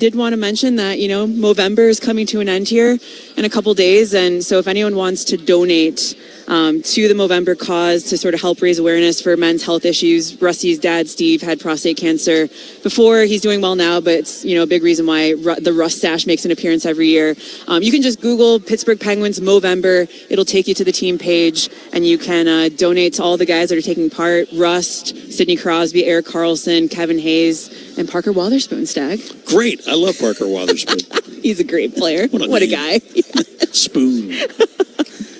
Did want to mention that, Movember is coming to an end here in a couple days. And so if anyone wants to donate to the Movember cause to sort of help raise awareness for men's health issues. Rusty's dad, Steve, had prostate cancer before. He's doing well now, but it's, a big reason why the Rust Stash makes an appearance every year. You can just Google Pittsburgh Penguins Movember. It'll take you to the team page, and you can donate to all the guys that are taking part. Rust, Sidney Crosby, Eric Carlson, Kevin Hayes, and Parker Wotherspoon, Stag. Great. I love Parker Wotherspoon. He's a great player. What a guy. Spoon.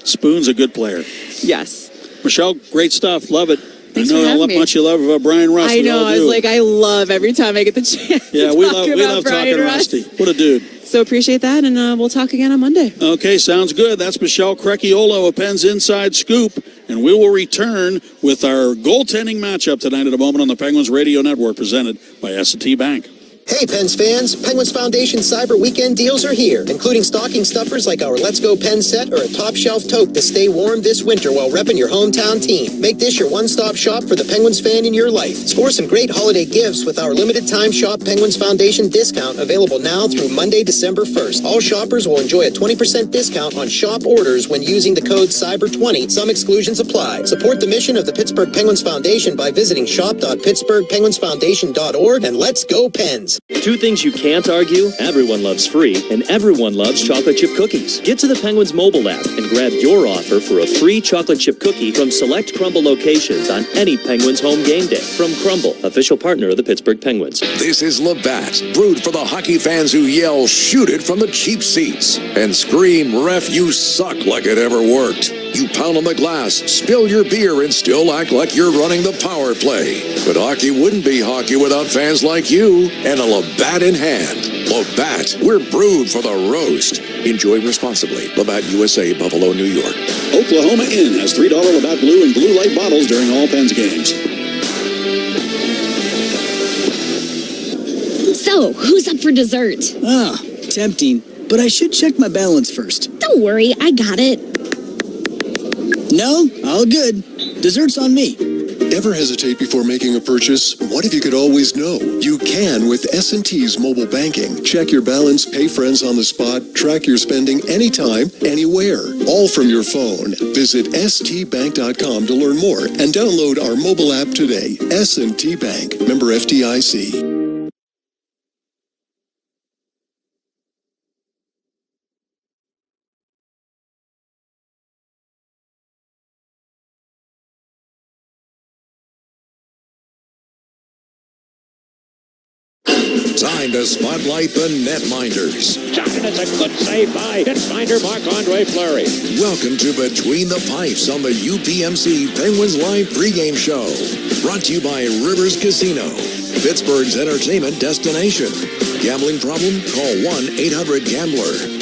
Spoon's a good player. Yes. Michelle, great stuff. Love it. Thanks I know for how much you love Brian Rust. I know. I love every time I get the chance. Yeah, to we talk love talking Rusty. What a dude. So appreciate that, and we'll talk again on Monday. Okay, sounds good. That's Michelle Crecchiolo of Penn's Inside Scoop, and we will return with our goaltending matchup tonight at a moment on the Penguins Radio Network, presented by S&T Bank. Hey, Pens fans, Penguins Foundation Cyber Weekend deals are here, including stocking stuffers like our Let's Go Pen set or a top shelf tote to stay warm this winter while repping your hometown team. Make this your one-stop shop for the Penguins fan in your life. Score some great holiday gifts with our limited time Shop Penguins Foundation discount available now through Monday, December 1st. All shoppers will enjoy a 20% discount on shop orders when using the code CYBER20. Some exclusions apply. Support the mission of the Pittsburgh Penguins Foundation by visiting shop.pittsburghpenguinsfoundation.org, and let's go Pens. Two things you can't argue: everyone loves free, and everyone loves chocolate chip cookies. Get to the Penguins mobile app and grab your offer for a free chocolate chip cookie from select Crumble locations on any Penguins home game day. From Crumble, official partner of the Pittsburgh Penguins. This is Labatt, brewed for the hockey fans who yell, "Shoot it" from the cheap seats, and scream, "Ref, you suck," like it ever worked. You pound on the glass, spill your beer, and still act like you're running the power play. But hockey wouldn't be hockey without fans like you and a Labatt in hand. Labatt, we're brewed for the roast. Enjoy responsibly. Labatt USA, Buffalo, New York. Oklahoma Inn has $3 Labatt Blue and Blue Light bottles during all Pens games. So, who's up for dessert? Tempting, but I should check my balance first. Don't worry, I got it. No, all good. Dessert's on me. Ever hesitate before making a purchase? What if you could always know? You can with S&T's mobile banking. Check your balance, pay friends on the spot, track your spending anytime, anywhere, all from your phone. Visit stbank.com to learn more and download our mobile app today. S&T Bank, member FDIC. Time to spotlight the netminders. And it's a good save by netminder Marc-Andre Fleury. Welcome to Between the Pipes on the UPMC Penguins Live pregame show. Brought to you by Rivers Casino, Pittsburgh's entertainment destination. Gambling problem? Call 1-800-GAMBLER.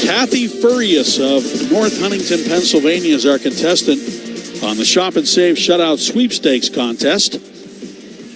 Kathy Furious of North Huntington, Pennsylvania is our contestant on the Shop and Save Shutout Sweepstakes contest.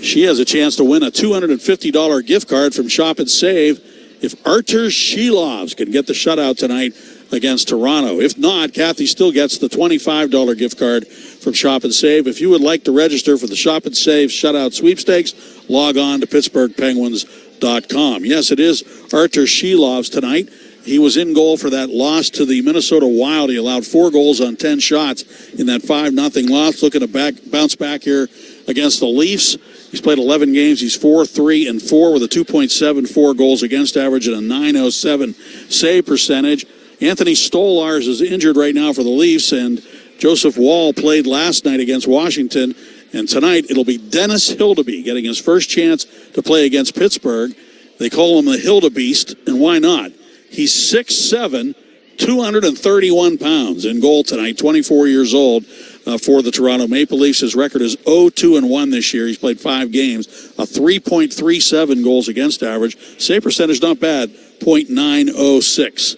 She has a chance to win a $250 gift card from Shop and Save if Artur Shilovs can get the shutout tonight against Toronto. If not, Kathy still gets the $25 gift card from Shop and Save. If you would like to register for the Shop and Save Shutout Sweepstakes, log on to PittsburghPenguins.com. Yes, it is Artur Shilovs tonight. He was in goal for that loss to the Minnesota Wild. He allowed 4 goals on 10 shots in that 5-0 loss. Looking to bounce back here against the Leafs. He's played 11 games. He's 4-3-4 with a 2.74 goals against average and a .907 save percentage. Anthony Stolarz is injured right now for the Leafs, and Joseph Woll played last night against Washington. And tonight it'll be Dennis Hildeby getting his first chance to play against Pittsburgh. They call him the Hildebeest, and why not? He's 6'7", 231 pounds in goal tonight, 24 years old for the Toronto Maple Leafs. His record is 0-2-1 this year. He's played 5 games, a 3.37 goals against average. Save percentage not bad, .906.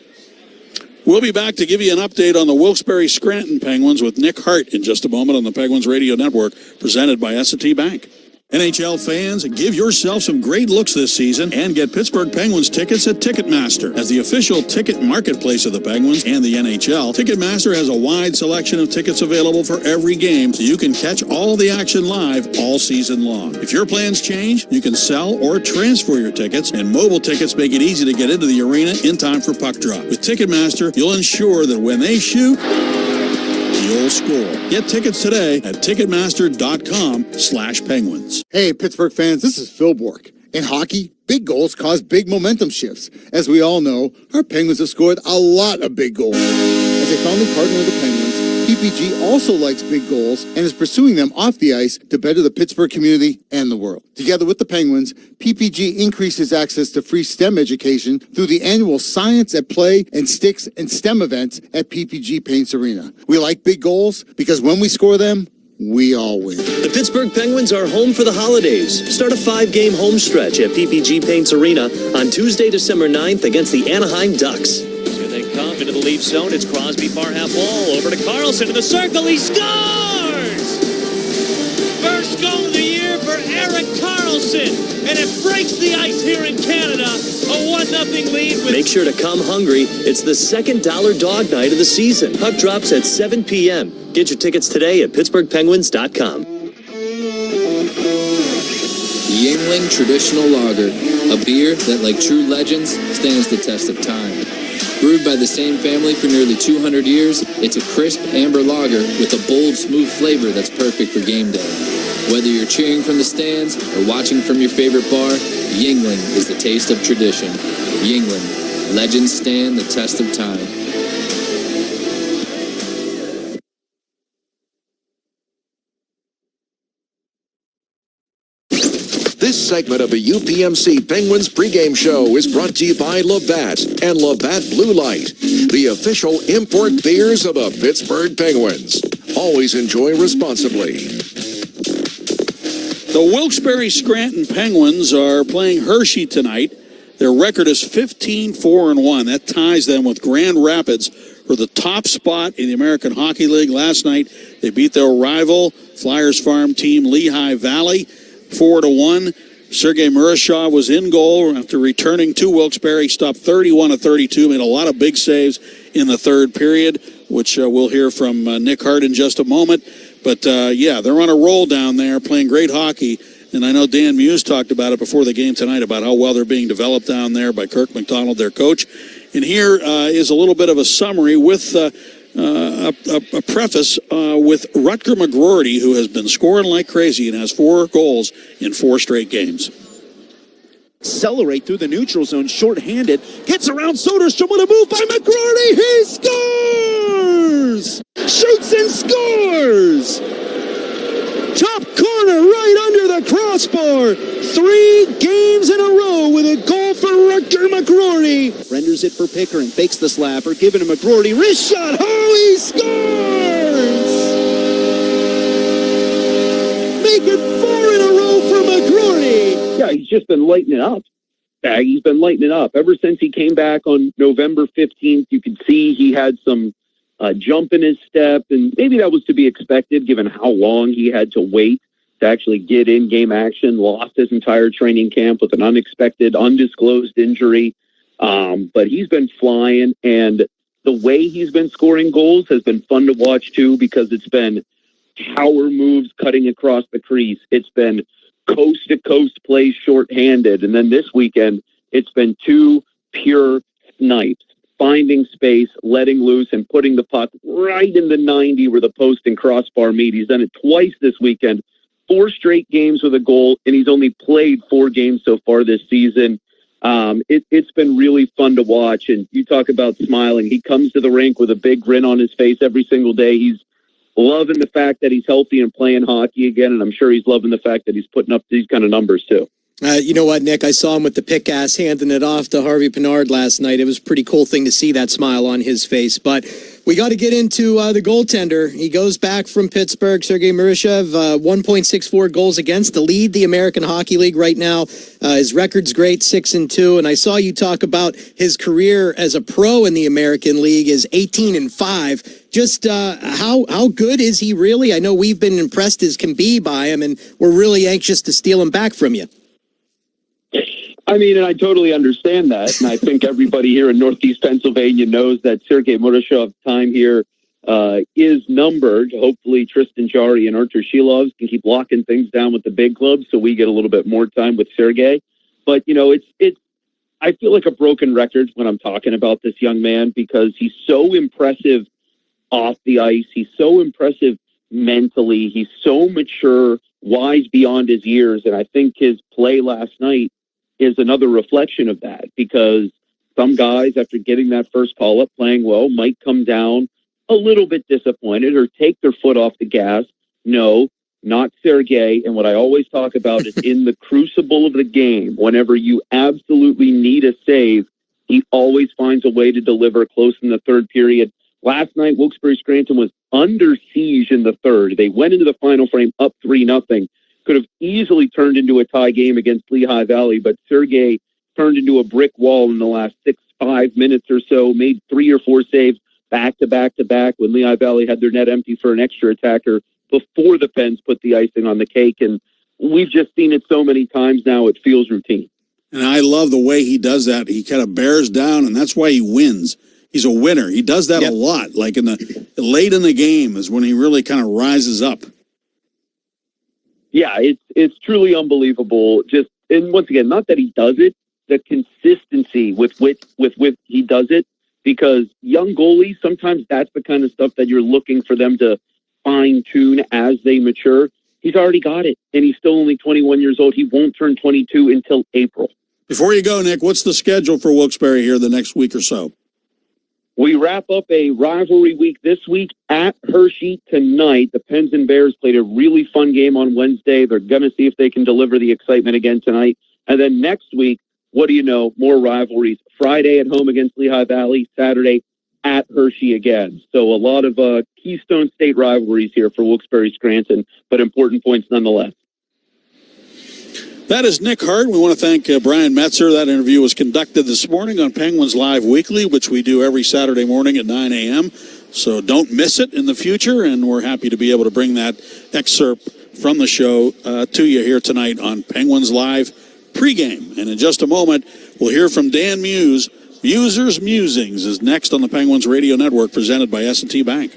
We'll be back to give you an update on the Wilkes-Barre Scranton Penguins with Nick Hart in just a moment on the Penguins Radio Network, presented by S&T Bank. NHL fans, give yourself some great looks this season and get Pittsburgh Penguins tickets at Ticketmaster. As the official ticket marketplace of the Penguins and the NHL, Ticketmaster has a wide selection of tickets available for every game, so you can catch all the action live all season long. If your plans change, you can sell or transfer your tickets, and mobile tickets make it easy to get into the arena in time for puck drop. With Ticketmaster, you'll ensure that when they shoot, you'll score. Get tickets today at Ticketmaster.com/Penguins. Hey, Pittsburgh fans, this is Phil Bork. In hockey, big goals cause big momentum shifts. As we all know, our Penguins have scored a lot of big goals. As a founding partner of the Penguins, PPG also likes big goals and is pursuing them off the ice to better the Pittsburgh community and the world. Together with the Penguins, PPG increases access to free STEM education through the annual Science at Play and Sticks and STEM events at PPG Paints Arena. We like big goals because when we score them, we all win. The Pittsburgh Penguins are home for the holidays. Start a 5-game home stretch at PPG Paints Arena on Tuesday, December 9th against the Anaheim Ducks. Here they come into the Leafs zone. It's Crosby, far half wall, over to Carlson in the circle. He scores! First goal of the year for Erik Karlsson, and it breaks the ice here in Canada. A 1-0 lead. Make sure to come hungry. It's the second Dollar Dog Night of the season. Puck drops at 7 p.m. Get your tickets today at PittsburghPenguins.com. Yuengling Traditional Lager, a beer that, like true legends, stands the test of time. Brewed by the same family for nearly 200 years, it's a crisp amber lager with a bold, smooth flavor that's perfect for game day. Whether you're cheering from the stands or watching from your favorite bar, Yuengling is the taste of tradition. Yuengling, legends stand the test of time. This segment of the UPMC Penguins pregame show is brought to you by Labatt and Labatt Blue Light, the official import beers of the Pittsburgh Penguins. Always enjoy responsibly. The Wilkes-Barre Scranton Penguins are playing Hershey tonight. Their record is 15-4-1. That ties them with Grand Rapids for the top spot in the American Hockey League. Last night, they beat their rival Flyers farm team Lehigh Valley 4-1. Sergei Murashov was in goal after returning to Wilkes-Barre. Stopped 31-32. Made a lot of big saves in the third period, which we'll hear from Nick Hart in just a moment. But, yeah, they're on a roll down there, playing great hockey. And I know Dan Muse talked about it before the game tonight, about how well they're being developed down there by Kirk McDonald, their coach. And here is a little bit of a summary with a preface with Rutger McGroarty, who has been scoring like crazy and has 4 goals in 4 straight games. Accelerate through the neutral zone, shorthanded, gets around Soderstrom with a move by McGroarty. He scores! Shoots and scores! Top corner, right under the crossbar. 3 games in a row with a goal for Rutger McGroarty. Renders it for Picker and fakes the slapper, giving to McGroarty. Wrist shot, he scores! Make it 4 in a row for McGroarty. Yeah, he's just been lighting it up. He's been lighting it up. Ever since he came back on November 15th, you could see he had some jump in his step, and maybe that was to be expected given how long he had to wait to actually get in-game action. Lost his entire training camp with an unexpected, undisclosed injury. But he's been flying, and the way he's been scoring goals has been fun to watch, too, because it's been power moves cutting across the crease. It's been coast-to-coast plays shorthanded. And then this weekend, it's been 2 pure snipes, finding space, letting loose, and putting the puck right in the 90 where the post and crossbar meet. He's done it twice this weekend, 4 straight games with a goal, and he's only played 4 games so far this season. It's been really fun to watch, and you talk about smiling. He comes to the rink with a big grin on his face every single day. He's loving the fact that he's healthy and playing hockey again, and I'm sure he's loving the fact that he's putting up these kind of numbers too. You know what, Nick? I saw him with the pick ass handing it off to Harvey Pinard last night. It was a pretty cool thing to see that smile on his face. But We got to get into the goaltender. He goes back from Pittsburgh, Sergei Murashev, 1.64 goals against to lead the American Hockey League right now. His record's great, 6-2. And I saw you talk about his career as a pro in the American League is 18-5. Just how good is he really? I know we've been impressed as can be by him, and we're really anxious to steal him back from you. I mean, and I totally understand that. And I think everybody here in Northeast Pennsylvania knows that Sergei Murashev's time here is numbered. Hopefully Tristan Jarry and Artur Shilovs can keep locking things down with the big clubs so we get a little bit more time with Sergei. But, you know, I feel like a broken record when I'm talking about this young man because he's so impressive off the ice. He's so impressive mentally. He's so mature, wise beyond his years. And I think his play last night is another reflection of that because some guys, after getting that first call up playing well, might come down a little bit disappointed or take their foot off the gas. No, not Sergei. And what I always talk about is in the crucible of the game, whenever you absolutely need a save, he always finds a way to deliver close in the third period. Last night, Wilkes-Barre Scranton was under siege in the third. They went into the final frame up 3-0. Could have easily turned into a tie game against Lehigh Valley, but Sergei turned into a brick wall in the last 5 minutes or so, made 3 or 4 saves back to back when Lehigh Valley had their net empty for an extra attacker before the Pens put the icing on the cake. And we've just seen it so many times now, it feels routine. And I love the way he does that. He kind of bears down, and that's why he wins. He's a winner. He does that a lot. Like late in the game is when he really kind of rises up. Yeah, it's truly unbelievable. Just, and once again, not that he does it, the consistency with which he does it, because young goalies, sometimes that's the kind of stuff that you're looking for them to fine tune as they mature. He's already got it, and he's still only 21 years old. He won't turn 22 until April. Before you go, Nick, what's the schedule for Wilkes-Barre here the next week or so? We wrap up a rivalry week this week at Hershey tonight. The Pens and Bears played a really fun game on Wednesday. They're going to see if they can deliver the excitement again tonight. And then next week, what do you know? More rivalries. Friday at home against Lehigh Valley. Saturday at Hershey again. So a lot of Keystone State rivalries here for Wilkes-Barre Scranton, but important points nonetheless. That is Nick Hart. We want to thank Brian Metzer. That interview was conducted this morning on Penguins Live Weekly, which we do every Saturday morning at 9 a.m. So don't miss it in the future, and we're happy to be able to bring that excerpt from the show to you here tonight on Penguins Live pregame. And in just a moment, we'll hear from Dan Muse. Musers Musings is next on the Penguins Radio Network, presented by S&T Bank.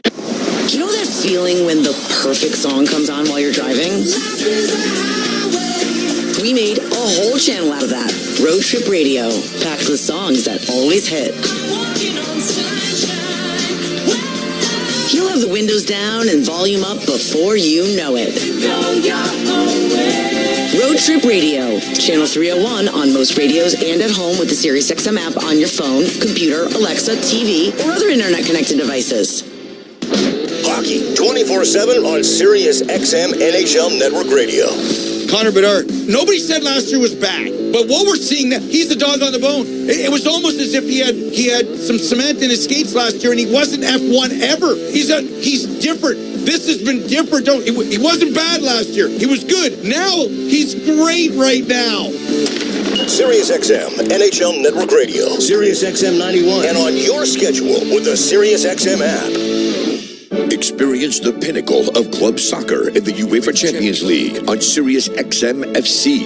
You know that feeling when the perfect song comes on while you're driving? We made a whole channel out of that. Road Trip Radio, packed with songs that always hit. You'll have the windows down and volume up before you know it. Road Trip Radio, channel 301 on most radios and at home with the SiriusXM app on your phone, computer, Alexa, TV, or other internet-connected devices. Hockey 24/7 on SiriusXM NHL Network Radio. Connor Bedard. Nobody said last year was bad, but what we're seeing now, he's the dog on the bone. It was almost as if he had some cement in his skates last year, and he wasn't F1 ever. He's different. This has been different. He wasn't bad last year. He was good. Now he's great right now. SiriusXM NHL Network Radio, SiriusXM 91, and on your schedule with the SiriusXM app. Experience the pinnacle of club soccer in the UEFA Champions League on SiriusXM FC.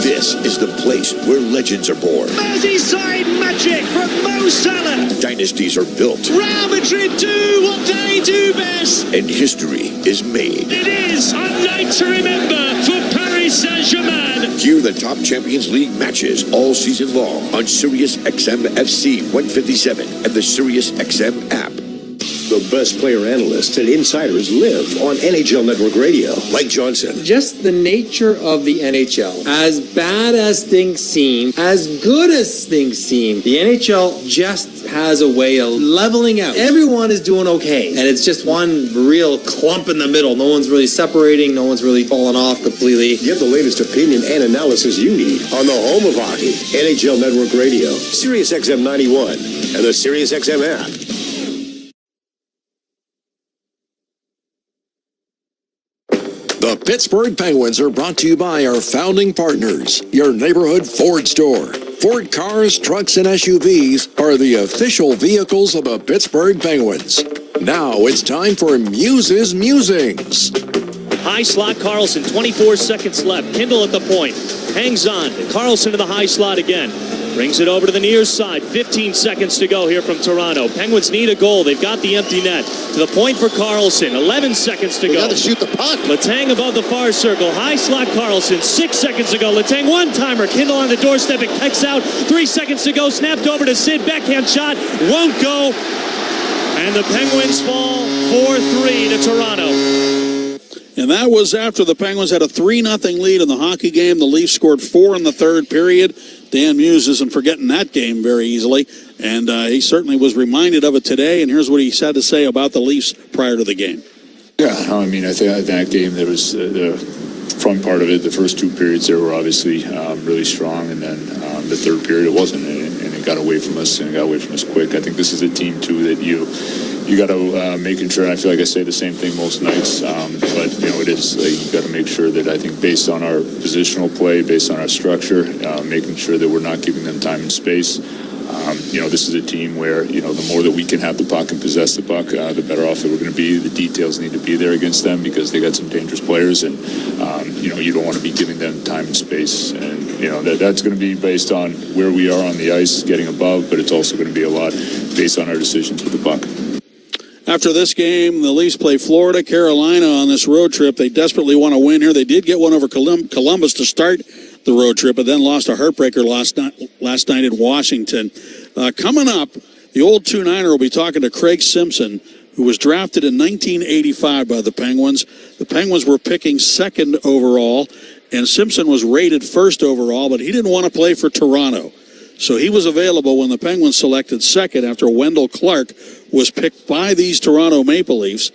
This is the place where legends are born. Merseyside magic from Mo Salah. Dynasties are built. Real Madrid do what they do best. And history is made. It is a night to remember for Paris Saint-Germain. Hear the top Champions League matches all season long on SiriusXM FC 157 and the SiriusXM app. The best player analysts and insiders live on NHL Network Radio. Mike Johnson. Just the nature of the NHL. As bad as things seem, as good as things seem, the NHL just has a way of leveling out. Everyone is doing okay, and it's just one real clump in the middle. No one's really separating. No one's really falling off completely. Get the latest opinion and analysis you need on the home of hockey, NHL Network Radio, Sirius XM 91, and the Sirius XM app. The Pittsburgh Penguins are brought to you by our founding partners, your neighborhood Ford store. Ford cars, trucks, and SUVs are the official vehicles of the Pittsburgh Penguins. Now it's time for Muse's Musings. High slot, Carlson, 24 seconds left. Kindle at the point. Hangs on. Carlson to the high slot again. Brings it over to the near side. 15 seconds to go here from Toronto. Penguins need a goal. They've got the empty net. To the point for Carlson. 11 seconds to go. Got to shoot the puck. Letang above the far circle. High slot, Carlson. 6 seconds to go. Letang one-timer. Kindle on the doorstep. It kicks out. 3 seconds to go. Snapped over to Sid. Backhand shot. Won't go. And the Penguins fall 4-3 to Toronto. And that was after the Penguins had a 3-0 lead in the hockey game. The Leafs scored 4 in the third period. Dan Muse isn't forgetting that game very easily, and he certainly was reminded of it today. And here's what he had to say about the Leafs prior to the game. Yeah, I mean, I think that game, there was the front part of it, the first 2 periods there were obviously really strong, and then the third period it wasn't, and it got away from us, and it got away from us quick. I think this is a team, too, that you got to making sure. I feel like I say the same thing most nights, but it is you got to make sure that I think based on our positional play, based on our structure, making sure that we're not giving them time and space. This is a team where the more that we can have the puck and possess the puck, the better off that we're going to be. The details need to be there against them because they got some dangerous players, and you don't want to be giving them time and space. And that's going to be based on where we are on the ice, getting above, but it's also going to be a lot based on our decisions with the puck. After this game, the Leafs play Florida, Carolina on this road trip. They desperately want to win here. They did get one over Columbus to start the road trip, but then lost a heartbreaker last night in Washington. Coming up, the old 2-9er will be talking to Craig Simpson, who was drafted in 1985 by the Penguins. The Penguins were picking second overall, and Simpson was rated first overall, but he didn't want to play for Toronto. So he was available when the Penguins selected second after Wendell Clark was picked by these Toronto Maple Leafs.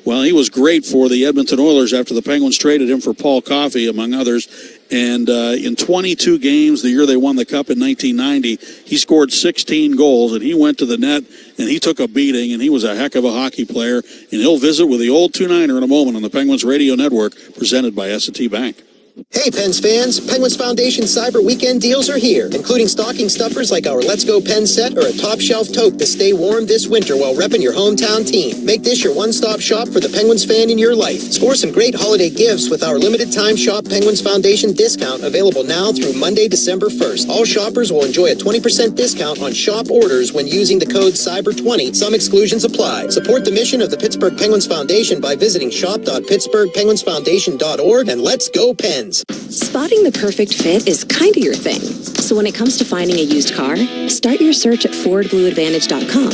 Well, he was great for the Edmonton Oilers after the Penguins traded him for Paul Coffey, among others. And in 22 games, the year they won the Cup in 1990, he scored 16 goals, and he went to the net, and he took a beating, and he was a heck of a hockey player. And he'll visit with the old 2-9er in a moment on the Penguins Radio Network, presented by S&T Bank. Hey, Pens fans, Penguins Foundation Cyber Weekend deals are here, including stocking stuffers like our Let's Go pen set or a top shelf tote to stay warm this winter while repping your hometown team. Make this your one-stop shop for the Penguins fan in your life. Score some great holiday gifts with our limited time Shop Penguins Foundation discount available now through Monday, December 1st. All shoppers will enjoy a 20% discount on shop orders when using the code CYBER20. Some exclusions apply. Support the mission of the Pittsburgh Penguins Foundation by visiting shop.pittsburghpenguinsfoundation.org and let's go Pens. Spotting the perfect fit is kind of your thing. So when it comes to finding a used car, start your search at FordBlueAdvantage.com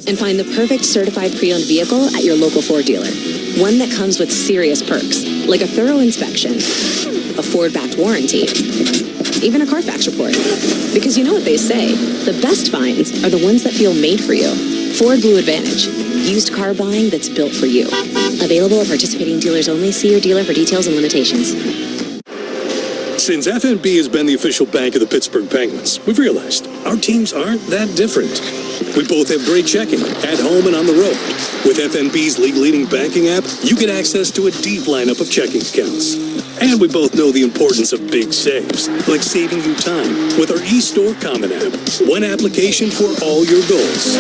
and find the perfect certified pre-owned vehicle at your local Ford dealer. One that comes with serious perks, like a thorough inspection, a Ford-backed warranty, even a Carfax report. Because you know what they say, the best finds are the ones that feel made for you. Ford Blue Advantage. Used car buying that's built for you. Available at participating dealers only. See your dealer for details and limitations. Since FNB has been the official bank of the Pittsburgh Penguins, we've realized our teams aren't that different. We both have great checking, at home and on the road. With FNB's league-leading banking app, you get access to a deep lineup of checking accounts. And we both know the importance of big saves, like saving you time with our eStore Common app. One application for all your goals.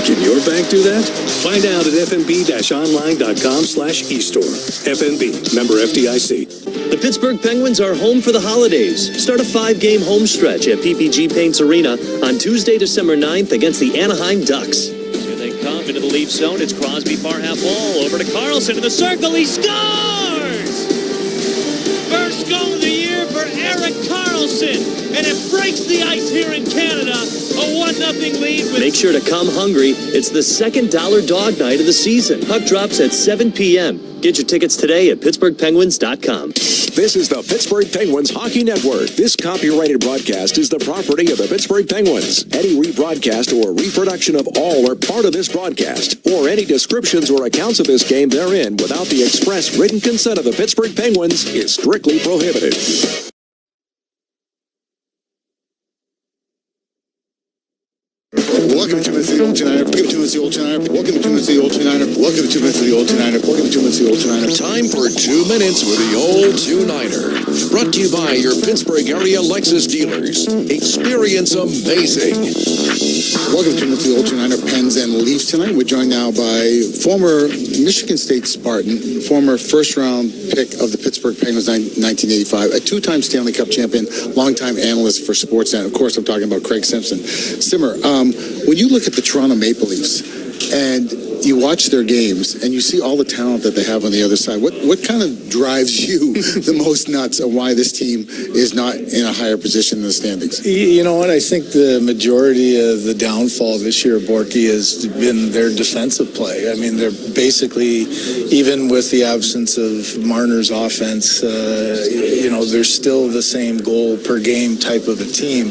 Can your bank do that? Find out at fnb-online.com/eStore. FNB, member FDIC. The Pittsburgh Penguins are home for the holidays. Start a 5-game home stretch at PPG Paints Arena on Tuesday, December 9th against the Anaheim Ducks. Here they come into the Leafs zone. It's Crosby, far half wall, over to Carlson in the circle. He scores! First goal of the year for Erik Karlsson. Carlson, and it breaks the ice here in Canada. A 1-0 lead. Make sure to come hungry. It's the second Dollar Dog Night of the season. Puck drops at 7 p.m. Get your tickets today at PittsburghPenguins.com. This is the Pittsburgh Penguins Hockey Network. This copyrighted broadcast is the property of the Pittsburgh Penguins. Any rebroadcast or reproduction of all or part of this broadcast, or any descriptions or accounts of this game therein without the express written consent of the Pittsburgh Penguins is strictly prohibited. Welcome to the Old United. Welcome to the Old United. Welcome to the Old United. Welcome to the Old United. Welcome to the Old United. Time for 2 minutes with the Old Two-Niner. Brought to you by your Pittsburgh area Lexus dealers. Experience amazing. Welcome to the Old Two-Niner Pens and Leafs tonight. We're joined now by former Michigan State Spartan, former first-round pick of the Pittsburgh Penguins 1985, a two-time Stanley Cup champion, longtime analyst for Sportsnet. Of course, I'm talking about Craig Simpson. Simmer, when you look at the Toronto Maple Leafs and you watch their games and you see all the talent that they have on the other side, what kind of drives you the most nuts of why this team is not in a higher position in the standings? You know what? I think the majority of the downfall this year, Borky, has been their defensive play. I mean, they're basically, even with the absence of Marner's offense, they're still the same goal per game type of a team.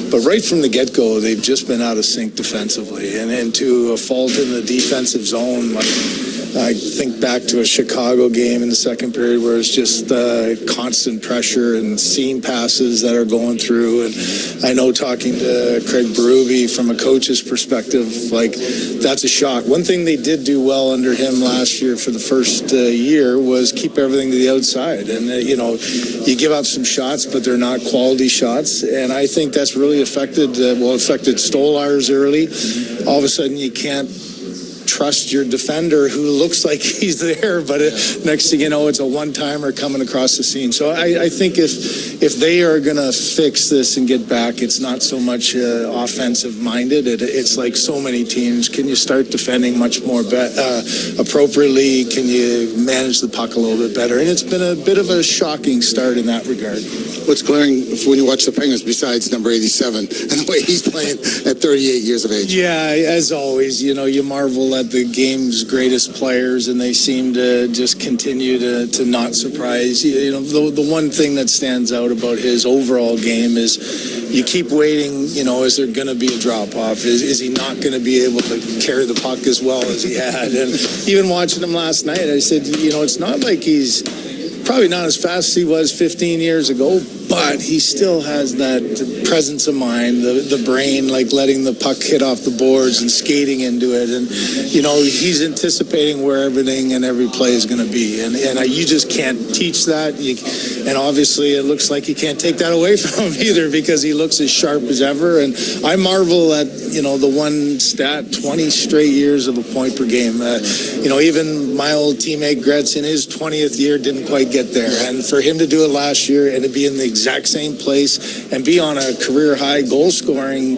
But right from the get-go, they've just been out of sync defensively. And to a fault in the defensive zone, I think back to a Chicago game in the second period where it's just constant pressure and seam passes that are going through. And I know, talking to Craig Berube from a coach's perspective, like, that's a shock. One thing they did do well under him last year for the first year was keep everything to the outside. And, you give up some shots, but they're not quality shots. And I think that's really affected Stolarz early. All of a sudden, you can't trust your defender who looks like he's there, but next thing you know, it's a one-timer coming across the seam. So I think if they are going to fix this and get back, it's not so much offensive-minded. It's like so many teams. Can you start defending much more appropriately? Can you manage the puck a little bit better? And it's been a bit of a shocking start in that regard. What's glaring when you watch the Penguins besides number 87 and the way he's playing at 38 years of age? Yeah, as always, you marvel at the game's greatest players, and they seem to just continue to not surprise. The one thing that stands out about his overall game is you keep waiting, is there going to be a drop-off? Is he not going to be able to carry the puck as well as he had? And even watching him last night, I said, it's not like he's probably not as fast as he was 15 years ago, but he still has that presence of mind, the brain, like letting the puck hit off the boards and skating into it. And, he's anticipating where everything and every play is going to be. And you just can't teach that. And obviously it looks like you can't take that away from him either, because he looks as sharp as ever. And I marvel at, the one stat, 20 straight years of a point per game. Even my old teammate Gretz in his 20th year didn't quite get there. And for him to do it last year and to be in the exact same place and be on a career high goal scoring,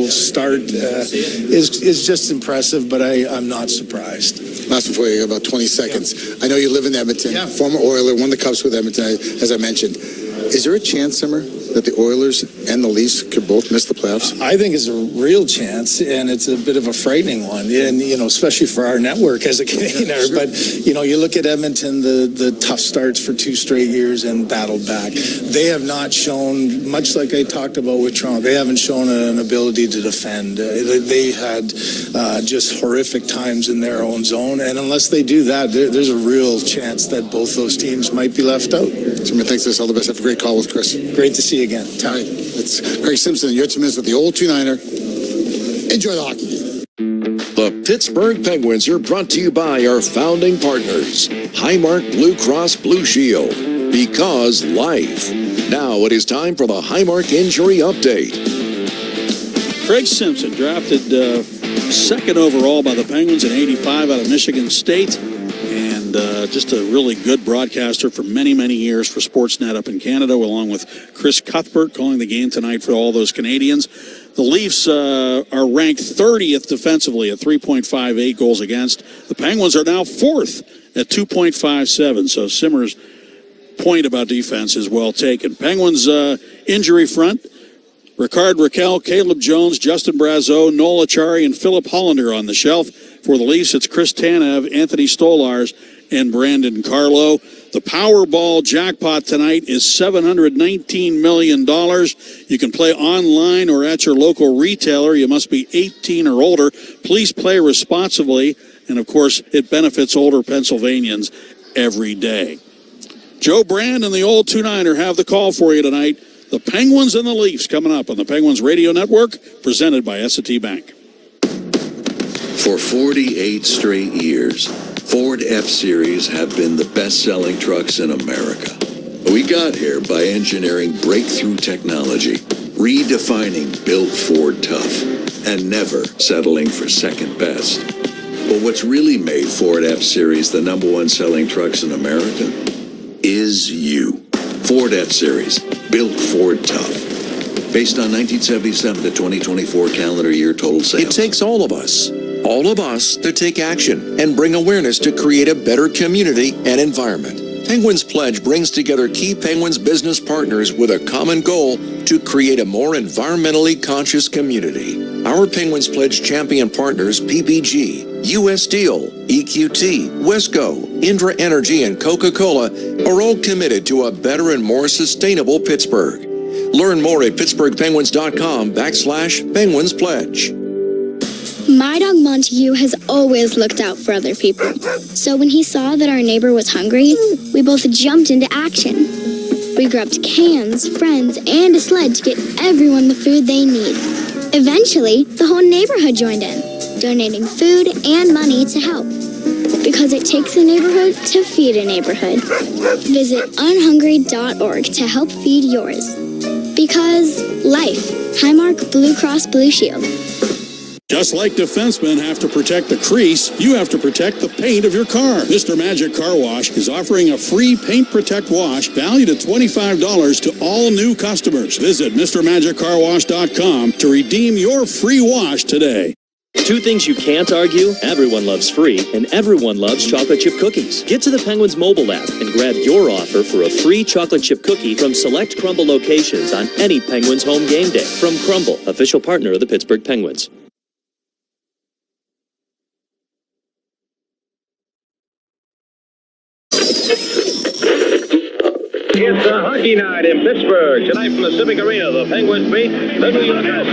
start is just impressive, but I'm not surprised. Last one for you, about 20 seconds. Yeah. I know you live in Edmonton, former Oiler, won the Cups with Edmonton, as I mentioned. Is there a chance, Simmer, that the Oilers and the Leafs could both miss the playoffs? I think it's a real chance, and it's a bit of a frightening one, and especially for our network as a Canadian. Sure. But you look at Edmonton, the tough starts for 2 straight years and battled back. They have not shown, much like I talked about with Toronto, they haven't shown an ability to defend. They had just horrific times in their own zone, and unless they do that, there's a real chance that both those teams might be left out. Simmer, thanks for all the best. Have a great call with Chris. Great to see you again. All right. It's Craig Simpson. You're 2 minutes with the Old Two-Niner. Enjoy the hockey game. The Pittsburgh Penguins are brought to you by our founding partners, Highmark Blue Cross Blue Shield. Because life. Now it is time for the Highmark Injury Update. Craig Simpson, drafted second overall by the Penguins in '85 out of Michigan State. And just a really good broadcaster for many, many years for Sportsnet up in Canada, along with Chris Cuthbert calling the game tonight for all those Canadians. The Leafs are ranked 30th defensively at 3.58 goals against. The Penguins are now 4th at 2.57. So Simmer's point about defense is well taken. Penguins injury front. Ricard Raquel, Caleb Jones, Justin Brazeau, Noel Achari, and Philip Hollander on the shelf. For the Leafs, it's Chris Tanev, Anthony Stolars, and Brandon Carlo. The Powerball jackpot tonight is $719 million. You can play online or at your local retailer. You must be 18 or older. Please play responsibly. And, of course, it benefits older Pennsylvanians every day. Joe Brand and the old 2-9er have the call for you tonight. The Penguins and the Leafs coming up on the Penguins Radio Network, presented by S&T Bank. For 48 straight years, Ford F-Series have been the best-selling trucks in America. We got here by engineering breakthrough technology, redefining Built Ford Tough, and never settling for second best. But what's really made Ford F-Series the #1 selling trucks in America is you. Ford F-Series, Built Ford Tough. Based on 1977 to 2024 calendar year total sales. It takes all of us to take action and bring awareness to create a better community and environment. Penguins Pledge brings together key Penguins business partners with a common goal to create a more environmentally conscious community. Our Penguins Pledge champion partners, PPG, U.S. Steel, EQT, Wesco, Indra Energy, and Coca-Cola are all committed to a better and more sustainable Pittsburgh. Learn more at pittsburghpenguins.com/Penguins Pledge. My dog Montague has always looked out for other people. So when he saw that our neighbor was hungry, we both jumped into action. We grabbed cans, friends, and a sled to get everyone the food they need. Eventually, the whole neighborhood joined in, donating food and money to help. Because it takes a neighborhood to feed a neighborhood. Visit unhungry.org to help feed yours. Because life. Highmark Blue Cross Blue Shield. Just like defensemen have to protect the crease, you have to protect the paint of your car. Mr. Magic Car Wash is offering a free Paint Protect wash valued at $25 to all new customers. Visit MrMagicCarWash.com to redeem your free wash today. Two things you can't argue: everyone loves free, and everyone loves chocolate chip cookies. Get to the Penguins mobile app and grab your offer for a free chocolate chip cookie from select Crumble locations on any Penguins home game day. From Crumble, official partner of the Pittsburgh Penguins. It's a hockey night in Pittsburgh. Tonight from the Civic Arena, the Penguins meet the New York Reds.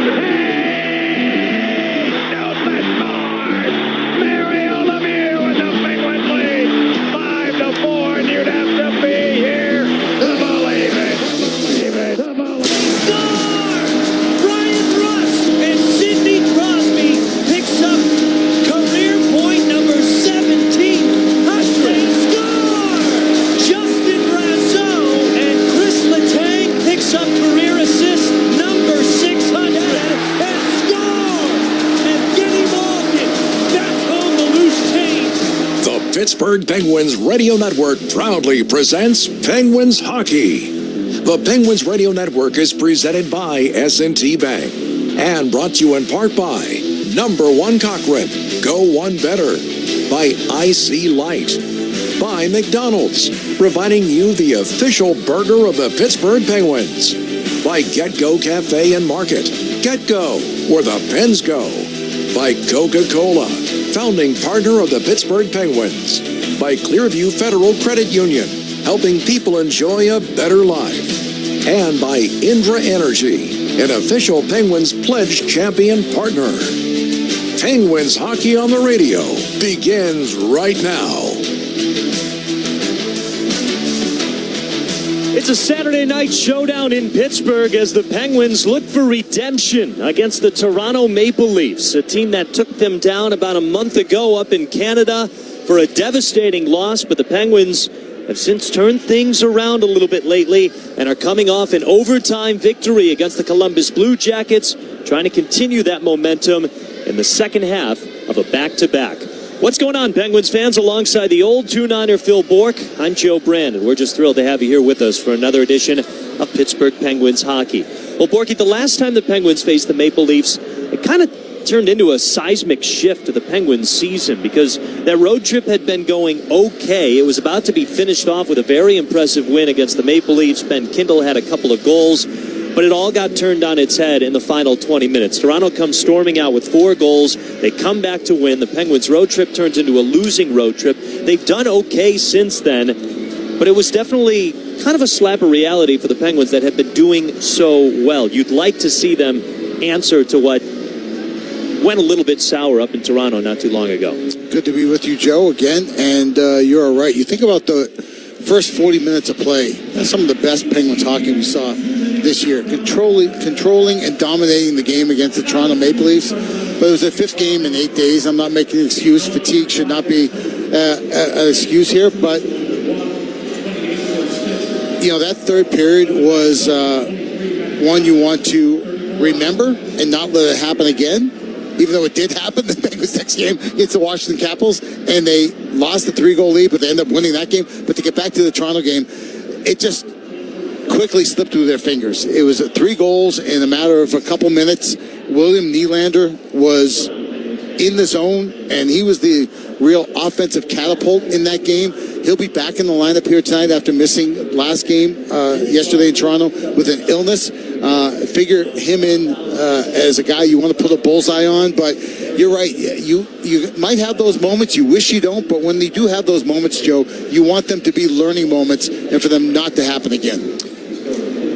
Pittsburgh Penguins Radio Network proudly presents Penguins Hockey. The Penguins Radio Network is presented by S&T Bank and brought to you in part by #1 Cochrane, Go One Better, by IC Light, by McDonald's, providing you the official burger of the Pittsburgh Penguins, by Get Go Cafe and Market, Get Go, where the Pens go, by Coca-Cola, founding partner of the Pittsburgh Penguins, by Clearview Federal Credit Union, helping people enjoy a better life, and by Indra Energy, an official Penguins Pledge champion partner. Penguins Hockey on the Radio begins right now. It's a Saturday night showdown in Pittsburgh as the Penguins look for redemption against the Toronto Maple Leafs, a team that took them down about a month ago up in Canada for a devastating loss, but the Penguins have since turned things around a little bit lately and are coming off an overtime victory against the Columbus Blue Jackets, trying to continue that momentum in the second half of a back-to-back. What's going on, Penguins fans? Alongside the old 2-9er Phil Bourque, I'm Joe Brandon. We're just thrilled to have you here with us for another edition of Pittsburgh Penguins Hockey. Well, Bourque, the last time the Penguins faced the Maple Leafs, it kind of turned into a seismic shift to the Penguins season because that road trip had been going okay. It was about to be finished off with a very impressive win against the Maple Leafs. Ben Kindle had a couple of goals, but it all got turned on its head in the final 20 minutes. Toronto comes storming out with 4 goals. They come back to win. The Penguins' road trip turns into a losing road trip. They've done okay since then, but it was definitely kind of a slap of reality for the Penguins that had been doing so well. You'd like to see them answer to what went a little bit sour up in Toronto not too long ago. Good to be with you, Joe, again. And you're right. You think about the first 40 minutes of play. That's some of the best Penguins hockey we saw this year. Controlling and dominating the game against the Toronto Maple Leafs. But it was their 5th game in 8 days. I'm not making an excuse. Fatigue should not be an excuse here. But, that third period was one you want to remember and not let it happen again. Even though it did happen, the Penguins next game against the Washington Capitals, and they lost the 3-goal lead, but they ended up winning that game. But to get back to the Toronto game, it just quickly slipped through their fingers. It was 3 goals in a matter of a couple minutes. William Nylander was in the zone, and he was the real offensive catapult in that game. He'll be back in the lineup here tonight after missing last game yesterday in Toronto with an illness. Figure him in as a guy you want to put a bullseye on, but you're right. You might have those moments. You wish you don't, but when you do have those moments, Joe, you want them to be learning moments and for them not to happen again.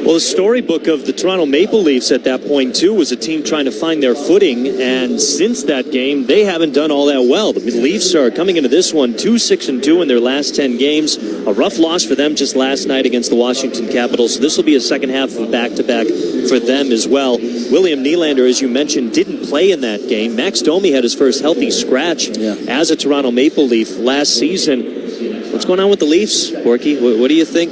Well, the storybook of the Toronto Maple Leafs at that point, too, was a team trying to find their footing. And since that game, they haven't done all that well. The Leafs are coming into this one 2-6-2 in their last 10 games. A rough loss for them just last night against the Washington Capitals. So this will be a second half of a back-to-back for them as well. William Nylander, as you mentioned, didn't play in that game. Max Domi had his first healthy scratch as a Toronto Maple Leaf last season. What's going on with the Leafs, Borky? What do you think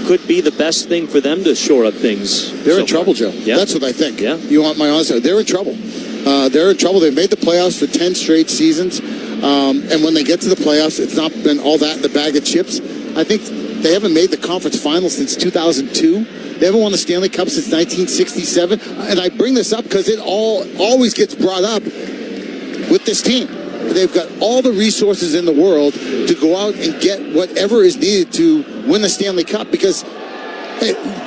could be the best thing for them to shore up things? They're in trouble, Joe. Yeah. That's what I think. Yeah. You want my honest? They're in trouble. They're in trouble. They've made the playoffs for 10 straight seasons. And when they get to the playoffs, it's not been all that in the bag of chips. I think they haven't made the conference finals since 2002. They haven't won the Stanley Cup since 1967. And I bring this up because it always gets brought up with this team. They've got all the resources in the world to go out and get whatever is needed to win the Stanley Cup because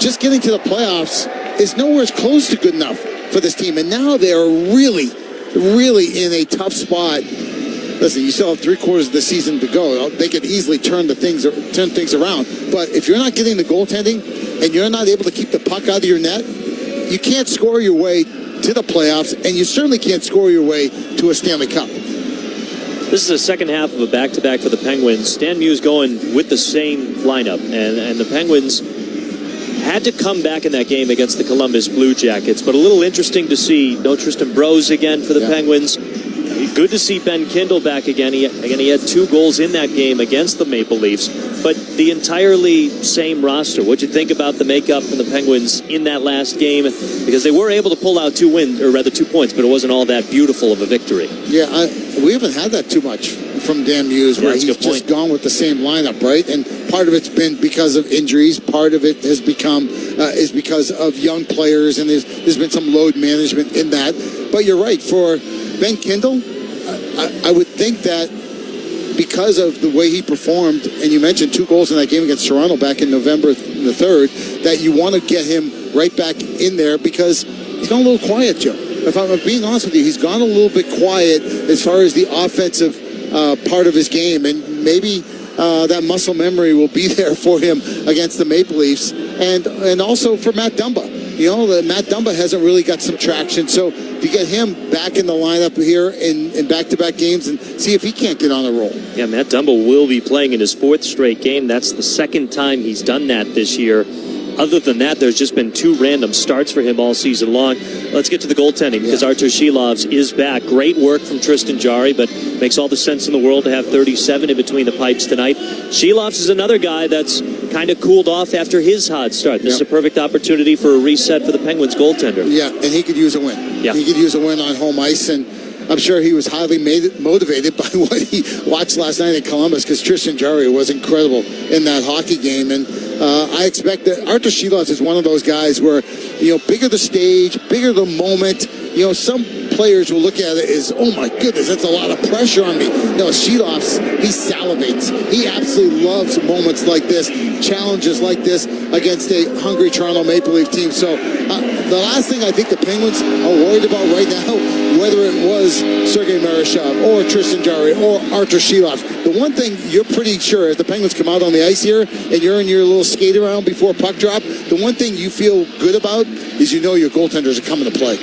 just getting to the playoffs is nowhere close to good enough for this team. And now they are really, really in a tough spot. Listen, you still have 3/4 of the season to go. They could easily turn things around. But if you're not getting the goaltending and you're not able to keep the puck out of your net, you can't score your way to the playoffs, and you certainly can't score your way to a Stanley Cup. This is the second half of a back-to-back for the Penguins. Stan Muse going with the same lineup, and the Penguins had to come back in that game against the Columbus Blue Jackets. But a little interesting to see no Tristan Brose again for the Penguins. Good to see Ben Kindle back again. He had 2 goals in that game against the Maple Leafs. But the entirely same roster. What'd you think about the makeup from the Penguins in that last game? Because they were able to pull out 2 points, but it wasn't all that beautiful of a victory. Yeah, we haven't had that too much from Dan Muse, where he's just gone with the same lineup, right? And part of it's been because of injuries. Part of it has become is because of young players, and there's been some load management in that. But you're right. For Ben Kindle, I would think that because of the way he performed, and you mentioned 2 goals in that game against Toronto back in November the 3rd, that you want to get him right back in there because he's gone a little quiet, Joe. If I'm being honest with you, he's gone a little bit quiet as far as the offensive part of his game, and maybe that muscle memory will be there for him against the Maple Leafs, and also for Matt Dumba. Matt Dumba hasn't really got some traction, so to get him back in the lineup here in back-to-back games and see if he can't get on a roll. Yeah, Matt Dumba will be playing in his 4th straight game. That's the second time he's done that this year. Other than that, there's just been 2 random starts for him all season long. Let's get to the goaltending because Artur Shilovs is back. Great work from Tristan Jarry, but makes all the sense in the world to have 37 in between the pipes tonight. Shilovs is another guy that's kind of cooled off after his hot start. This is a perfect opportunity for a reset for the Penguins goaltender. Yeah, and he could use a win. Yeah. He could use a win on home ice, and I'm sure he was highly motivated by what he watched last night at Columbus because Tristan Jarry was incredible in that hockey game. And I expect that Artur Shilovs is one of those guys where, bigger the stage, bigger the moment. Some players will look at it as, oh my goodness, that's a lot of pressure on me. No, Sheeloff's, he salivates. He absolutely loves moments like this, challenges like this against a hungry Toronto Maple Leaf team. So the last thing I think the Penguins are worried about right now, whether it was Sergei Marashov or Tristan Jarry or Artur Sheeloff, the one thing you're pretty sure if the Penguins come out on the ice here and you're in your little skate around before puck drop, the one thing you feel good about is you know your goaltenders are coming to play.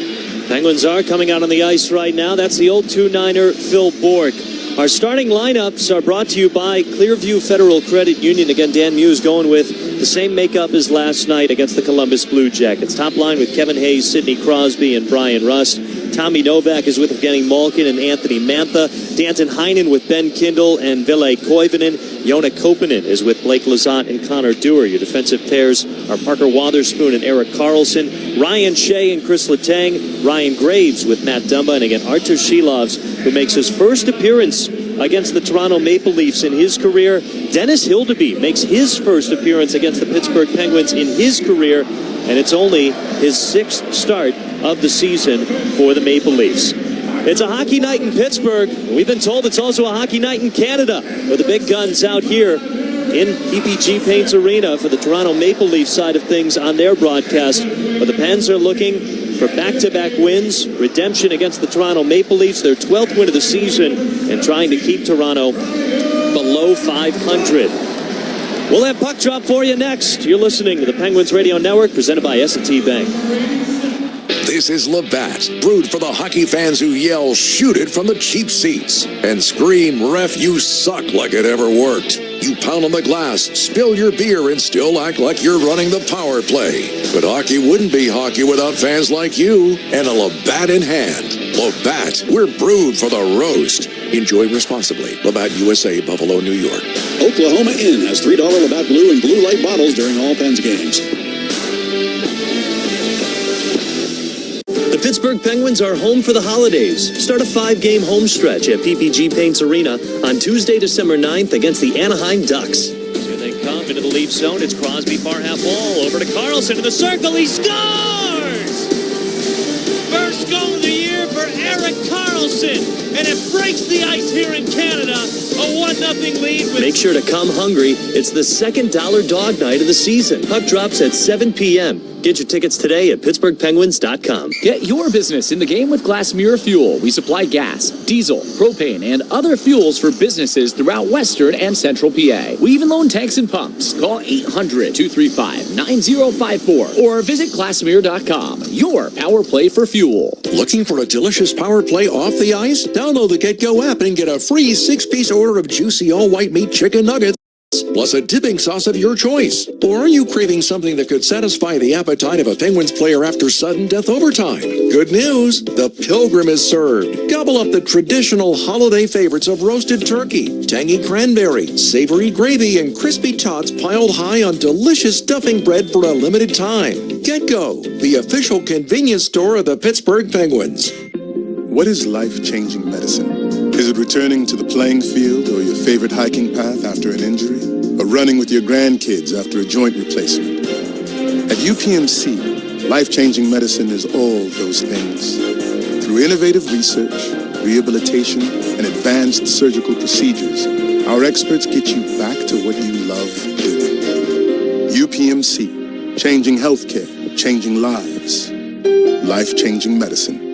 Penguins are coming out on the ice right now. That's the old 2-9er, Phil Bourque. Our starting lineups are brought to you by Clearview Federal Credit Union. Again, Dan Muse going with the same makeup as last night against the Columbus Blue Jackets. Top line with Kevin Hayes, Sidney Crosby, and Brian Rust. Tommy Novak is with Evgeny Malkin and Anthony Mantha. Danton Heinen with Ben Kindle and Ville Koivunen. Joona Koppanen is with Blake Lizotte and Connor Dewar. Your defensive pairs are Parker Wotherspoon and Erik Karlsson. Ryan Shea and Chris Letang. Ryan Graves with Matt Dumba. And again, Artur Sheeloff, who makes his first appearance against the Toronto Maple Leafs in his career. Dennis Hildeby makes his first appearance against the Pittsburgh Penguins in his career, and it's only his 6th start of the season for the Maple Leafs. It's a hockey night in Pittsburgh. We've been told it's also a hockey night in Canada, with the big guns out here in PPG Paints Arena for the Toronto Maple Leafs side of things on their broadcast. But the Pens are looking for back-to-back wins, redemption against the Toronto Maple Leafs, their 12th win of the season, and trying to keep Toronto below 500. We'll have Puck Drop for you next. You're listening to the Penguins Radio Network, presented by S&T Bank. This is Labatt, brewed for the hockey fans who yell, shoot it from the cheap seats, and scream, ref, you suck, like it ever worked. You pound on the glass, spill your beer, and still act like you're running the power play. But hockey wouldn't be hockey without fans like you and a Labatt in hand. Labatt, we're brewed for the roast. Enjoy responsibly. Labatt USA, Buffalo, New York. Oklahoma Inn has $3 Labatt Blue and Blue Light bottles during all Pens games. The Pittsburgh Penguins are home for the holidays. Start a 5-game home stretch at PPG Paints Arena on Tuesday, December 9th against the Anaheim Ducks. Here they come into the Leaf zone. It's Crosby, far half wall. Over to Karlsson in the circle. He scores! First goal of the year for Erik Karlsson. And it breaks the ice here in Canada. A 1-0 lead. Make sure to come hungry. It's the second $1 dog night of the season. Puck drops at 7 p.m. Get your tickets today at PittsburghPenguins.com. Get your business in the game with Glassmere Fuel. We supply gas, diesel, propane, and other fuels for businesses throughout Western and Central PA. We even loan tanks and pumps. Call 800-235-9054 or visit Glassmere.com. Your power play for fuel. Looking for a delicious power play off the ice? Download the GetGo app and get a free 6-piece order of juicy all-white meat chicken nuggets, plus a dipping sauce of your choice. Or are you craving something that could satisfy the appetite of a Penguins player after sudden death overtime? Good news, the Pilgrim is served. Gobble up the traditional holiday favorites of roasted turkey, tangy cranberry, savory gravy, and crispy tots piled high on delicious stuffing bread for a limited time. GetGo, the official convenience store of the Pittsburgh Penguins. What is life-changing medicine? Is it returning to the playing field or your favorite hiking path after an injury? Or running with your grandkids after a joint replacement? At UPMC, life-changing medicine is all those things. Through innovative research, rehabilitation, and advanced surgical procedures, our experts get you back to what you love doing. UPMC, changing healthcare, changing lives. Life-changing medicine.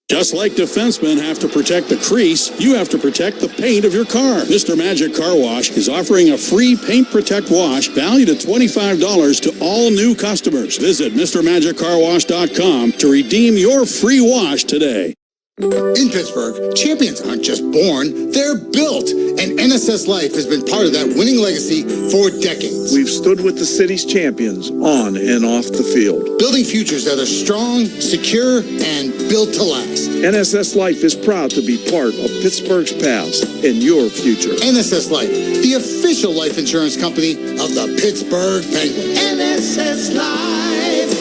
Just like defensemen have to protect the crease, you have to protect the paint of your car. Mr. Magic Car Wash is offering a free Paint Protect Wash valued at $25 to all new customers. Visit MrMagicCarWash.com to redeem your free wash today. In Pittsburgh, champions aren't just born, they're built. And NSS Life has been part of that winning legacy for decades. We've stood with the city's champions on and off the field, building futures that are strong, secure, and built to last. NSS Life is proud to be part of Pittsburgh's past and your future. NSS Life, the official life insurance company of the Pittsburgh Penguins. NSS Life,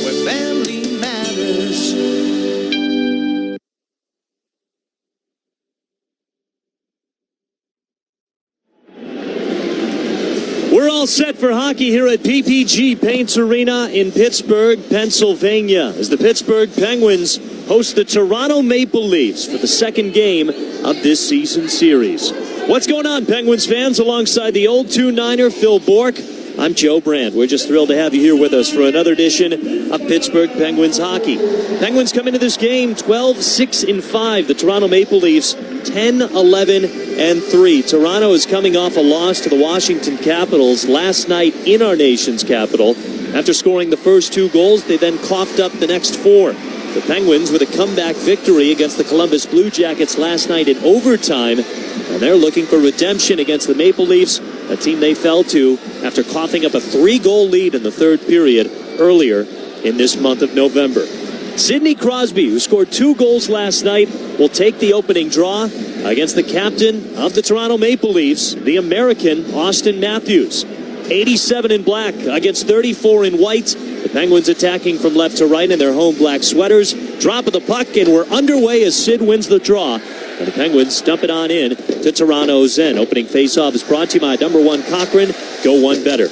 where family matters. We're all set for hockey here at PPG Paints Arena in Pittsburgh, Pennsylvania, as the Pittsburgh Penguins host the Toronto Maple Leafs for the second game of this season series. What's going on, Penguins fans? Alongside the old 2-9er, Phil Bourque, I'm Joe Brandt. We're just thrilled to have you here with us for another edition of Pittsburgh Penguins hockey. Penguins come into this game 12-6-5. The Toronto Maple Leafs 10-11-3. Toronto is coming off a loss to the Washington Capitals last night in our nation's capital. After scoring the first 2 goals, they then coughed up the next 4. The Penguins with a comeback victory against the Columbus Blue Jackets last night in overtime, and they're looking for redemption against the Maple Leafs, a team they fell to after coughing up a 3-goal lead in the third period earlier in this month of November. Sidney Crosby, who scored 2 goals last night, will take the opening draw against the captain of the Toronto Maple Leafs, the American Austin Matthews. 87 in black against 34 in white. The Penguins attacking from left to right in their home black sweaters. Drop of the puck, and we're underway as Sid wins the draw. And the Penguins dump it on in to Toronto's end. Opening faceoff is brought to you by number 1 Cochrane. Go one better.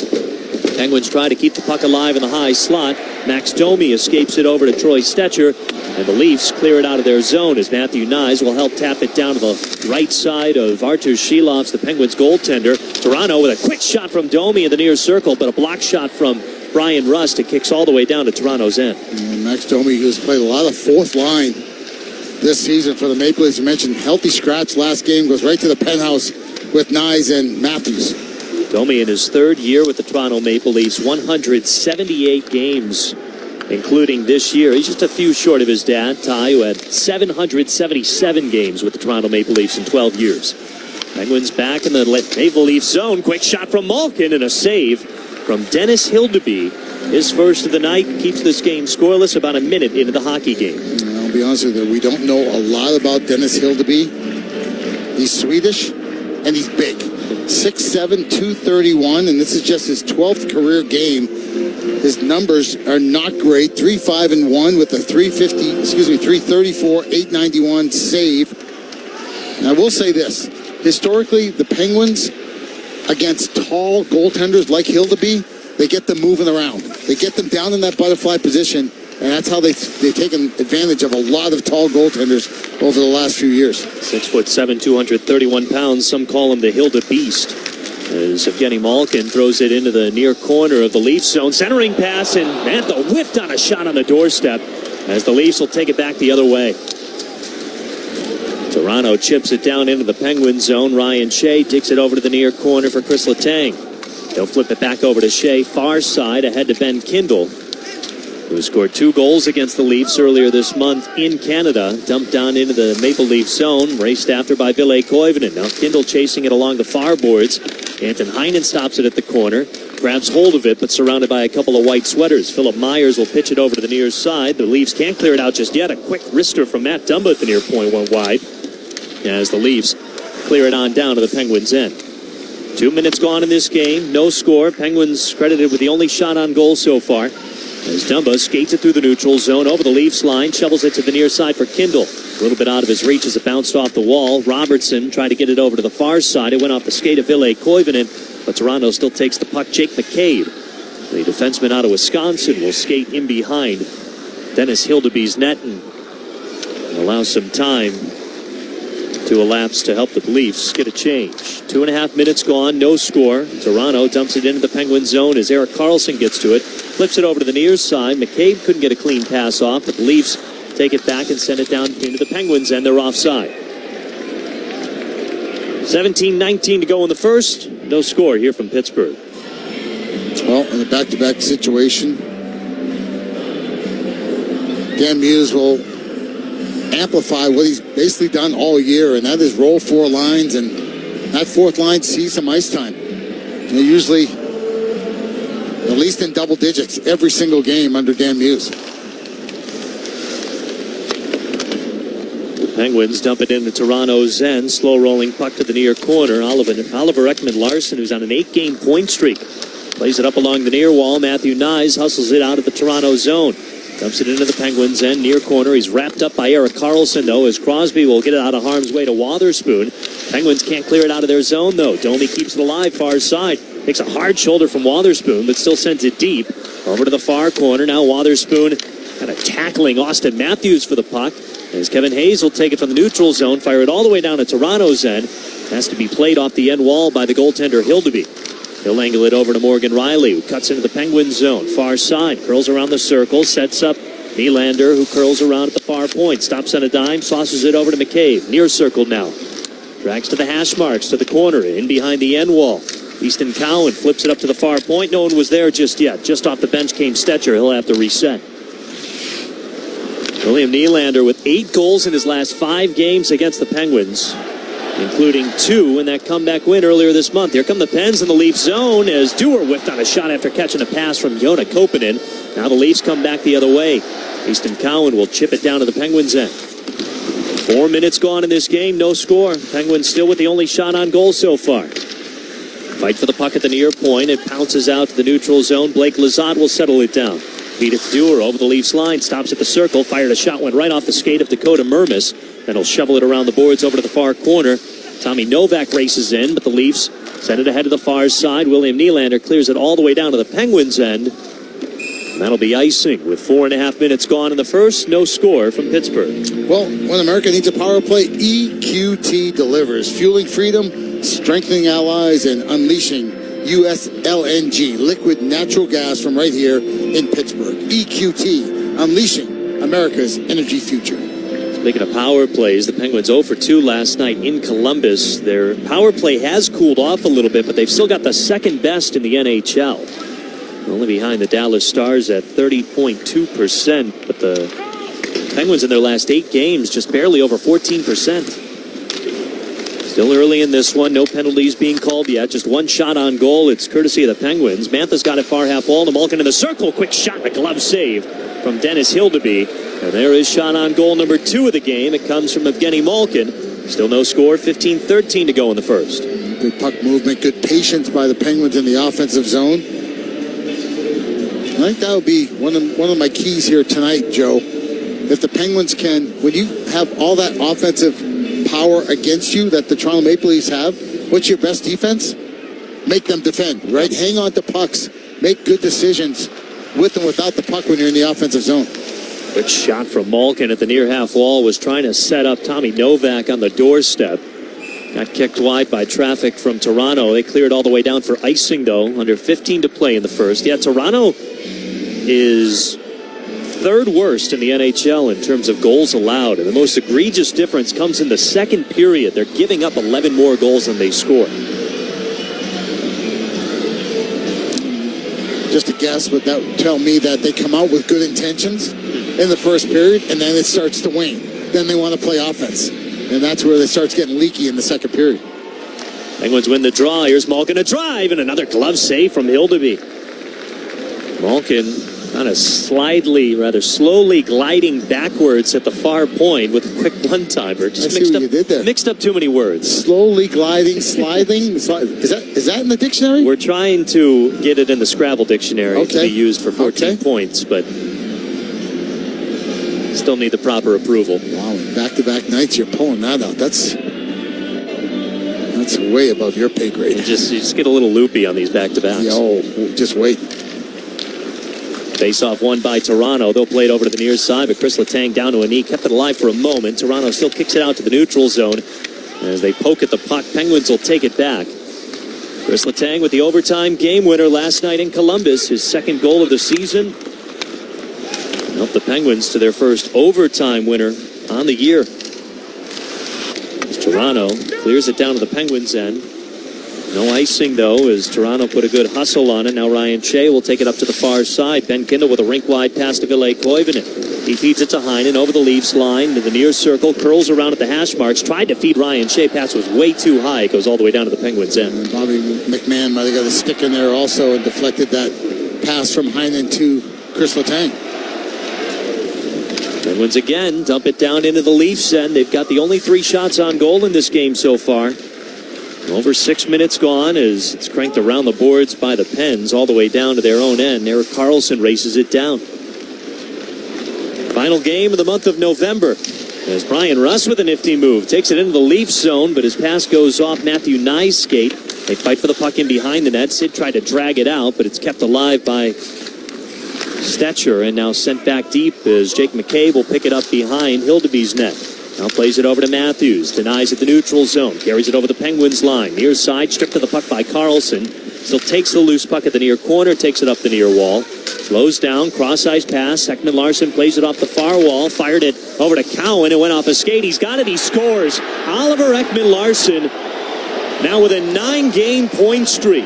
Penguins try to keep the puck alive in the high slot. Max Domi escapes it over to Troy Stetcher. And the Leafs clear it out of their zone as Matthew Nyes will help tap it down to the right side of Artur Shilovs, the Penguins goaltender. Toronto with a quick shot from Domi in the near circle, but a block shot from Brian Rust. It kicks all the way down to Toronto's end. Max Domi, who's played a lot of fourth line this season for the Maple Leafs. You mentioned healthy scratch last game, goes right to the penthouse with Nyes and Matthews. Domi in his third year with the Toronto Maple Leafs, 178 games, including this year. He's just a few short of his dad, Ty, who had 777 games with the Toronto Maple Leafs in 12 years. Penguins back in the Maple Leaf zone. Quick shot from Malkin and a save from Dennis Hildeby. His first of the night keeps this game scoreless about a minute into the hockey game. I'll be honest with you, we don't know a lot about Dennis Hildeby. He's Swedish and he's big. 6'7", 231, and this is just his 12th career game. His numbers are not great. 3-5-1 with a 334, 891 save. And I will say this. Historically, the Penguins, against tall goaltenders like Hildeby, they get them moving around. They get them down in that butterfly position, and that's how they've taken advantage of a lot of tall goaltenders over the last few years. 6'7", 231 pounds. Some call him the Hilda Beast. As Evgeny Malkin throws it into the near corner of the Leafs zone. Centering pass, and Mantha whiffed on a shot on the doorstep as the Leafs will take it back the other way. Toronto chips it down into the Penguin zone. Ryan Shea digs it over to the near corner for Chris Letang. They'll flip it back over to Shea, far side, ahead to Ben Kindle, who scored 2 goals against the Leafs earlier this month in Canada. Dumped down into the Maple Leaf zone, raced after by Ville Koivunen. Now Kindle chasing it along the far boards. Anton Heinen stops it at the corner, grabs hold of it, but surrounded by a couple of white sweaters. Philip Myers will pitch it over to the near side. The Leafs can't clear it out just yet. A quick wrister from Matt Dumba at the near point went wide as the Leafs clear it on down to the Penguins' end. 2 minutes gone in this game, no score. Penguins credited with the only shot on goal so far. As Dumba skates it through the neutral zone over the Leafs line, shovels it to the near side for Kindle. A little bit out of his reach as it bounced off the wall. Robertson tried to get it over to the far side. It went off the skate of Ville Koivunen, but Toronto still takes the puck. Jake McCabe, the defenseman out of Wisconsin, will skate in behind Dennis Hildeby's net and allow some time to elapse to help the Leafs get a change. 2.5 minutes gone, no score. Toronto dumps it into the Penguin zone as Erik Karlsson gets to it. Flips it over to the near side. McCabe couldn't get a clean pass off, but the Leafs take it back and send it down into the Penguins, and they're offside. 17-19 to go in the first. No score here from Pittsburgh. Well, in a back-to-back situation, Dan Muse will amplify what he's basically done all year, and that is roll 4 lines, and that fourth line sees some ice time. And they're usually at least in double digits every single game under Dan Muse. Penguins dump it into Toronto's end. Slow rolling puck to the near corner. Oliver Ekman-Larsson, who's on an 8-game point streak, plays it up along the near wall. Matthew Nyes hustles it out of the Toronto zone. Dumps it into the Penguins' end, near corner. He's wrapped up by Erik Karlsson, though, as Crosby will get it out of harm's way to Wotherspoon. Penguins can't clear it out of their zone, though. Domi keeps it alive, far side. Takes a hard shoulder from Wotherspoon, but still sends it deep. Over to the far corner. Now Wotherspoon kind of tackling Austin Matthews for the puck. As Kevin Hayes will take it from the neutral zone, fire it all the way down to Toronto's end. Has to be played off the end wall by the goaltender Hildeby. He'll angle it over to Morgan Riley, who cuts into the Penguins zone. Far side, curls around the circle, sets up Nylander, who curls around at the far point. Stops on a dime, saucers it over to McCabe. Near circle now. Drags to the hash marks, to the corner, in behind the end wall. Easton Cowan flips it up to the far point. No one was there just yet. Just off the bench came Stetcher. He'll have to reset. William Nylander with 8 goals in his last 5 games against the Penguins, including 2 in that comeback win earlier this month. Here come the Pens in the Leafs zone as Dewar whiffed on a shot after catching a pass from Joona Koppanen. Now the Leafs come back the other way. Easton Cowan will chip it down to the Penguins' end. 4 minutes gone in this game, no score. Penguins still with the only shot on goal so far. Fight for the puck at the near point. It pounces out to the neutral zone. Blake Lizotte will settle it down. Feed it to Dewar over the Leafs line. Stops at the circle. Fired a shot, went right off the skate of Dakota Mermis. Then he'll shovel it around the boards over to the far corner. Tommy Novak races in, but the Leafs send it ahead to the far side. William Nylander clears it all the way down to the Penguins' end. And that'll be icing with 4.5 minutes gone in the first. No score from Pittsburgh. Well, when America needs a power play, EQT delivers. Fueling freedom, strengthening allies, and unleashing U.S. LNG, liquid natural gas from right here in Pittsburgh. EQT, unleashing America's energy future. Speaking of power plays, the Penguins 0 for 2 last night in Columbus. Their power play has cooled off a little bit, but they've still got the second best in the NHL. Only behind the Dallas Stars at 30.2%, but the Penguins in their last 8 games just barely over 14%. Still early in this one, no penalties being called yet. Just 1 shot on goal. It's courtesy of the Penguins. Mantha's got it far half wall to Malkin in the circle. Quick shot, a glove save from Dennis Hildeby. And there is shot on goal number 2 of the game. It comes from Evgeny Malkin. Still no score, 15-13 to go in the first. Good puck movement, good patience by the Penguins in the offensive zone. I think that would be one of my keys here tonight, Joe. If the Penguins can, when you have all that offensive power against you that the Toronto Maple Leafs have, what's your best defense? Make them defend, right? Hang on to pucks. Make good decisions with and without the puck when you're in the offensive zone. Good shot from Malkin at the near half wall. Was trying to set up Tommy Novak on the doorstep. Got kicked wide by traffic from Toronto. They cleared all the way down for icing, though. Under 15 to play in the first. Yeah, Toronto is 3rd worst in the NHL in terms of goals allowed. And the most egregious difference comes in the second period. They're giving up 11 more goals than they score. Just a guess, but that would tell me that they come out with good intentions in the first period, and then it starts to wane. Then they want to play offense. And that's where it starts getting leaky in the second period. Penguins win the draw. Here's Malkin a drive, and another glove save from Hildeby. Malkin kind of slowly gliding backwards at the far point with a quick one-timer. Just mixed up too many words. Slowly gliding, sliding. Is that in the dictionary? We're trying to get it in the Scrabble dictionary to be used for 14 points, but still need the proper approval. Wow, back-to-back nights you're pulling that out. That's way above your pay grade. You just get a little loopy on these back-to-backs. Oh, just wait. Face-off won by Toronto. They'll play it over to the near side, but Chris Letang down to a knee. Kept it alive for a moment. Toronto still kicks it out to the neutral zone. As they poke at the puck, Penguins will take it back. Chris Letang with the overtime game winner last night in Columbus. His 2nd goal of the season. Helped the Penguins to their first overtime winner on the year. As Toronto clears it down to the Penguins' end. No icing, though, as Toronto put a good hustle on it. Now Ryan Shea will take it up to the far side. Ben Kindle with a rink-wide pass to Ville Koivunen. He feeds it to Heinen over the Leafs line to the near circle. Curls around at the hash marks. Tried to feed Ryan Shea. Pass was way too high. It goes all the way down to the Penguins' end. And Bobby McMahon might have got a stick in there also and deflected that pass from Heinen to Chris Letang. Penguins again dump it down into the Leafs end. They've got the only 3 shots on goal in this game so far. Over 6 minutes gone as it's cranked around the boards by the Pens all the way down to their own end. Erik Karlsson races it down. Final game of the month of November as Brian Russ with a nifty move. Takes it into the Leafs zone, but his pass goes off Matthew Nye's skate. They fight for the puck in behind the net. Sid tried to drag it out, but it's kept alive by Stetcher, and now sent back deep as Jake McCabe will pick it up behind Hildeby's net. Now plays it over to Matthews, denies at the neutral zone, carries it over the Penguins line. Near side, stripped to the puck by Carlson. Still takes the loose puck at the near corner, takes it up the near wall. Slows down, cross-ice pass. Ekman Larson plays it off the far wall, fired it over to Cowan. It went off a skate. He's got it, he scores. Oliver Ekman Larson now with a 9-game point streak.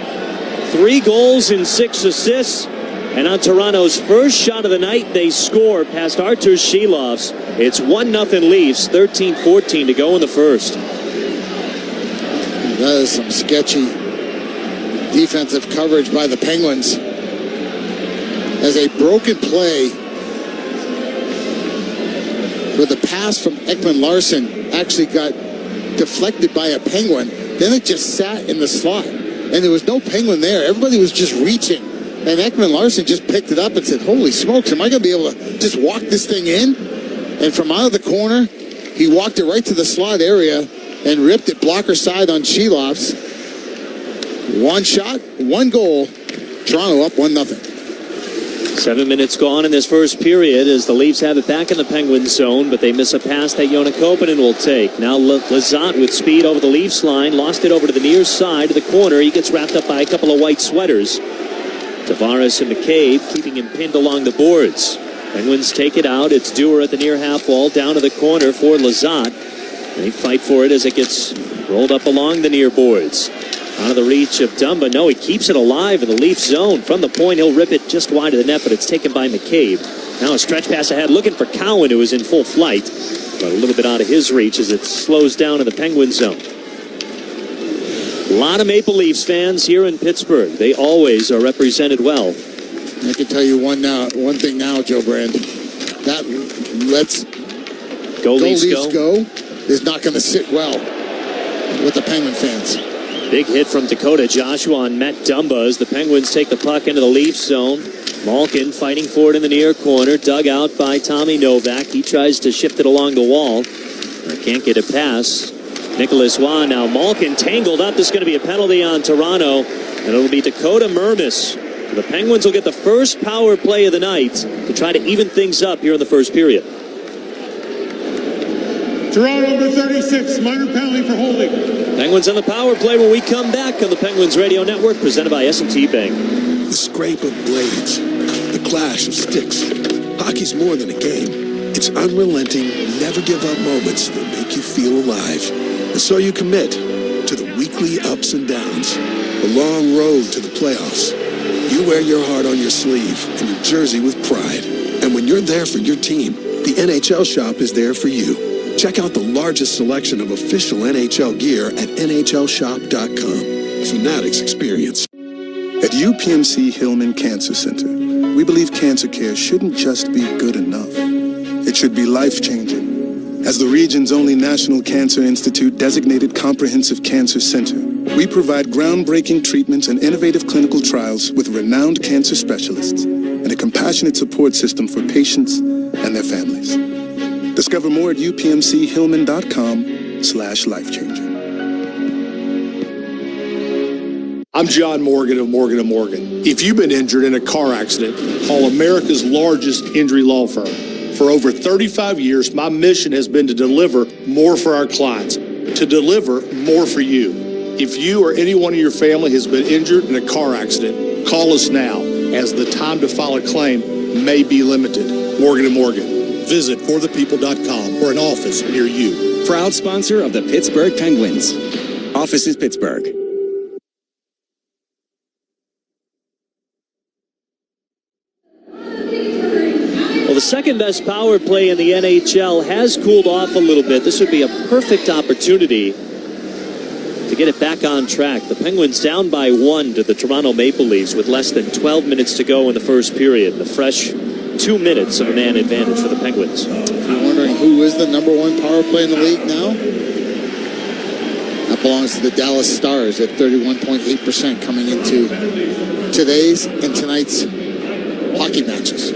3 goals and 6 assists. And on Toronto's first shot of the night, they score past Artur Shilovs. It's 1-0 Leafs, 13-14 to go in the first. That is some sketchy defensive coverage by the Penguins. As a broken play with a pass from Ekman Larson actually got deflected by a Penguin. Then it just sat in the slot. And there was no Penguin there. Everybody was just reaching. And Ekman Larson just picked it up and said, holy smokes, am I going to be able to just walk this thing in? And from out of the corner, he walked it right to the slot area and ripped it blocker side on Shilovs. 1 shot, 1 goal. Toronto up 1-0. 7 minutes gone in this first period as the Leafs have it back in the Penguins zone, but they miss a pass that Joona Koppanen will take. Now Lizotte with speed over the Leafs line, lost it over to the near side of the corner. He gets wrapped up by a couple of white sweaters. Tavares and McCabe keeping him pinned along the boards. Penguins take it out. It's Dewar at the near half wall, down to the corner for Lizotte. They fight for it as it gets rolled up along the near boards. Out of the reach of Dumba. No, he keeps it alive in the Leaf zone. From the point, he'll rip it just wide of the net, but it's taken by McCabe. Now a stretch pass ahead, looking for Cowan, who is in full flight, but a little bit out of his reach as it slows down in the Penguin zone. A lot of Maple Leafs fans here in Pittsburgh. They always are represented well. I can tell you one thing now, Joe Brand. That let's go Leafs go is not going to sit well with the Penguin fans. Big hit from Dakota Joshua on Matt Dumba as the Penguins take the puck into the Leafs zone. Malkin fighting for it in the near corner, dug out by Tommy Novak. He tries to shift it along the wall. Can't get it past. Nicholas Waugh now. Malkin tangled up. This is going to be a penalty on Toronto, and it'll be Dakota Mermis. The Penguins will get the first power play of the night to try to even things up here in the first period. Toronto number 36, minor penalty for holding. Penguins on the power play when we come back on the Penguins Radio Network, presented by S&T Bank. The scrape of blades, the clash of sticks. Hockey's more than a game. It's unrelenting, never give up moments that make you feel alive. And so you commit to the weekly ups and downs, the long road to the playoffs. You wear your heart on your sleeve and your jersey with pride. And when you're there for your team, the NHL shop is there for you. Check out the largest selection of official NHL gear at NHLshop.com. Fanatics experience. At UPMC Hillman Cancer Center, we believe cancer care shouldn't just be good enough. It should be life-changing. As the region's only National Cancer Institute designated comprehensive cancer center, we provide groundbreaking treatments and innovative clinical trials with renowned cancer specialists and a compassionate support system for patients and their families. Discover more at upmchillman.com/lifechanging. I'm John Morgan of Morgan & Morgan. If you've been injured in a car accident, call America's largest injury law firm. For over 35 years, my mission has been to deliver more for our clients, to deliver more for you. If you or anyone in your family has been injured in a car accident, call us now, as the time to file a claim may be limited. Morgan & Morgan. Visit forthepeople.com or an office near you. Proud sponsor of the Pittsburgh Penguins. Office is Pittsburgh. Well, the second best power play in the NHL has cooled off a little bit. This would be a perfect opportunity to get it back on track. The Penguins down by 1 to the Toronto Maple Leafs with less than 12 minutes to go in the first period. The fresh 2 minutes of a man advantage for the Penguins. If you're wondering who is the number 1 power play in the league now, that belongs to the Dallas Stars at 31.8% coming into today's and tonight's hockey matches.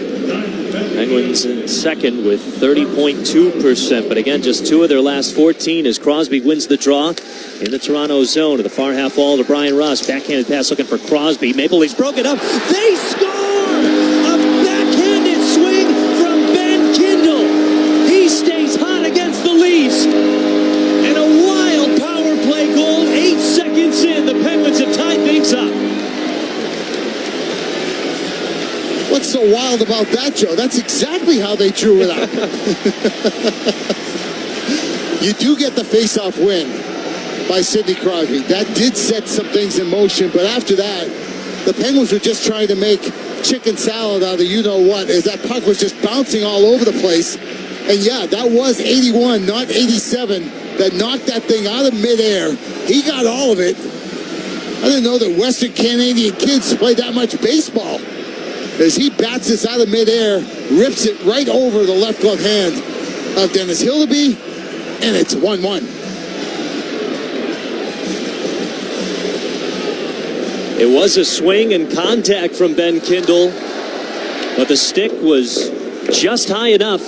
Penguins in second with 30.2%, but again, just 2 of their last 14 as Crosby wins the draw in the Toronto zone. To the far half wall to Brian Ross. Backhanded pass looking for Crosby. Maple Leafs broke it up. They score! A backhand What's so wild about that, Joe? That's exactly how they drew it up. You do get the face-off win by Sidney Crosby. That did set some things in motion, but after that, the Penguins were just trying to make chicken salad out of you-know-what, as that puck was just bouncing all over the place. And yeah, that was 81, not 87, that knocked that thing out of midair. He got all of it. I didn't know that Western Canadian kids play that much baseball. As he bats this out of midair, rips it right over the left glove hand of Dennis Hildeby, and it's 1-1. It was a swing and contact from Ben Kindle, but the stick was just high enough,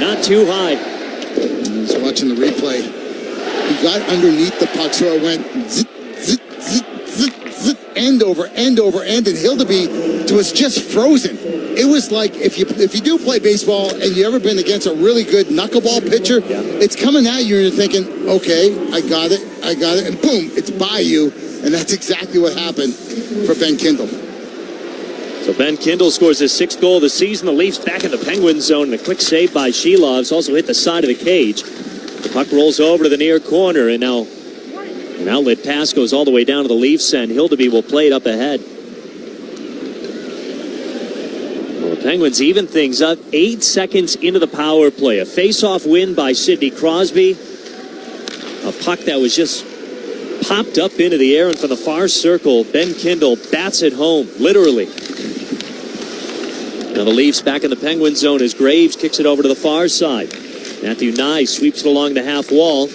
not too high. He's watching the replay. He got underneath the puck, so it went zit, zit, zit, zit, zit, end over end over end, and Hildeby was just frozen. It was like if you do play baseball and you ever been against a really good knuckleball pitcher, it's coming at you and you're thinking, okay, I got it, and boom, it's by you. And that's exactly what happened for Ben Kindle. So Ben Kindle scores his 6th goal of the season. The Leafs back in the Penguin zone, and a quick save by Shelovs also hit the side of the cage. The puck rolls over to the near corner, and now an outlet pass goes all the way down to the Leafs, and Hildeby will play it up ahead. Well, the Penguins even things up 8 seconds into the power play. A face-off win by Sidney Crosby. A puck that was just popped up into the air, and from the far circle, Ben Kindle bats it home, literally. Now the Leafs back in the Penguin zone as Graves kicks it over to the far side. Matthew Nye sweeps it along the half wall.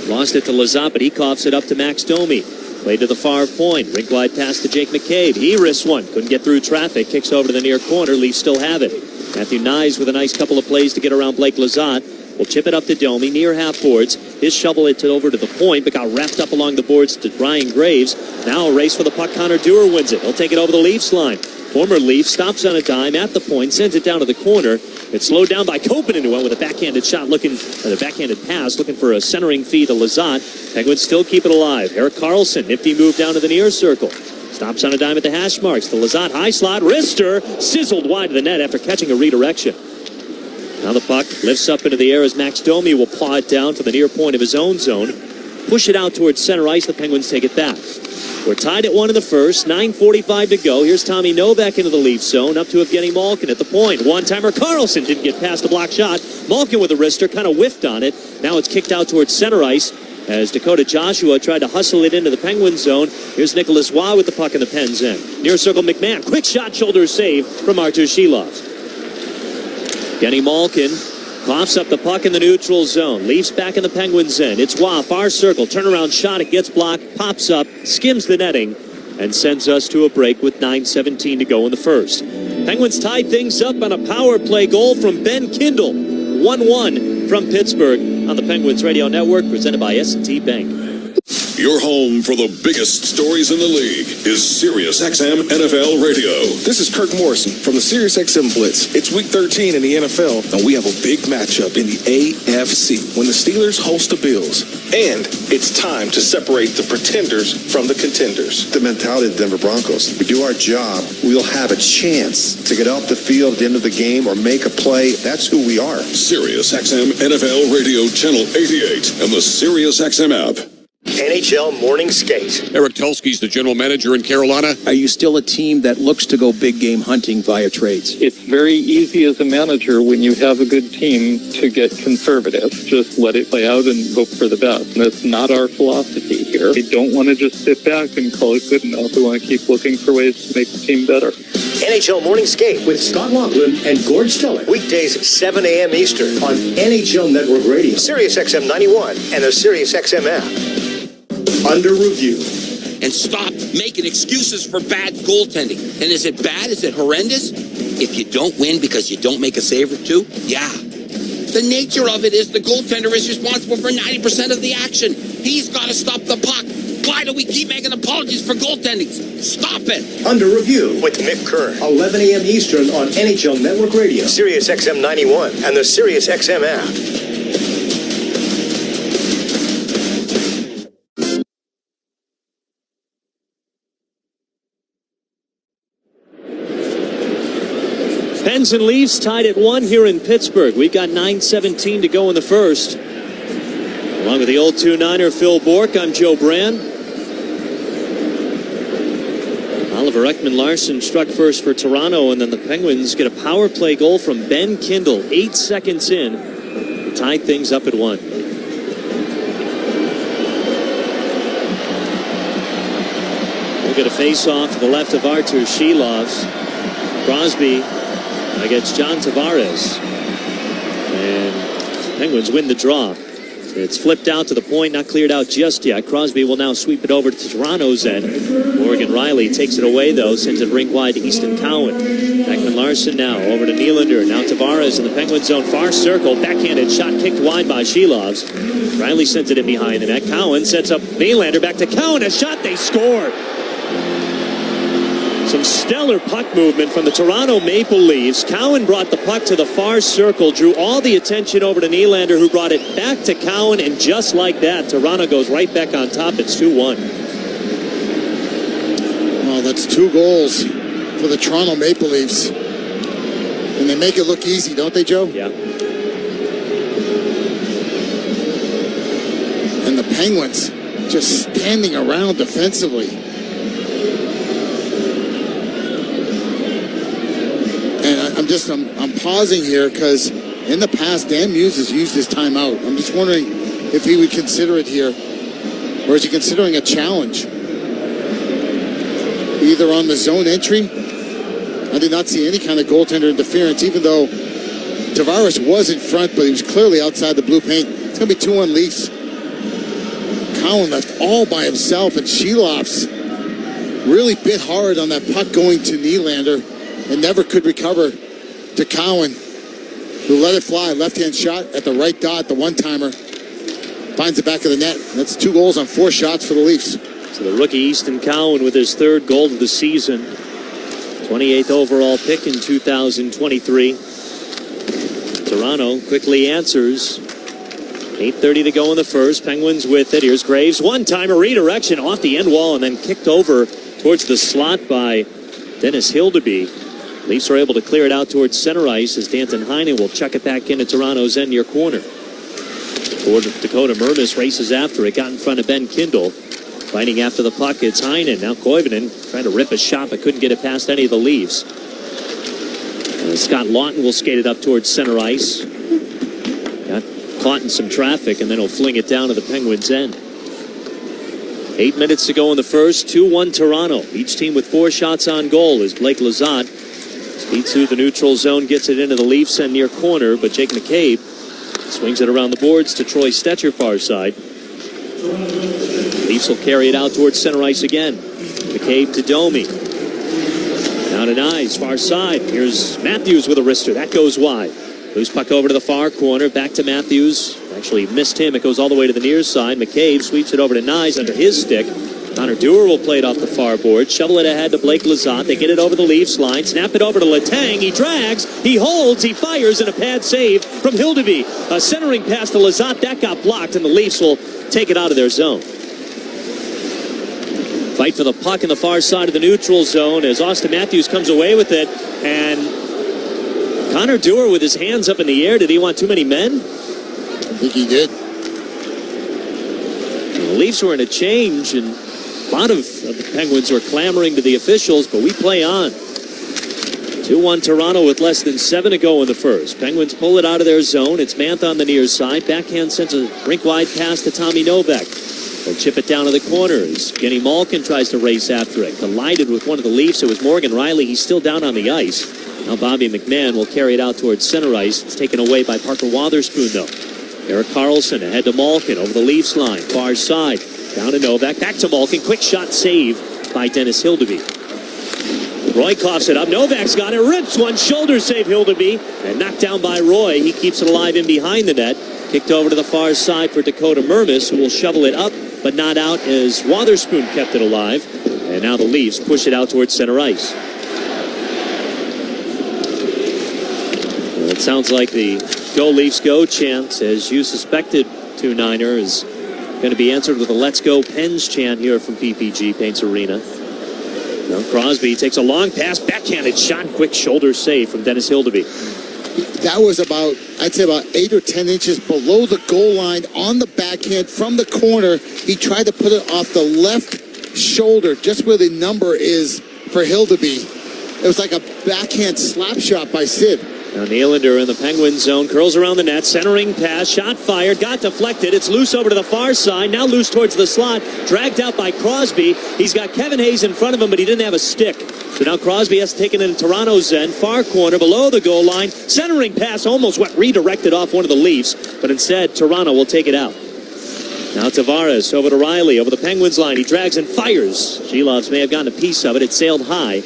Lost it to Lizotte, but he coughs it up to Max Domi. Played to the far point. Rink wide pass to Jake McCabe. He risks one. Couldn't get through traffic. Kicks over to the near corner. Leafs still have it. Matthew Nyes with a nice couple of plays to get around Blake Lizotte. Will chip it up to Domi near half boards. His shovel it over to the point, but got wrapped up along the boards to Ryan Graves. Now a race for the puck. Connor Dewar wins it. He'll take it over the Leafs line. Former Leaf stops on a dime at the point, sends it down to the corner. It's slowed down by Kopinen, who went with a backhanded shot, a backhanded pass, looking for a centering feed to Lizotte. Penguins still keep it alive. Erik Karlsson, nifty move down to the near circle. Stops on a dime at the hash marks. The Lizotte high slot. Wrister sizzled wide of the net after catching a redirection. Now the puck lifts up into the air as Max Domi will paw it down to the near point of his own zone. Push it out towards center ice. The Penguins take it back. We're tied at 1 in the first. 9:45 to go. Here's Tommy Novak into the Leafs zone. Up to Evgeny Malkin at the point. One-timer Karlsson didn't get past a block shot. Malkin with a wrister kind of whiffed on it. Now it's kicked out towards center ice as Dakota Joshua tried to hustle it into the Penguin zone. Here's Nicholas Waugh with the puck in the Pens end. Near circle McMahon. Quick shot, shoulder save from Artur Shelovs. Evgeny Malkin coughs up the puck in the neutral zone. Leafs back in the Penguins end. It's Waugh, far circle, turnaround shot. It gets blocked, pops up, skims the netting, and sends us to a break with 9:17 to go in the first. Penguins tied things up on a power play goal from Ben Kindle. 1-1 from Pittsburgh on the Penguins Radio Network, presented by S&T Bank. Your home for the biggest stories in the league is SiriusXM NFL Radio. This is Kirk Morrison from the SiriusXM Blitz. It's week 13 in the NFL, and we have a big matchup in the AFC when the Steelers host the Bills. And it's time to separate the pretenders from the contenders. The mentality of the Denver Broncos. If we do our job, we'll have a chance to get off the field at the end of the game or make a play. That's who we are. SiriusXM NFL Radio Channel 88 and the SiriusXM app. NHL Morning Skate. Eric Tulsky's the general manager in Carolina. Are you still a team that looks to go big game hunting via trades? It's very easy as a manager when you have a good team to get conservative. Just let it play out and hope for the best. And that's not our philosophy here. We don't want to just sit back and call it good enough. We want to keep looking for ways to make the team better. NHL Morning Skate with Scott Laughlin and Gord Stiller. Weekdays 7 a.m. Eastern on NHL Network Radio, SiriusXM 91, and the SiriusXM app. Under review. And stop making excuses for bad goaltending. And is it bad? Is it horrendous? If you don't win because you don't make a save or two, yeah. The nature of it is the goaltender is responsible for 90% of the action. He's got to stop the puck. Why do we keep making apologies for goaltending? Stop it. Under review with Mick Kern, 11 a.m. Eastern on NHL Network Radio, SiriusXM 91, and the SiriusXM app. Pens and Leafs tied at 1 here in Pittsburgh. We've got 9:17 to go in the first. Along with the old 2-9er Phil Bourque, I'm Joe Brand. Oliver Ekman-Larsson struck first for Toronto, and then the Penguins get a power play goal from Ben Kindle 8 seconds in to tie things up at 1. We'll get a face-off to the left of Artur Shilovs. Crosby against John Tavares. And Penguins win the draw. It's flipped out to the point, not cleared out just yet. Crosby will now sweep it over to Toronto's end. Morgan Riley takes it away, though, sends it rink wide to Easton Cowan. Ekman-Larsson now over to Nylander. Now Tavares in the Penguin zone, far circle. Backhanded shot kicked wide by Shilovs. Riley sends it in behind the net. Cowan sets up Nylander, back to Cowan. A shot, they score. Some stellar puck movement from the Toronto Maple Leafs. Cowan brought the puck to the far circle, drew all the attention over to Nylander, who brought it back to Cowan, and just like that, Toronto goes right back on top. It's 2-1. Well, that's 2 goals for the Toronto Maple Leafs. And they make it look easy, don't they, Joe? Yeah. And the Penguins just standing around defensively. And I'm pausing here because in the past, Dan Muse has used his timeout. I'm just wondering if he would consider it here, or is he considering a challenge? Either on the zone entry. I did not see any kind of goaltender interference, even though Tavares was in front, but he was clearly outside the blue paint. It's going to be 2-1 Leafs. Cowan left all by himself, and Shilovs really bit hard on that puck going to Nylander and never could recover to Cowan, who let it fly. Left-hand shot at the right dot, the one-timer. Finds the back of the net. That's 2 goals on 4 shots for the Leafs. So the rookie Easton Cowan with his 3rd goal of the season. 28th overall pick in 2023. Toronto quickly answers. 8:30 to go in the first. Penguins with it. Here's Graves. One-timer redirection off the end wall and then kicked over towards the slot by Dennis Hildeby. Leafs are able to clear it out towards center ice as Danton Heinen will chuck it back into Toronto's end near corner. Dakota Mermis races after it. Got in front of Ben Kindle. Fighting after the puck, it's Heinen. Now Koivunen trying to rip a shot, but couldn't get it past any of the Leafs. Scott Lawton will skate it up towards center ice. Got caught in some traffic, and then he'll fling it down to the Penguins' end. 8 minutes to go in the first. 2-1 Toronto. Each team with 4 shots on goal as Blake Lizotte speeds through the neutral zone, gets it into the Leafs end near corner, but Jake McCabe swings it around the boards to Troy Stetcher far side. Leafs will carry it out towards center ice again. McCabe to Domi. Now to Nyes, far side. Here's Matthews with a wrister. That goes wide. Loose puck over to the far corner. Back to Matthews. Actually missed him. It goes all the way to the near side. McCabe sweeps it over to Nyes under his stick. Connor Dewar will play it off the far board. Shovel it ahead to Blake Lizotte. They get it over the Leafs line. Snap it over to Letang. He drags. He holds. He fires, and a pad save from Hildeby. A centering pass to Lizotte. That got blocked, and the Leafs will take it out of their zone. Fight for the puck in the far side of the neutral zone as Austin Matthews comes away with it. And Connor Dewar with his hands up in the air. Did he want too many men? I think he did. The Leafs were in a change, and a lot of the Penguins were clamoring to the officials, but we play on. 2-1 Toronto with less than 7 to go in the first. Penguins pull it out of their zone. It's Manth on the near side. Backhand sends a rink-wide pass to Tommy Novak. They'll chip it down to the corners. Kenny Malkin tries to race after it. Collided with one of the Leafs. It was Morgan Riley. He's still down on the ice. Now Bobby McMahon will carry it out towards center ice. It's taken away by Parker Wotherspoon, though. Erik Karlsson ahead to Malkin over the Leafs line. Far side. Down to Novak. Back to Malkin. Quick shot save by Dennis Hildeby. Roy coughs it up. Novak's got it. Rips one. Shoulder save Hildeby. And knocked down by Roy. He keeps it alive in behind the net. Kicked over to the far side for Dakota Mermis, who will shovel it up, but not out as Wotherspoon kept it alive. And now the Leafs push it out towards center ice. Well, it sounds like the Go Leafs Go chant, as you suspected, 2-9er, is going to be answered with a Let's Go Pens chant here from PPG Paints Arena. Now Crosby takes a long pass, backhanded shot, quick shoulder save from Dennis Hildeby. That was about, I'd say about 8 or 10 inches below the goal line on the backhand from the corner. He tried to put it off the left shoulder, just where the number is for Hildeby. It was like a backhand slap shot by Sid. Now Nylander in the Penguins zone, curls around the net, centering pass, shot fired, got deflected. It's loose over to the far side, now loose towards the slot, dragged out by Crosby. He's got Kevin Hayes in front of him, but he didn't have a stick. So now Crosby has to take it in Toronto's end, far corner, below the goal line. Centering pass almost went redirected off one of the Leafs, but instead Toronto will take it out. Now Tavares over to Riley, over the Penguins line. He drags and fires. Shilovs may have gotten a piece of it. It sailed high.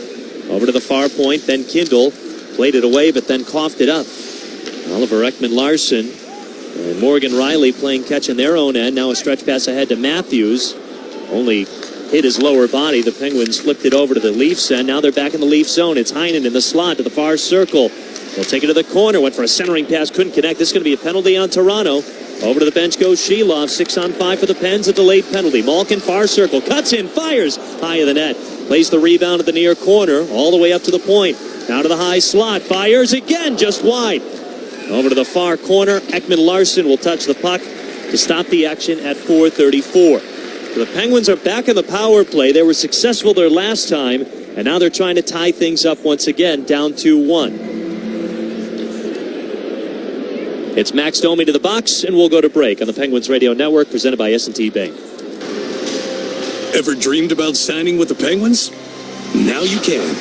Over to the far point, then Kindle. Played it away, but then coughed it up. Oliver Ekman-Larsson and Morgan Riley playing catch in their own end. Now a stretch pass ahead to Matthews. Only hit his lower body. The Penguins flipped it over to the Leafs end. Now they're back in the Leafs zone. It's Heinen in the slot to the far circle. They'll take it to the corner. Went for a centering pass. Couldn't connect. This is going to be a penalty on Toronto. Over to the bench goes Shilov. 6-on-5 for the Pens. A delayed penalty. Malkin far circle. Cuts in. Fires. High of the net. Plays the rebound at the near corner. All the way up to the point. Now to the high slot. Fires again. Just wide. Over to the far corner. Ekman-Larsson will touch the puck to stop the action at 4:34. So the Penguins are back in the power play. They were successful their last time, and now they're trying to tie things up once again, down 2-1. It's Max Domi to the box, and we'll go to break on the Penguins Radio Network, presented by S&T Bank. Ever dreamed about signing with the Penguins? Now you can.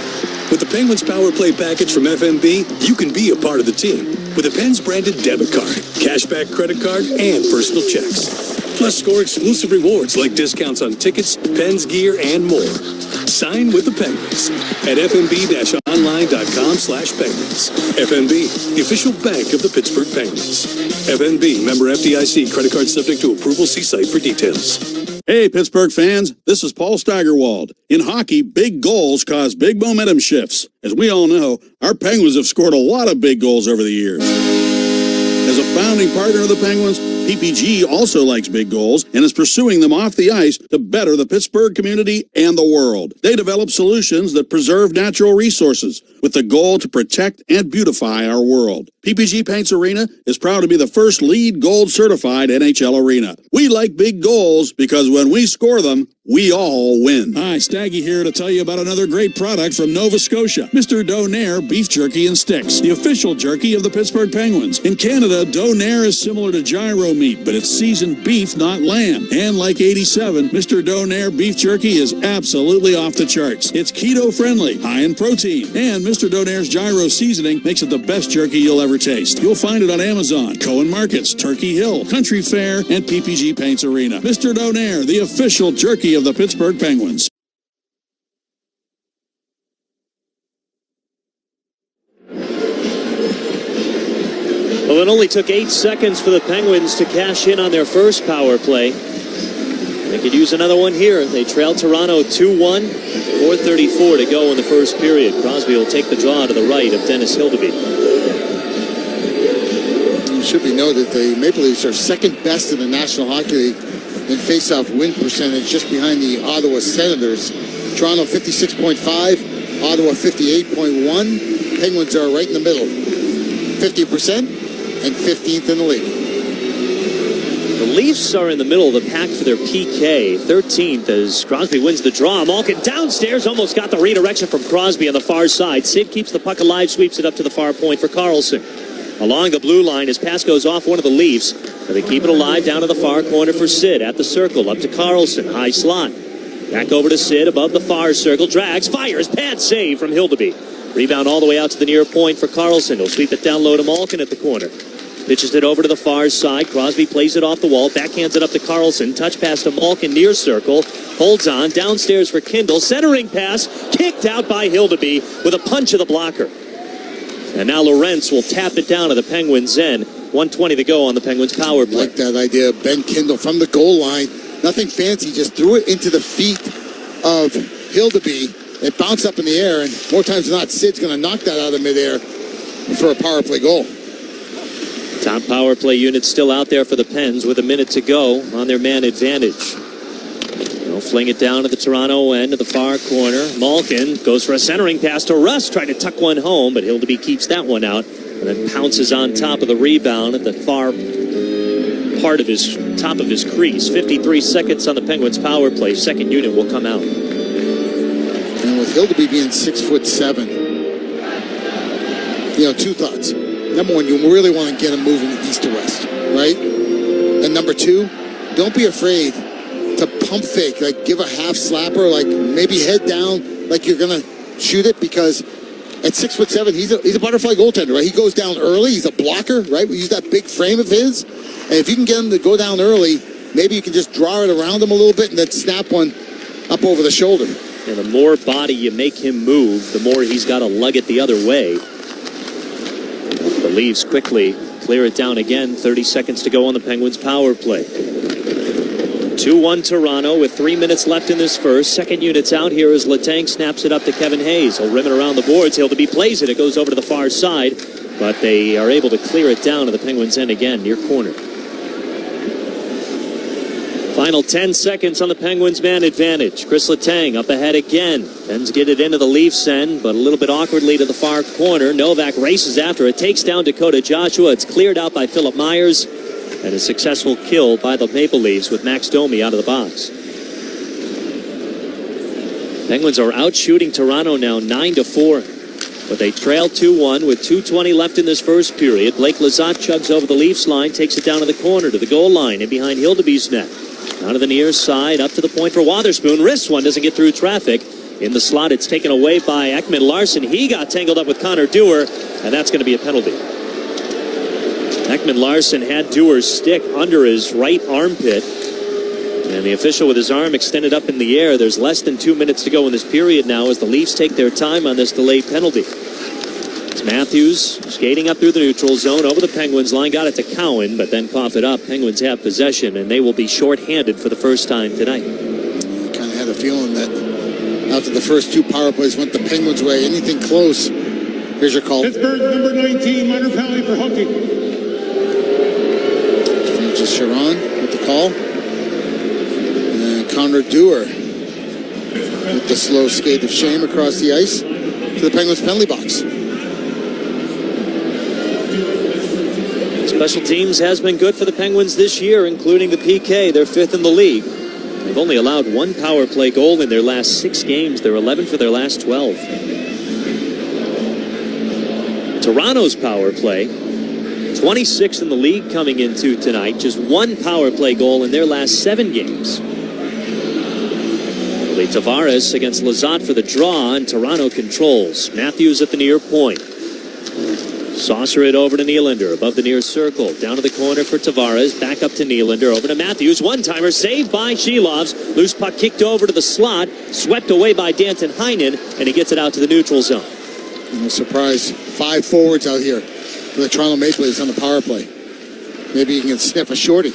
With the Penguins Power Play package from FMB, you can be a part of the team with a Pens branded debit card, cashback credit card, and personal checks. Plus, score exclusive rewards like discounts on tickets, Pens gear, and more. Sign with the Penguins at fnb-online.com/Penguins. FNB, the official bank of the Pittsburgh Penguins. FNB, member FDIC, credit card subject to approval. See site for details. Hey, Pittsburgh fans, this is Paul Steigerwald. In hockey, big goals cause big momentum shifts. As we all know, our Penguins have scored a lot of big goals over the years. As a founding partner of the Penguins, PPG also likes big goals and is pursuing them off the ice to better the Pittsburgh community and the world. They develop solutions that preserve natural resources with the goal to protect and beautify our world. PPG Paints Arena is proud to be the first LEED Gold certified NHL arena. We like big goals because when we score them, we all win. Hi, Staggy here to tell you about another great product from Nova Scotia. Mr. Donair Beef Jerky and Sticks, the official jerky of the Pittsburgh Penguins. In Canada, Donair is similar to gyro meat, but it's seasoned beef, not lamb. And like 87, Mr. Donair Beef Jerky is absolutely off the charts. It's keto-friendly, high in protein, and Mr. Donair's gyro seasoning makes it the best jerky you'll ever taste. You'll find it on Amazon, Cohen Markets, Turkey Hill, Country Fair, and PPG Paints Arena. Mr. Donair, the official jerky of the Pittsburgh Penguins. Well, it only took 8 seconds for the Penguins to cash in on their first power play. They could use another one here. They trailed Toronto 2-1, 4:34 to go in the first period. Crosby will take the draw to the right of Dennis Hildeby. It should be noted the Maple Leafs are second best in the National Hockey League in face-off win percentage, just behind the Ottawa Senators. Toronto 56.5, Ottawa 58.1. Penguins are right in the middle, 50% and 15th in the league. The Leafs are in the middle of the pack for their PK, 13th as Crosby wins the draw. Malkin downstairs, almost got the redirection from Crosby on the far side. Sid keeps the puck alive, sweeps it up to the far point for Karlsson. Along the blue line, his pass goes off one of the Leafs, but they keep it alive down to the far corner for Sid. At the circle, up to Karlsson, high slot. Back over to Sid, above the far circle, drags, fires, pad save from Hildeby. Rebound all the way out to the near point for Karlsson. He'll sweep it down low to Malkin at the corner. Pitches it over to the far side. Crosby plays it off the wall. Backhands it up to Karlsson. Touch pass to Malkin near circle. Holds on. Downstairs for Kindle. Centering pass. Kicked out by Hildeby with a punch of the blocker. And now Lorentz will tap it down to the Penguins' end. 1:20 to go on the Penguins' power play. Like that idea. Ben Kindle from the goal line. Nothing fancy. Just threw it into the feet of Hildeby. It bounced up in the air, and more times than not, Sid's going to knock that out of midair for a power play goal. Top power play unit still out there for the Pens with a minute to go on their man advantage. fling it down to the Toronto end of the far corner. Malkin goes for a centering pass to Russ, trying to tuck one home, but Hildeby keeps that one out and then pounces on top of the rebound at the far part of his top of his crease. 53 seconds on the Penguins power play. Second unit will come out. And with Hildeby being 6'7", two thoughts. Number one, you really want to get him moving east to west, right? And number two, don't be afraid to pump fake, like give a half slapper, like maybe head down, like you're gonna shoot it, because at 6'7", he's a butterfly goaltender, right? He goes down early. He's a blocker, right? We use that big frame of his, and if you can get him to go down early, maybe you can just draw it around him a little bit and then snap one up over the shoulder. And the more body you make him move, the more he's got to lug it the other way. The Leafs quickly clear it down again. 30 seconds to go on the Penguins power play. 2-1 Toronto with 3 minutes left in this first. Second unit's out here as Letang snaps it up to Kevin Hayes. He'll rim it around the boards. Hildeby plays it. It goes over to the far side, but they are able to clear it down to the Penguins' end again, near corner. Final 10 seconds on the Penguins' man advantage. Chris Letang up ahead again. Pens get it into the Leafs end, but a little bit awkwardly to the far corner. Novak races after it, takes down Dakota Joshua. It's cleared out by Philip Myers, and a successful kill by the Maple Leafs with Max Domi out of the box. Penguins are out shooting Toronto now 9-4, but they trail 2-1 with 2:20 left in this first period. Blake Lizotte chugs over the Leafs line, takes it down to the corner to the goal line and behind Hildeby's net. Down to the near side, up to the point for Wotherspoon. Wrists one, doesn't get through traffic. In the slot, it's taken away by Ekman Larsson. He got tangled up with Connor Dewar, and that's going to be a penalty. Ekman Larsson had Dewar's stick under his right armpit, and the official with his arm extended up in the air. There's less than 2 minutes to go in this period now as the Leafs take their time on this delayed penalty. It's Matthews skating up through the neutral zone over the Penguins line. Got it to Cowan, but then coughed it up. Penguins have possession, and they will be shorthanded for the first time tonight. Kind of had a feeling that after the first two power plays went the Penguins' way, anything close. Here's your call. Pittsburgh, number 19, minor penalty for hooking. Francis Chiron with the call. And Connor Dewar with the slow skate of shame across the ice to the Penguins' penalty box. Special teams has been good for the Penguins this year, including the PK. They're fifth in the league. They've only allowed one power play goal in their last 6 games. They're 11 for their last 12. Toronto's power play, 26th in the league coming into tonight. Just one power play goal in their last 7 games. Tavares against Lizotte for the draw, and Toronto controls. Matthews at the near point. Saucer it over to Nylander, above the near circle. Down to the corner for Tavares. Back up to Nylander, over to Matthews. One-timer saved by Shelovs. Loose puck kicked over to the slot. Swept away by Danton Heinen, and he gets it out to the neutral zone. No surprise. 5 forwards out here for the Toronto Maple Leafs on the power play. Maybe you can sniff a shorty.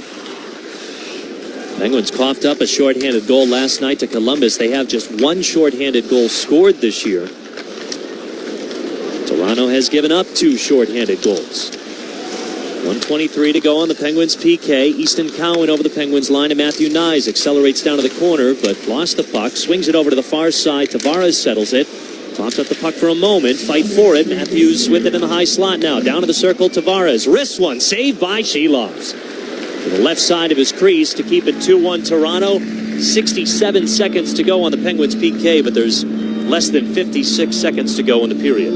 Penguins coughed up a shorthanded goal last night to Columbus. They have just one shorthanded goal scored this year. Toronto has given up 2 shorthanded goals. 1:23 to go on the Penguins PK. Easton Cowan over the Penguins line, and Matthew Nyes accelerates down to the corner, but lost the puck. Swings it over to the far side. Tavares settles it. Tops up the puck for a moment. Fight for it. Matthews with it in the high slot now. Down to the circle. Tavares wrists one. Saved by Shelovs. To the left side of his crease to keep it 2-1 Toronto. 67 seconds to go on the Penguins PK, but there's less than 56 seconds to go in the period.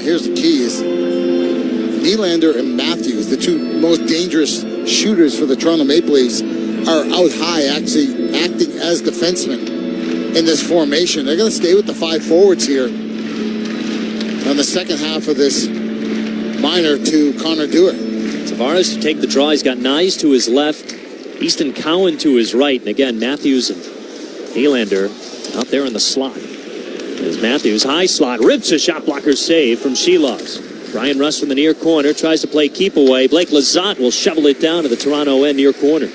Here's the key is Nylander and Matthews, the 2 most dangerous shooters for the Toronto Maple Leafs, are out high, actually acting as defensemen in this formation. They're going to stay with the 5 forwards here on the second half of this minor to Connor Dewar. Tavares to take the draw. He's got Nyes to his left, Easton Cowan to his right, and again Matthews and Nylander out there in the slot. As Matthews, high slot, rips a shot blocker save from Shelovs. Brian Rust from the near corner tries to play keep away. Blake Lizotte will shovel it down to the Toronto end near corner.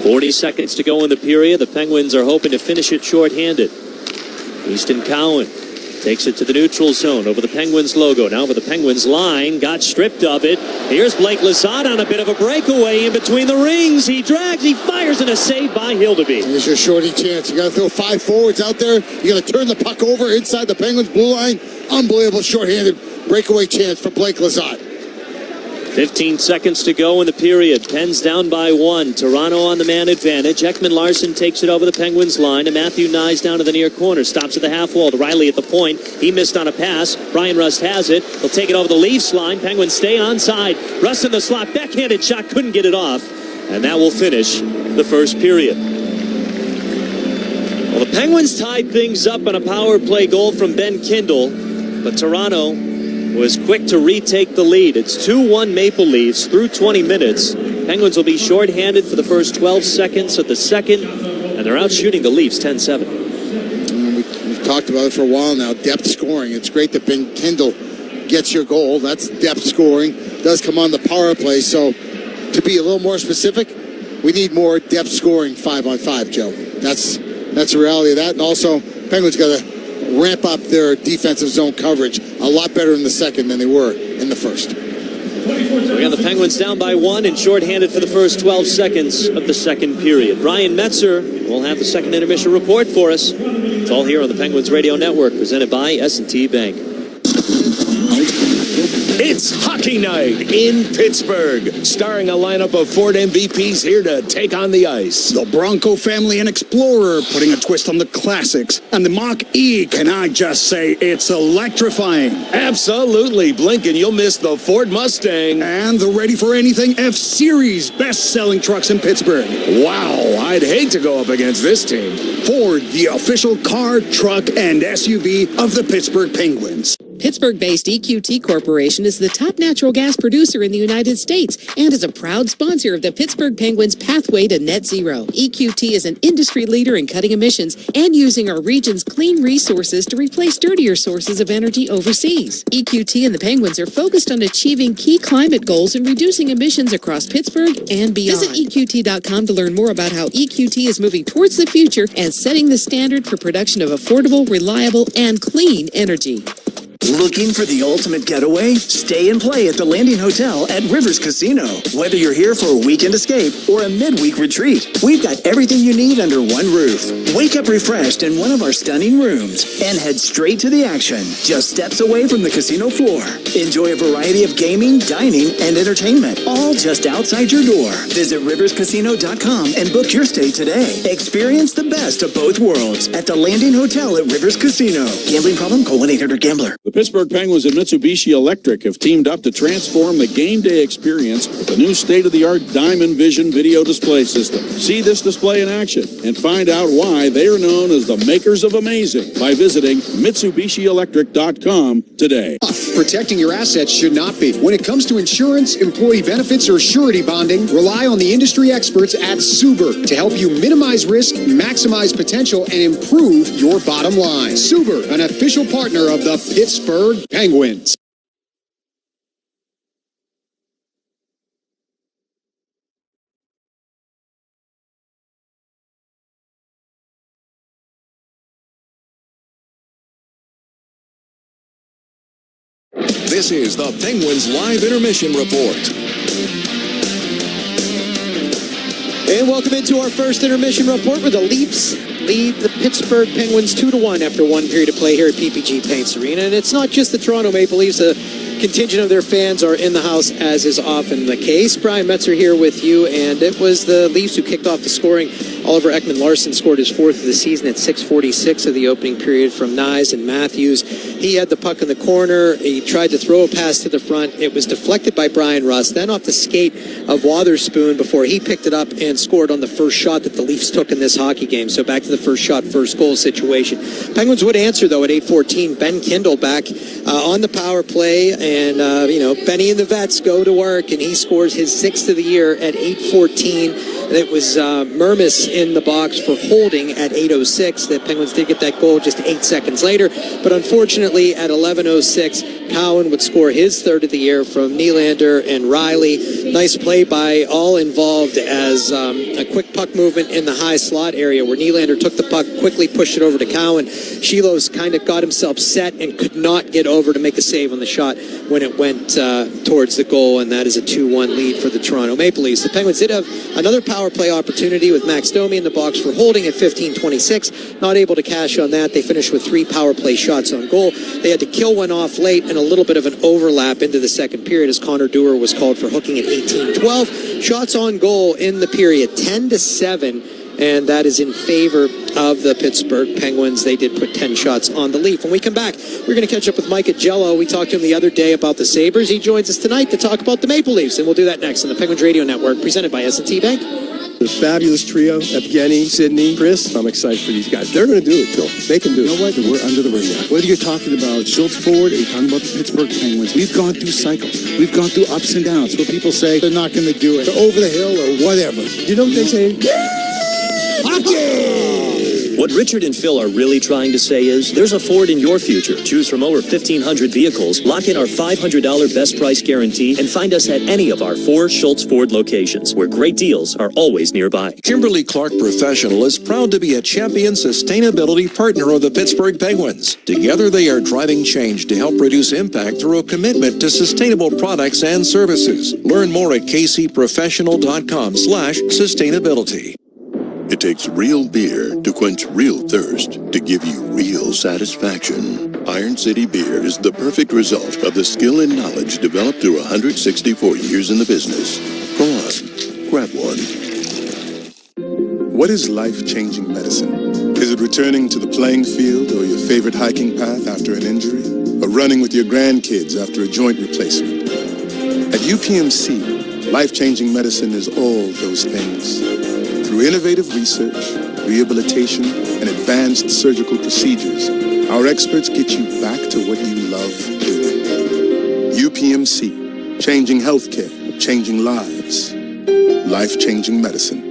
40 seconds to go in the period. The Penguins are hoping to finish it shorthanded. Easton Cowan Takes it to the neutral zone over the Penguins logo. Now over the Penguins line. Got stripped of it. Here's Blake Lizotte on a bit of a breakaway in between the rings. He drags, he fires, and a save by Hildeby. Here's your shorty chance. You got to throw 5 forwards out there. You got to turn the puck over inside the Penguins blue line. Unbelievable shorthanded breakaway chance for Blake Lizotte. 15 seconds to go in the period. Pens down by 1. Toronto on the man advantage. Ekman Larsson takes it over the Penguins line. And Matthew Nyes down to the near corner. Stops at the half wall to Riley at the point. He missed on a pass. Brian Rust has it. He'll take it over the Leafs line. Penguins stay onside. Rust in the slot. Backhanded shot. Couldn't get it off. And that will finish the first period. Well, the Penguins tied things up on a power play goal from Ben Kindle. But Toronto was quick to retake the lead. It's 2-1 Maple Leafs through 20 minutes. Penguins will be shorthanded for the first 12 seconds of the second, and they're out shooting the Leafs 10-7. We've talked about it for a while now, depth scoring. It's great that Ben Kindle gets your goal. That's depth scoring. Does come on the power play. So to be a little more specific, we need more depth scoring 5-on-5, Joe. That's the reality of that. And also, Penguins got to ramp up their defensive zone coverage a lot better in the second than they were in the first. So we got the Penguins down by 1 and shorthanded for the first 12 seconds of the second period. Ryan Metzer will have the second intermission report for us. It's all here on the Penguins Radio Network, presented by S&T Bank. It's hockey night in Pittsburgh, starring a lineup of Ford MVPs here to take on the ice. The Bronco family and Explorer putting a twist on the classics. And the Mach-E, can I just say, it's electrifying. Absolutely, Blinken, you'll miss the Ford Mustang. And the Ready for Anything F-Series, best-selling trucks in Pittsburgh. Wow, I'd hate to go up against this team. Ford, the official car, truck, and SUV of the Pittsburgh Penguins. Pittsburgh-based EQT Corporation is the top natural gas producer in the United States and is a proud sponsor of the Pittsburgh Penguins' pathway to net zero. EQT is an industry leader in cutting emissions and using our region's clean resources to replace dirtier sources of energy overseas. EQT and the Penguins are focused on achieving key climate goals and reducing emissions across Pittsburgh and beyond. Visit EQT.com to learn more about how EQT is moving towards the future and setting the standard for production of affordable, reliable, and clean energy. Looking for the ultimate getaway? Stay and play at the Landing Hotel at Rivers Casino. Whether you're here for a weekend escape or a midweek retreat, we've got everything you need under one roof. Wake up refreshed in one of our stunning rooms and head straight to the action, just steps away from the casino floor. Enjoy a variety of gaming, dining, and entertainment, all just outside your door. Visit riverscasino.com and book your stay today. Experience the best of both worlds at the Landing Hotel at Rivers Casino. Gambling problem? Call 1-800-GAMBLER. The Pittsburgh Penguins and Mitsubishi Electric have teamed up to transform the game day experience with the new state-of-the-art Diamond Vision video display system. See this display in action and find out why they are known as the makers of amazing by visiting MitsubishiElectric.com today. Protecting your assets should not be. When it comes to insurance, employee benefits, or surety bonding, rely on the industry experts at Suber to help you minimize risk, maximize potential, and improve your bottom line. Suber, an official partner of the Pittsburgh Penguins. This is the Penguins Live Intermission Report. And welcome into our first intermission report, where the Leafs lead the Pittsburgh Penguins 2-1 after one period of play here at PPG Paints Arena. And it's not just the Toronto Maple Leafs. A contingent of their fans are in the house, as is often the case. Brian Metzer here with you, and it was the Leafs who kicked off the scoring. Oliver Ekman Larsson scored his fourth of the season at 6:46 of the opening period from Nyes and Matthews. He had the puck in the corner. He tried to throw a pass to the front. It was deflected by Brian Rust, then off the skate of Wotherspoon before he picked it up and scored on the first shot that the Leafs took in this hockey game. So back to the first shot, first goal situation. Penguins would answer, though, at 8:14. Ben Kindle back on the power play, and, Benny and the Vets go to work, and he scores his sixth of the year at 8:14. It was Mermis in the box for holding at 8:06. The Penguins did get that goal just 8 seconds later, but unfortunately at 11:06, Cowan would score his third of the year from Nylander and Riley. Nice play by all involved as a quick puck movement in the high slot area where Nylander took the puck, quickly pushed it over to Cowan. Shiloh's kind of got himself set and could not get over to make a save on the shot when it went towards the goal, and that is a 2-1 lead for the Toronto Maple Leafs. The Penguins did have another power play opportunity with Max Domi in the box for holding at 15:26. Not able to cash on that. They finished with 3 power play shots on goal. They had to kill one off late and a little bit of an overlap into the second period as Connor Dewar was called for hooking at 18-12. Shots on goal in the period, 10-7. And that is in favor of the Pittsburgh Penguins. They did put 10 shots on the Leaf. When we come back, we're going to catch up with Mike Agello. We talked to him the other day about the Sabres. He joins us tonight to talk about the Maple Leafs, and we'll do that next on the Penguins Radio Network, presented by S&T Bank. The fabulous trio, Evgeny, Sidney, Chris. I'm excited for these guys. They're going to do it, Phil. They can do it. You know what? We're under the radar. Whether you're talking about Schultz Ford or you're talking about the Pittsburgh Penguins, we've gone through cycles. We've gone through ups and downs where people say they're not going to do it. They're over the hill or whatever. You know what they say? What Richard and Phil are really trying to say is there's a Ford in your future. Choose from over 1,500 vehicles, lock in our $500 best price guarantee, and find us at any of our 4 Schultz Ford locations where great deals are always nearby. Kimberly-Clark Professional is proud to be a champion sustainability partner of the Pittsburgh Penguins. Together they are driving change to help reduce impact through a commitment to sustainable products and services. Learn more at kcprofessional.com/sustainability. It takes real beer to quench real thirst to give you real satisfaction. Iron City Beer is the perfect result of the skill and knowledge developed through 164 years in the business. Go on, grab one. What is life-changing medicine? Is it returning to the playing field or your favorite hiking path after an injury? Or running with your grandkids after a joint replacement? At UPMC, life-changing medicine is all those things. Through innovative research, rehabilitation, and advanced surgical procedures, our experts get you back to what you love doing. UPMC, changing healthcare, changing lives, life-changing medicine.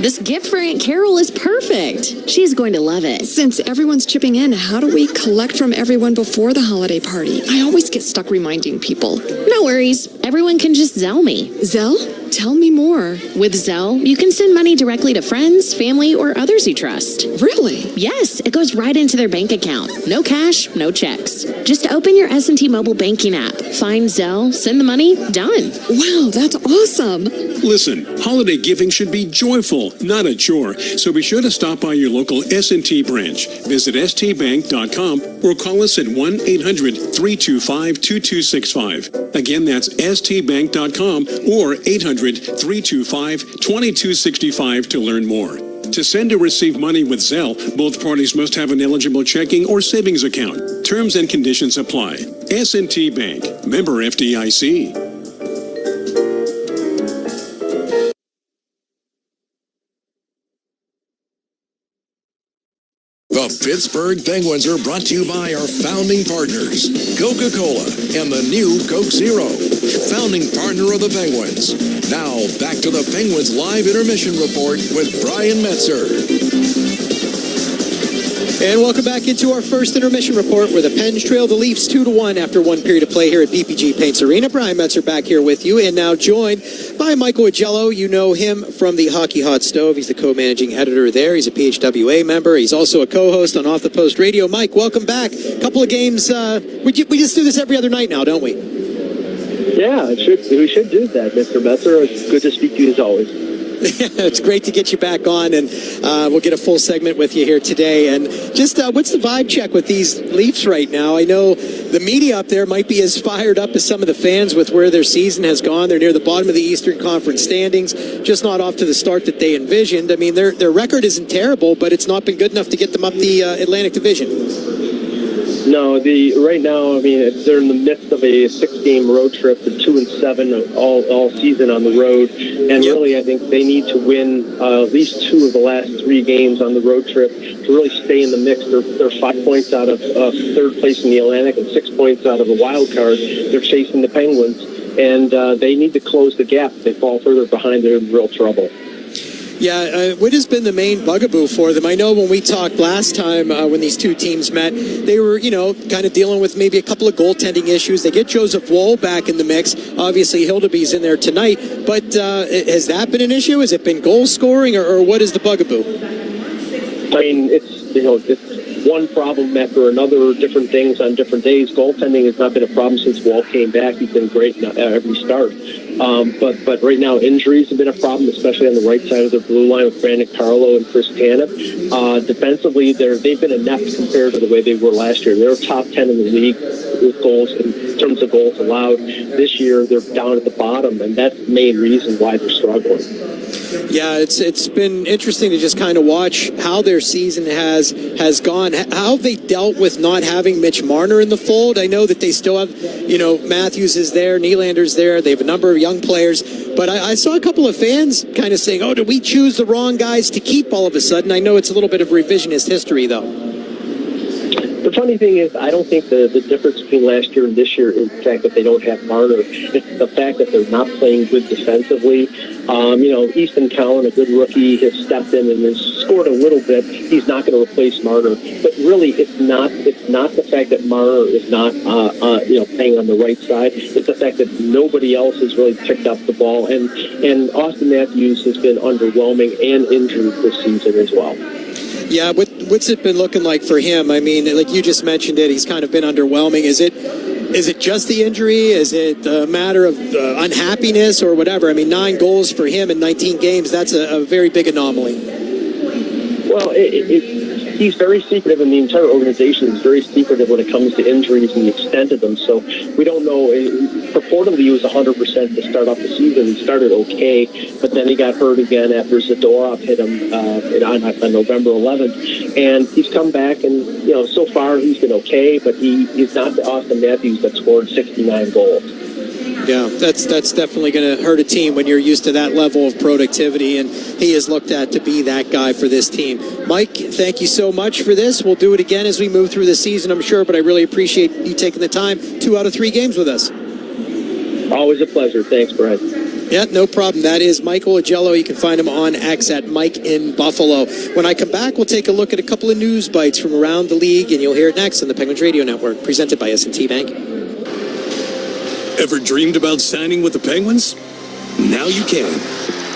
This gift for Aunt Carol is perfect. She's going to love it. Since everyone's chipping in, how do we collect from everyone before the holiday party? I always get stuck reminding people. No worries. Everyone can just Zelle me. Zelle? Tell me more. With Zelle, you can send money directly to friends, family, or others you trust. Really? Yes, it goes right into their bank account. No cash, no checks. Just open your S&T mobile banking app, find Zelle, send the money, done. Wow, that's awesome. Listen, holiday giving should be joyful, not a chore. So be sure to stop by your local S&T branch. Visit stbank.com or call us at 1-800-325-2265. Again, that's stbank.com or 800-325-2265 to learn more. To send or receive money with Zelle, both parties must have an eligible checking or savings account. Terms and conditions apply. S&T Bank, member FDIC. The Pittsburgh Penguins are brought to you by our founding partners, Coca-Cola and the new Coke Zero, founding partner of the Penguins. Now, back to the Penguins Live Intermission Report with Brian Metzer. And welcome back into our first intermission report where the Pens trail the Leafs 2-1 after one period of play here at PPG Paints Arena. Brian Metzer back here with you and now joined by Michael Agello. You know him from the Hockey Hot Stove. He's the co-managing editor there. He's a PHWA member. He's also a co-host on Off the Post Radio. Mike, welcome back. A couple of games. We just do this every other night now, don't we? Yeah, we should do that, Mr. Metzer. It's good to speak to you as always. It's great to get you back on, and we'll get a full segment with you here today. And just what's the vibe check with these Leafs right now? I know the media up there might be as fired up as some of the fans with where their season has gone. They're near the bottom of the Eastern Conference standings, just not off to the start that they envisioned. I mean, their record isn't terrible, but it's not been good enough to get them up the Atlantic Division. No, right now, I mean, they're in the midst of a 6-game road trip, the 2-7 all season on the road, and really, I think they need to win at least 2 of the last 3 games on the road trip to really stay in the mix. They're 5 points out of third place in the Atlantic and 6 points out of the wild card. They're chasing the Penguins, and they need to close the gap. If they fall further behind, they're in real trouble. Yeah, what has been the main bugaboo for them? I know when we talked last time when these two teams met, they were, kind of dealing with maybe a couple of goaltending issues. They get Joseph Woll back in the mix. Obviously, Hildeby's in there tonight. But has that been an issue? Has it been goal scoring, or what is the bugaboo? I mean, it's one problem after another, different things on different days. Goaltending has not been a problem since Wall came back. He's been great in every start. But right now, injuries have been a problem, especially on the right side of the blue line with Brandon Carlo and Chris Tanev. Defensively, they've been inept compared to the way they were last year. They were top 10 in the league with goals in terms of goals allowed. This year, they're down at the bottom, and that's the main reason why they're struggling. Yeah, it's been interesting to just kind of watch how their season has gone, how they dealt with not having Mitch Marner in the fold. I know that they still have, Matthews is there, Nylander's there. They have a number of young players. But I saw a couple of fans kind of saying, did we choose the wrong guys to keep all of a sudden? I know it's a little bit of revisionist history, though. The funny thing is, I don't think the difference between last year and this year is the fact that they don't have Marner. It's the fact that they're not playing good defensively. Easton Cowan, a good rookie, has stepped in and has scored a little bit. He's not going to replace Marner. But really, it's not the fact that Marner is not, playing on the right side. It's the fact that nobody else has really picked up the ball. And Austin Matthews has been underwhelming and injured this season as well. Yeah, what's it been looking like for him? I mean, like you just mentioned it, he's kind of been underwhelming. Is it just the injury? Is it a matter of unhappiness or whatever? I mean, 9 goals for him in 19 games, that's a very big anomaly. Well, he's very secretive, and the entire organization is very secretive when it comes to injuries and the extent of them. So we don't know. Purportedly, he was 100% to start off the season. He started okay, but then he got hurt again after Zadorov hit him on November 11th. And he's come back, and so far he's been okay, but he's not the Austin Matthews that scored 69 goals. Yeah, that's definitely going to hurt a team when you're used to that level of productivity, and he is looked at to be that guy for this team. Mike, thank you so much for this. We'll do it again as we move through the season, I'm sure, but I really appreciate you taking the time. 2 out of 3 games with us. Always a pleasure. Thanks, Brian. Yeah, no problem. That is Michael Agello. You can find him on X at Mike in Buffalo. When I come back, we'll take a look at a couple of news bites from around the league, and you'll hear it next on the Penguins Radio Network, presented by S&T Bank. Ever dreamed about signing with the Penguins? Now you can.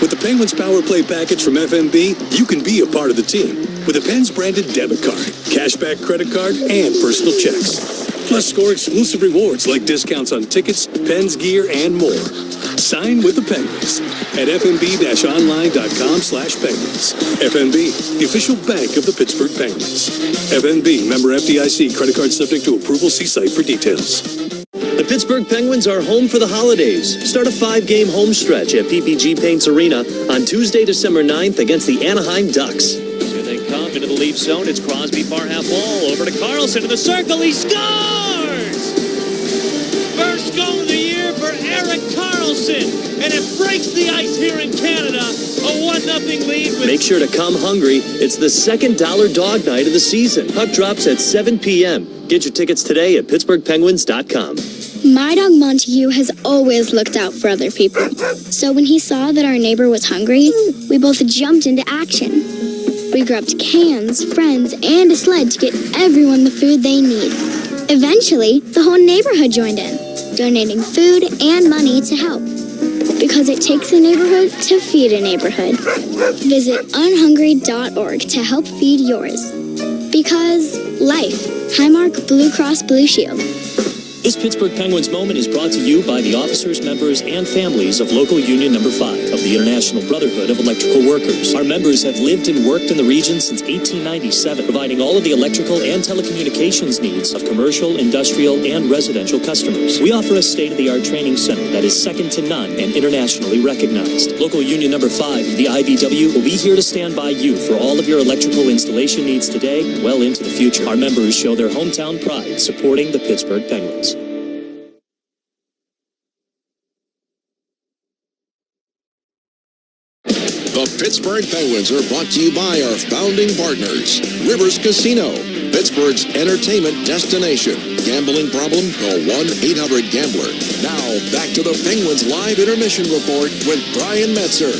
With the Penguins Power Play package from FMB, you can be a part of the team with a Pens branded debit card, cashback credit card, and personal checks. Plus, score exclusive rewards like discounts on tickets, Pens gear, and more. Sign with the Penguins at fnb-online.com/penguins. FNB, the official bank of the Pittsburgh Penguins. FNB, member FDIC, credit card subject to approval. See site for details. The Pittsburgh Penguins are home for the holidays. Start a 5-game home stretch at PPG Paints Arena on Tuesday, December 9th against the Anaheim Ducks. Here they come into the Leafs zone. It's Crosby, far half wall. Over to Carlson in the circle. He scores! First goal of the year for Erik Karlsson. And it breaks the ice here in Canada. A 1-0 lead. Make sure to come hungry. It's the second Dollar Dog Night of the season. Puck drops at 7 p.m. Get your tickets today at PittsburghPenguins.com. My dog Montague has always looked out for other people. So when he saw that our neighbor was hungry, we both jumped into action. We grabbed cans, friends, and a sled to get everyone the food they need. Eventually, the whole neighborhood joined in, donating food and money to help. Because it takes a neighborhood to feed a neighborhood. Visit unhungry.org to help feed yours. Because life. Highmark Blue Cross Blue Shield. This Pittsburgh Penguins moment is brought to you by the officers, members, and families of Local Union Number 5 of the International Brotherhood of Electrical Workers. Our members have lived and worked in the region since 1897, providing all of the electrical and telecommunications needs of commercial, industrial, and residential customers. We offer a state-of-the-art training center that is second to none and internationally recognized. Local Union Number 5 of the IBW will be here to stand by you for all of your electrical installation needs today and well into the future. Our members show their hometown pride supporting the Pittsburgh Penguins. The Pittsburgh Penguins are brought to you by our founding partners, Rivers Casino, Pittsburgh's entertainment destination. Gambling problem? Call 1-800-GAMBLER. Now, back to the Penguins Live Intermission Report with Brian Metzer.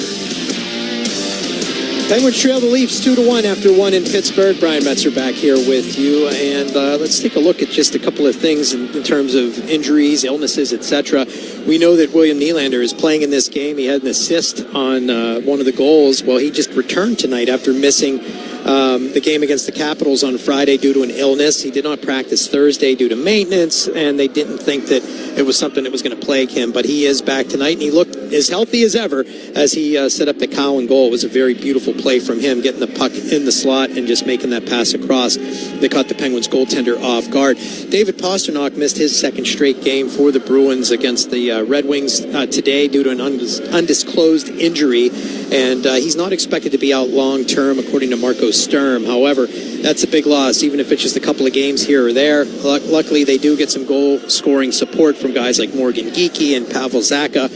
Penguins trail the Leafs 2-1 after one in Pittsburgh. Brian Metzer back here with you, and let's take a look at just a couple of things in terms of injuries, illnesses, etc. We know that William Nylander is playing in this game. He had an assist on one of the goals. Well, he just returned tonight after missing the game against the Capitals on Friday due to an illness. He did not practice Thursday due to maintenance, and they didn't think that it was something that was going to plague him. But he is back tonight, and he looked as healthy as ever as he set up the Cowan goal. It was a very beautiful play from him, getting the puck in the slot and just making that pass across. They caught the Penguins goaltender off guard. David Pastrnak missed his second straight game for the Bruins against the Red Wings today due to an undisclosed injury, and he's not expected to be out long term, according to Marco Sturm. However, that's a big loss, even if it's just a couple of games here or there. Luckily, they do get some goal-scoring support from guys like Morgan Geekie and Pavel Zacha.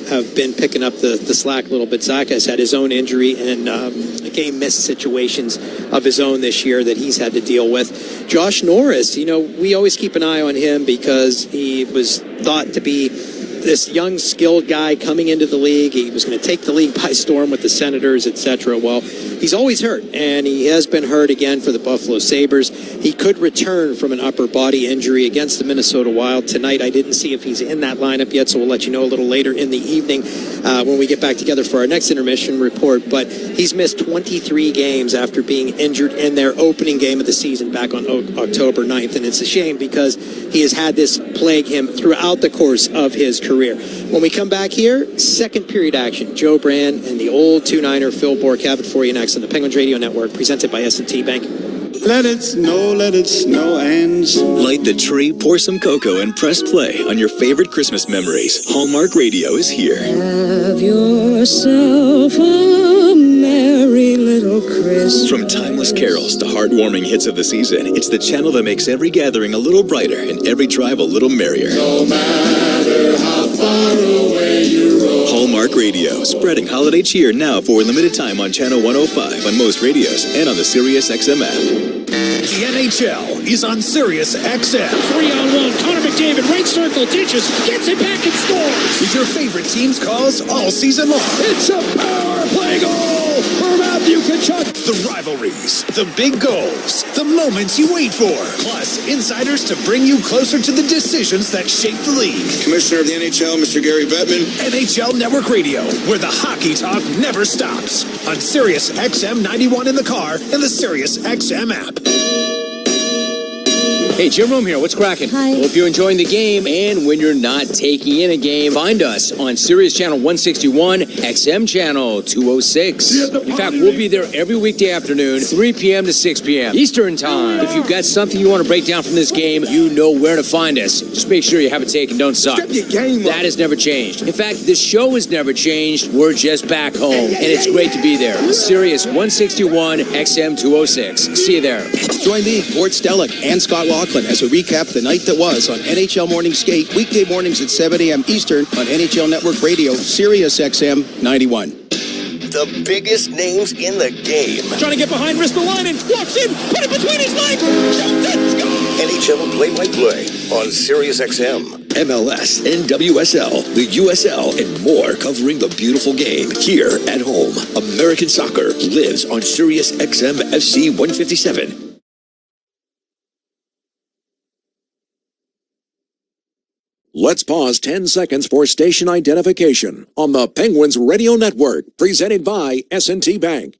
Have been picking up the slack a little bit. Zacha has had his own injury and game missed situations of his own this year that he's had to deal with. Josh Norris, we always keep an eye on him because he was thought to be this young, skilled guy coming into the league. He was going to take the league by storm with the Senators, etc. Well, he's always hurt, and he has been hurt again for the Buffalo Sabres. He could return from an upper body injury against the Minnesota Wild tonight. I didn't see if he's in that lineup yet, so we'll let you know a little later in the evening when we get back together for our next intermission report. But he's missed 23 games after being injured in their opening game of the season back on October 9th, and it's a shame because he has had this plague him throughout the course of his career. When we come back here, second period action. Joe Brand and the old 2-9er Phil Bourque have it for you next on the Penguins Radio Network, presented by S&T Bank. Let it snow, and light the tree, pour some cocoa, and press play on your favorite Christmas memories. Hallmark Radio is here. Have yourself a merry little Christmas. From timeless carols to heartwarming hits of the season, it's the channel that makes every gathering a little brighter and every drive a little merrier. No matter how far away you roam. Hallmark Radio, spreading holiday cheer now for a limited time on Channel 105 on most radios and on the Sirius XM app. The NHL is on Sirius XM. 3-on-1, Connor McDavid, right circle, ditches, gets it back and scores. With your favorite team's calls all season long. It's a power play goal for Matthew Tkachuk. The rivalries, the big goals, the moments you wait for. Plus, insiders to bring you closer to the decisions that shape the league. Commissioner of the NHL, Mr. Gary Bettman. NHL Network Radio, where the hockey talk never stops. On Sirius XM 91 in the car and the Sirius XM app. Hey, Jim Rome here. What's cracking? Hi. Hope you're enjoying the game, and when you're not taking in a game, find us on Sirius Channel 161, XM Channel 206. In fact, we'll be there every weekday afternoon, 3 p.m. to 6 p.m. Eastern Time. If you've got something you want to break down from this game, you know where to find us. Just make sure you have it taken, don't suck. Step your game up. That has never changed. In fact, this show has never changed. We're just back home, and it's great to be there. Sirius 161, XM 206. See you there. Join me, Gord Stellick, and Scott Laughlin as we recap the night that was on NHL Morning Skate, weekday mornings at 7 a.m. Eastern on NHL Network Radio, Sirius XM 91. The biggest names in the game. Trying to get behind Ristolainen, walks in, put it between his legs, shoots it, scores! NHL play-by-play on Sirius XM. MLS, NWSL, the USL, and more covering the beautiful game here at home. American soccer lives on Sirius XM FC 157. Let's pause 10 seconds for station identification on the Penguins Radio Network, presented by S&T Bank.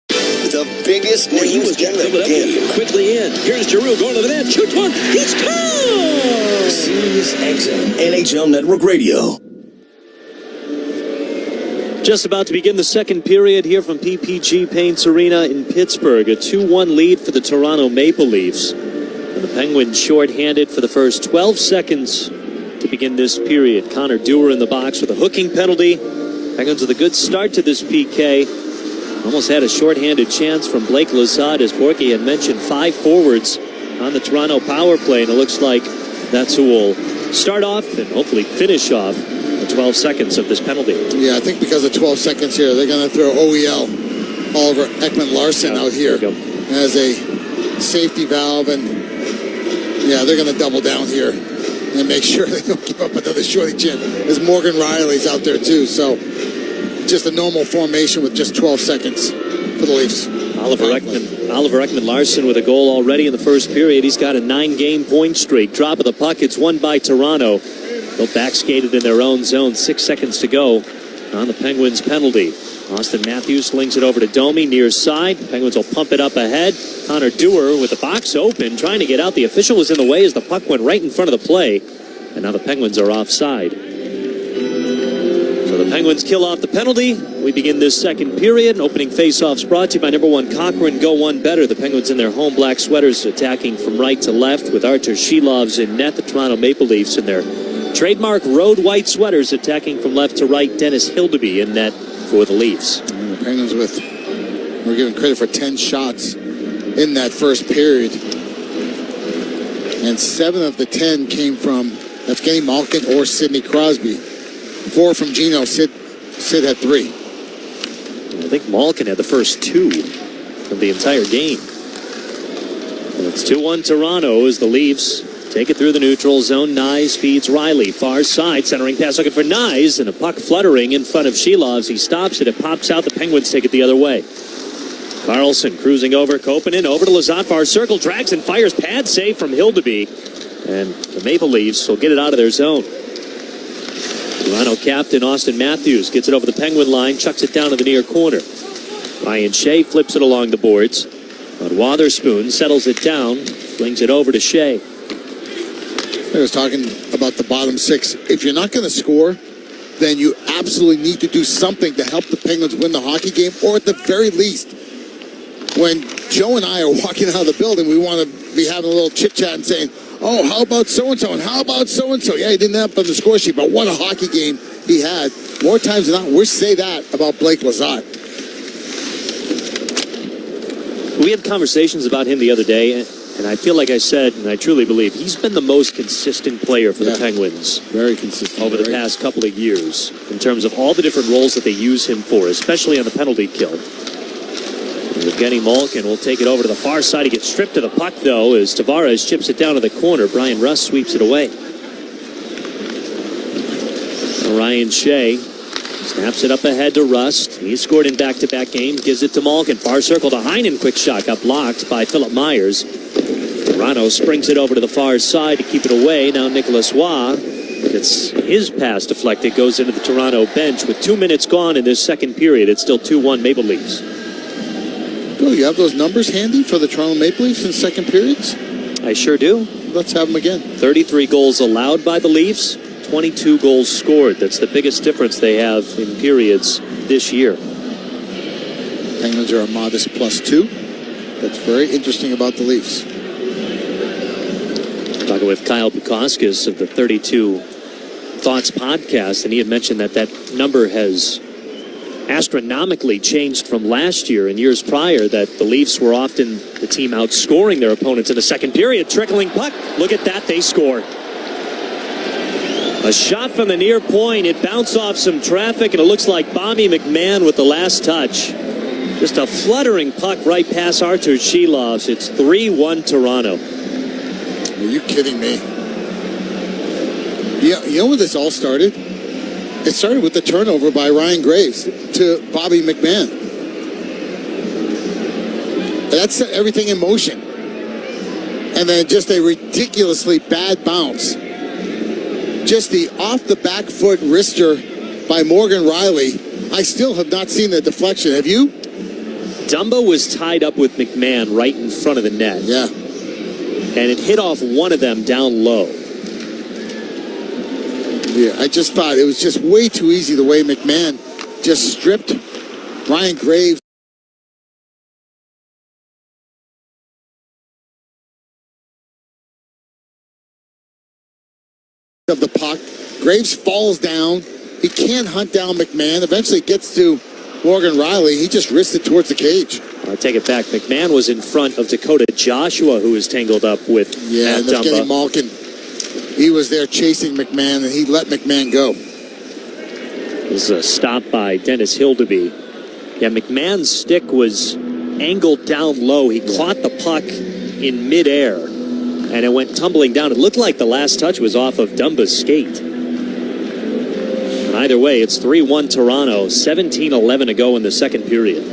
The biggest names in the game. Quickly in. Here's Giroux going to the net. Shoots one. He scores! Sirius XM, NHL Network Radio. Just about to begin the second period here from PPG Paints Arena in Pittsburgh. A 2-1 lead for the Toronto Maple Leafs. And the Penguins shorthanded for the first 12 seconds to begin this period. Connor Dewar in the box with a hooking penalty. Penguins with a good start to this PK. Almost had a shorthanded chance from Blake Lizotte, as Borky had mentioned. 5 forwards on the Toronto power play, and it looks like that's who will start off and hopefully finish off the 12 seconds of this penalty. Yeah, I think because of 12 seconds here, they're going to throw OEL, Oliver Ekman-Larsson, out here as a safety valve, and yeah, they're going to double down here and make sure they don't give up another shorty chance. As Morgan Riley's out there too, so just a normal formation with just 12 seconds for the Leafs. Oliver Ekman Larson with a goal already in the first period. He's got a 9-game point streak. Drop of the puck. It's won by Toronto. They'll backskate it in their own zone. 6 seconds to go on the Penguins penalty. Austin Matthews slings it over to Domi near side. Penguins will pump it up ahead. Connor Dewar with the box open, trying to get out. The official was in the way as the puck went right in front of the play. And now the Penguins are offside. So the Penguins kill off the penalty. We begin this second period. Opening faceoffs brought to you by number 1 Cochrane. Go one better. The Penguins in their home black sweaters attacking from right to left with Artur Shilovs in net. The Toronto Maple Leafs in their trademark road white sweaters attacking from left to right. Dennis Hildeby in net for the Leafs. And the Penguins we're giving credit for 10 shots in that first period. And 7 of the 10 came from Evgeny Malkin or Sidney Crosby. 4 from Gino. Sid had 3. I think Malkin had the first 2 of the entire game. And it's 2-1 Toronto as the Leafs take it through the neutral zone. Nyes feeds Riley. Far side. Centering pass looking for Nyes. And a puck fluttering in front of Shilovs. He stops it. It pops out. The Penguins take it the other way. Carlson cruising over. Koppanen over to Lazat. Far circle. Drags and fires. Pad save from Hildeby. And the Maple Leafs will get it out of their zone. Toronto captain Austin Matthews gets it over the Penguin line. Chucks it down to the near corner. Ryan Shea flips it along the boards. But Wotherspoon settles it down. Flings it over to Shea. I was talking about the bottom 6. If you're not going to score, then you absolutely need to do something to help the Penguins win the hockey game, or at the very least, when Joe and I are walking out of the building, we want to be having a little chit-chat and saying, oh, how about so-and-so, and how about so-and-so? Yeah, he didn't have up on the score sheet, but what a hockey game he had. More times than not, we say that about Blake Lazat. We had conversations about him the other day, and I feel like I said, and I truly believe, he's been the most consistent player for the Penguins. Very consistent. Over the past couple of years, in terms of all the different roles that they use him for, especially on the penalty kill. Evgeny Malkin will take it over to the far side. He gets stripped to the puck, though, as Tavares chips it down to the corner. Brian Rust sweeps it away. Ryan Shea snaps it up ahead to Rust. He's scored in back-to-back games. Gives it to Malkin. Far circle to Heinen. Quick shot got blocked by Philip Myers. Toronto springs it over to the far side to keep it away. Now Nicolas Roy gets his pass deflected. Goes into the Toronto bench with 2 minutes gone in this second period. It's still 2-1 Maple Leafs. Bill, you have those numbers handy for the Toronto Maple Leafs in second periods? I sure do. Let's have them again. 33 goals allowed by the Leafs. 22 goals scored. That's the biggest difference they have in periods this year. Penguins are a modest +2. That's very interesting about the Leafs. Talking with Kyle Bukauskas of the 32 Thoughts podcast, and he had mentioned that number has astronomically changed from last year and years prior, that the Leafs were often the team outscoring their opponents in the second period. Trickling puck. Look at that. They score. A shot from the near point. It bounced off some traffic, and it looks like Bobby McMahon with the last touch. Just a fluttering puck right past Artur Shilovs. It's 3-1 Toronto. Are you kidding me? Yeah, you know where this all started? It started with the turnover by Ryan Graves to Bobby McMahon. That set everything in motion. And then just a ridiculously bad bounce. Just the off-the-back foot wrister by Morgan Riley. I still have not seen the deflection. Have you? Dumba was tied up with McMahon right in front of the net. Yeah. And it hit off one of them down low. Yeah, I just thought it was just way too easy the way McMahon just stripped Ryan Graves of the puck. Graves falls down. He can't hunt down McMahon. Eventually gets to Morgan Riley. He just wrists it towards the cage. I take it back. McMahon was in front of Dakota Joshua, who was tangled up with Matt Dumba. Evgeny Malkin. He was there chasing McMahon, and he let McMahon go. This is a stop by Dennis Hildeby. Yeah, McMahon's stick was angled down low. He caught the puck in midair, and it went tumbling down. It looked like the last touch was off of Dumba's skate. Either way, it's 3-1 Toronto, 17-11 to go in the second period.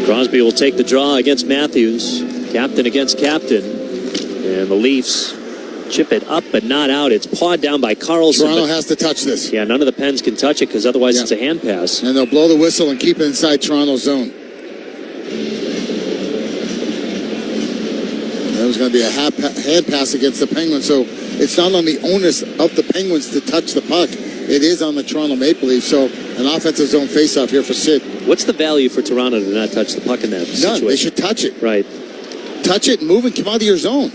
Crosby will take the draw against Matthews. Captain against captain. And the Leafs chip it up but not out. It's pawed down by Karlsson. Toronto has to touch this. Yeah, none of the Pens can touch it because otherwise it's a hand pass. And they'll blow the whistle and keep it inside Toronto's zone. That was going to be a hand pass against the Penguins. So it's not on the onus of the Penguins to touch the puck. It is on the Toronto Maple Leafs. So an offensive zone faceoff here for Sid. What's the value for Toronto to not touch the puck in that situation? None. They should touch it. Right. Touch it and move and come out of your zone.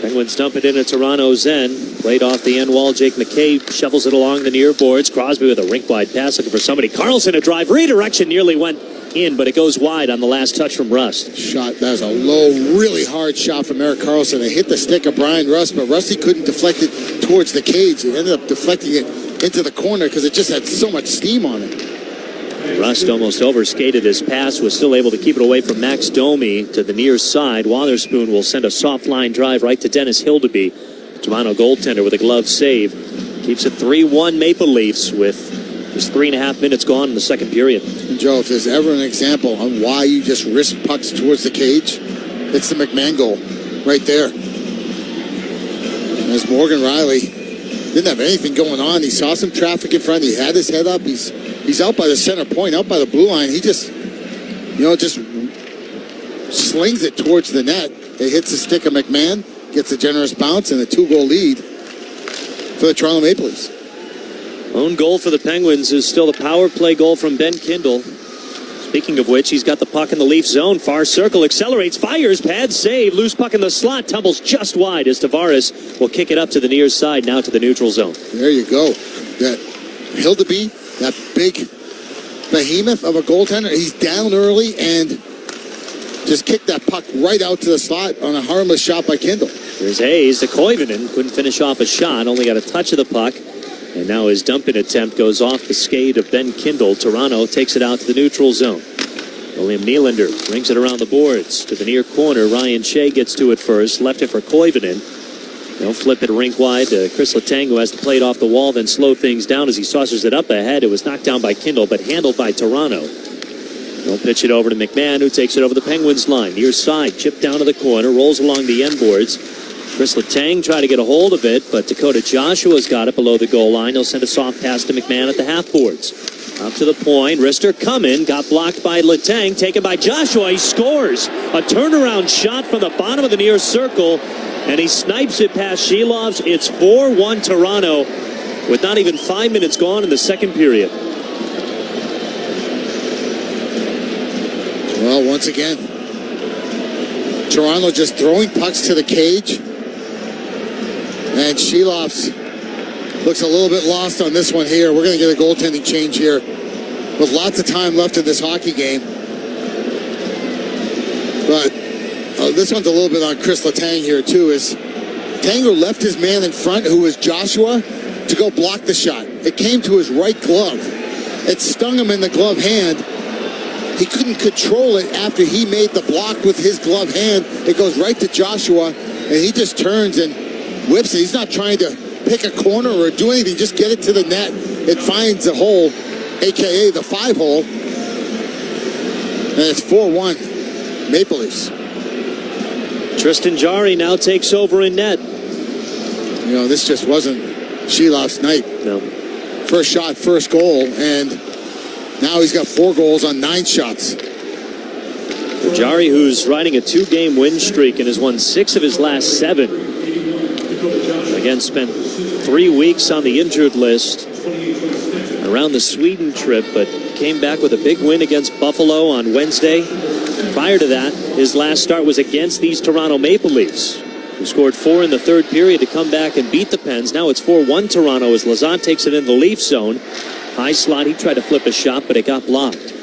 Penguins dump it into Toronto's end. Played off the end wall. Jake McKay shovels it along the near boards. Crosby with a rink-wide pass looking for somebody. Karlsson a drive. Redirection nearly went in, but it goes wide on the last touch from Rust. Shot. That was a low, really hard shot from Erik Karlsson. It hit the stick of Brian Rust, but Rusty couldn't deflect it towards the cage. He ended up deflecting it into the corner because it just had so much steam on it. Rust almost overskated his pass, was still able to keep it away from Max Domi to the near side. Wotherspoon will send a soft line drive right to Dennis Hildeby. Toronto goaltender with a glove save. Keeps it 3-1 Maple Leafs with just 3.5 minutes gone in the second period. And Joe, if there's ever an example on why you just risk pucks towards the cage, it's the McMahon goal right there. As Morgan Riley didn't have anything going on. He saw some traffic in front. He had his head up. He's out by the center point, out by the blue line. He just slings it towards the net. It hits the stick of McMahon, gets a generous bounce, and a 2-goal lead for the Toronto Maple Leafs. Own goal for the Penguins is still the power play goal from Ben Kindle. Speaking of which, he's got the puck in the Leaf zone. Far circle, accelerates, fires, pad save. Loose puck in the slot, tumbles just wide as Tavares will kick it up to the near side, now to the neutral zone. There you go. That Hildeby, that big behemoth of a goaltender, he's down early and just kicked that puck right out to the slot on a harmless shot by Kindle. Here's Hayes to Koivunen. Couldn't finish off a shot, only got a touch of the puck. And now his dumping attempt goes off the skate of Ben Kindle. Toronto takes it out to the neutral zone. William Nylander brings it around the boards to the near corner. Ryan Shea gets to it first. Left it for Koivunen. They'll flip it rink wide to Chris Letang, who has to play it off the wall, then slow things down as he saucers it up ahead. It was knocked down by Kindle, but handled by Toronto. They'll pitch it over to McMahon, who takes it over the Penguins line. Near side, chipped down to the corner, rolls along the end boards. Chris Letang tried to get a hold of it, but Dakota Joshua's got it below the goal line. He'll send a soft pass to McMahon at the half boards. Up to the point, Rister coming, got blocked by Letang, taken by Joshua. He scores a turnaround shot from the bottom of the near circle, and he snipes it past Shilovs. It's 4-1 Toronto with not even 5 minutes gone in the second period. Well, once again, Toronto just throwing pucks to the cage. And Shilovs looks a little bit lost on this one here. We're going to get a goaltending change here with lots of time left in this hockey game. But this one's a little bit on Chris Letang here, too, is Tanger left his man in front, who was Joshua, to go block the shot. It came to his right glove. It stung him in the glove hand. He couldn't control it after he made the block with his glove hand. It goes right to Joshua, and he just turns and whips it. He's not trying to pick a corner or do anything. Just get it to the net. It finds a hole, a.k.a. the 5-hole. And it's 4-1 Maple Leafs. Tristan Jarry now takes over in net. You know, this just wasn't Shilov's night. No. First shot, first goal, and now he's got 4 goals on 9 shots. Jarry, who's riding a 2-game win streak and has won 6 of his last 7. Again, spent 3 weeks on the injured list around the Sweden trip, but came back with a big win against Buffalo on Wednesday. Prior to that, his last start was against these Toronto Maple Leafs, who scored 4 in the third period to come back and beat the Pens. Now it's 4-1 Toronto as Lazant takes it in the Leaf zone. High slot, he tried to flip a shot, but it got blocked.